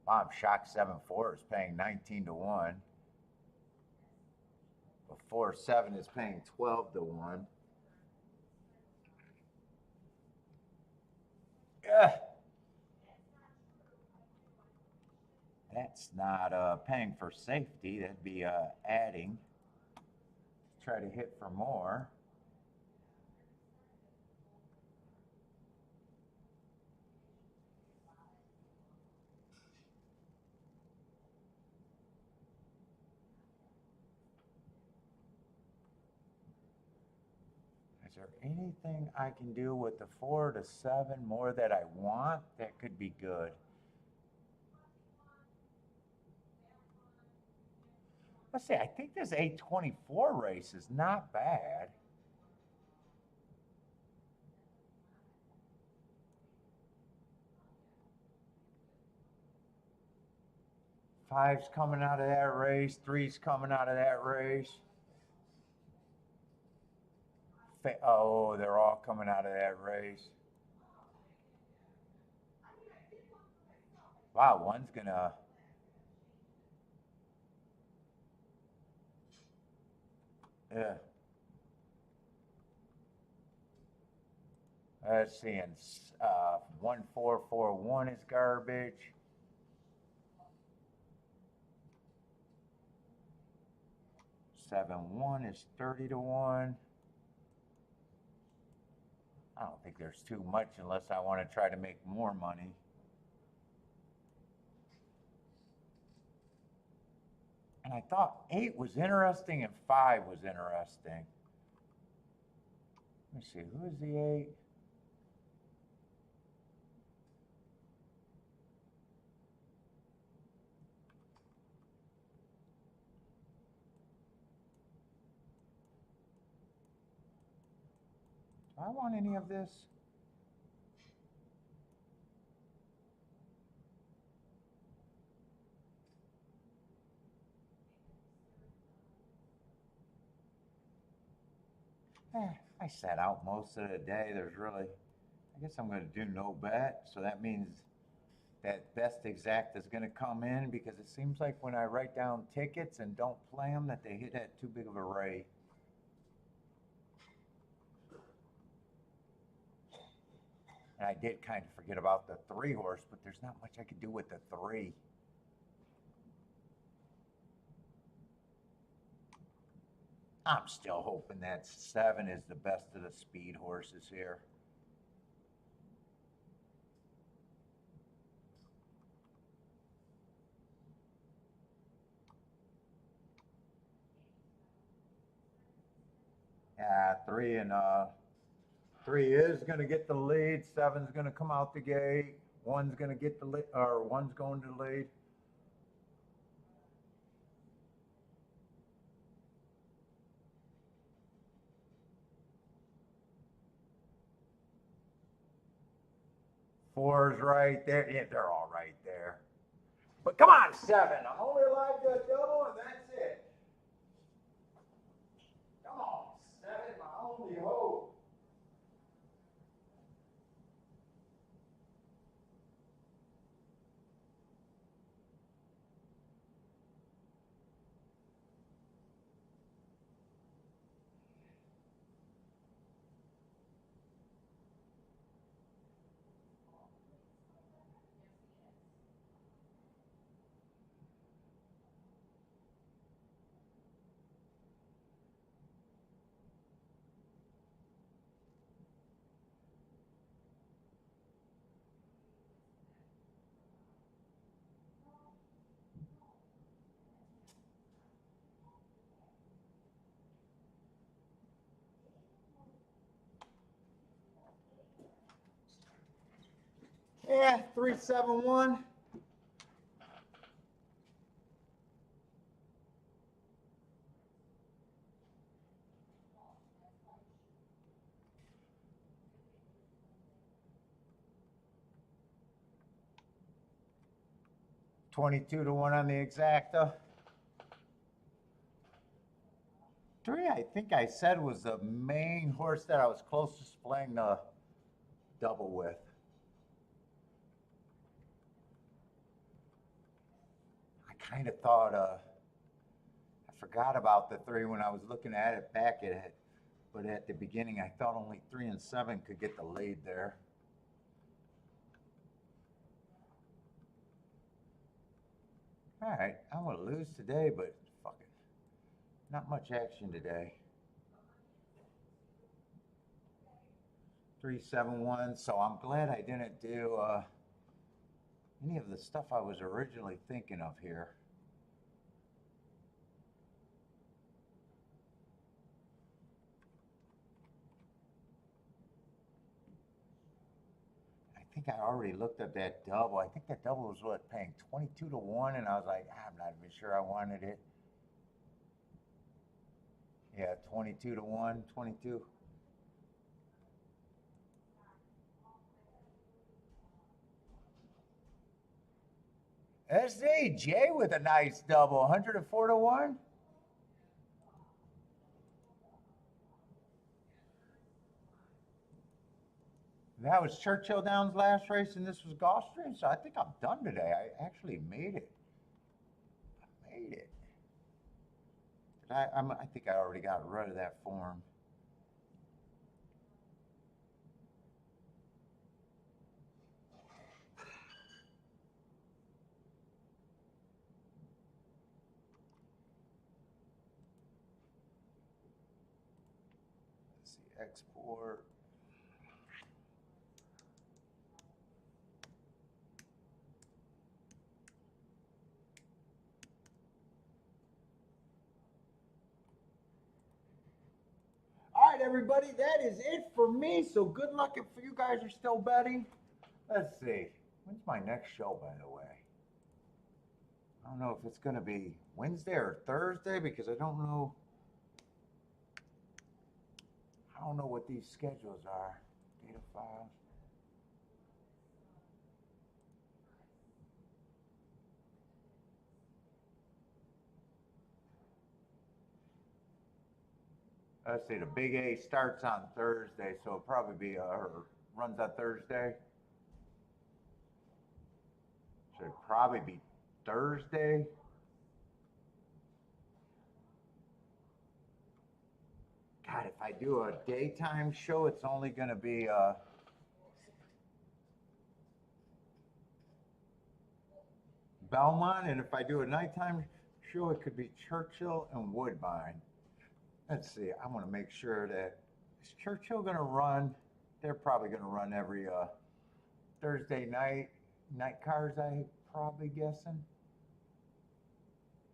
Wow, I'm shocked 7-4 is paying 19 to 1. But 4-7 is paying 12 to 1. Yeah. That's not paying for safety. That'd be adding. Try to hit for more. Is there anything I can do with the 4 to 7 more that I want that could be good? Let's see, I think this 824 race is not bad. Five's coming out of that race. Three's coming out of that race. Oh, they're all coming out of that race. Wow, one's gonna. Yeah. Let's see, and 1441 is garbage. 7-1 is 30 to 1. I don't think there's too much unless I want to try to make more money. And I thought 8 was interesting and 5 was interesting. Let me see, who is the 8? Do I want any of this? I sat out most of the day. There's really, I guess I'm going to do no bet. So that means that best exact is going to come in because it seems like when I write down tickets and don't play them that they hit at too big of a rate. And I did kind of forget about the 3 horse, but there's not much I could do with the 3. I'm still hoping that 7 is the best of the speed horses here. Yeah, 3 is going to get the lead. 7's going to come out the gate. 1's going to get the lead, or 1's going to lead. Four's right there. Yeah, they're all right there. But come on, 7. I'm only allowed to double, and that's it. Come on, 7, my only hope. Yeah, 371. $22 to 1 on the exacta. 3, I think I said was the main horse that I was closest playing the double with. I kind of thought, I forgot about the 3 when I was looking at it back at it. But at the beginning, I thought only 3 and 7 could get the lead there. All right, I'm going to lose today, but fuck it. Not much action today. 371. So I'm glad I didn't do any of the stuff I was originally thinking of here. I think I already looked at that double. I think that double was what, paying 22 to 1, and I was like, I'm not even sure I wanted it. Yeah, 22 to 1, 22. SAJ with a nice double, 104 to 1. That was Churchill Downs last race, and this was Gulfstream, so I think I'm done today. I actually made it. I made it. I think I already got rid of that form. Let's see, export. All right, everybody, that is it for me. So good luck if you guys are still betting. Let's see. When's my next show, by the way? I don't know if it's going to be Wednesday or Thursday because I don't know. I don't know what these schedules are. Data files. Let's see, the Big A starts on Thursday, so it'll probably be, or runs on Thursday. Should probably be Thursday. God, if I do a daytime show, it's only going to be Belmont, and if I do a nighttime show, it could be Churchill and Woodbine. Let's see, I want to make sure that, is Churchill going to run? They're probably going to run every Thursday night cars, I probably guessing.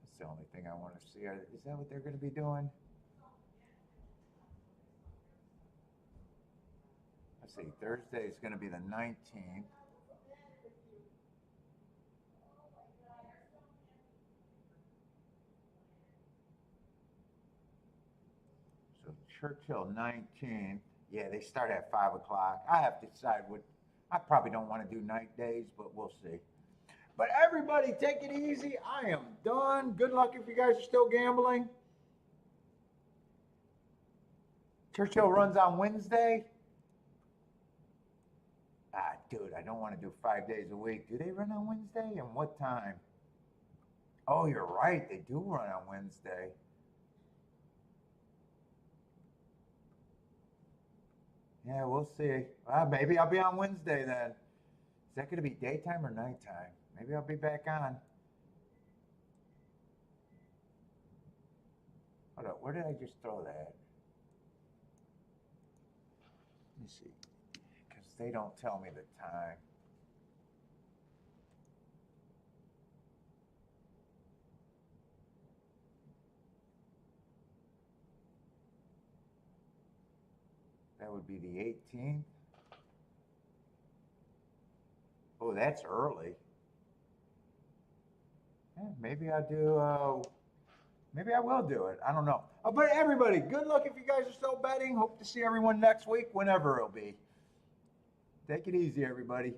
That's the only thing I want to see. Is that what they're going to be doing? Let's see, Thursday is going to be the 19th. So Churchill 19th. Yeah, they start at 5 o'clock. I have to decide what, I probably don't want to do night days, but we'll see. But everybody, take it easy. I am done. Good luck if you guys are still gambling. Churchill runs on Wednesday. Ah, dude, I don't want to do 5 days a week. Do they run on Wednesday? And what time? Oh, you're right. They do run on Wednesday. Yeah, we'll see. Maybe I'll be on Wednesday then. Is that going to be daytime or nighttime? Maybe I'll be back on. Hold on, where did I just throw that? Let me see. Because they don't tell me the time. That would be the 18th. Oh, that's early. Yeah, maybe I do. Maybe I will do it. I don't know. But everybody, good luck if you guys are still betting. Hope to see everyone next week, whenever it'll be. Take it easy, everybody.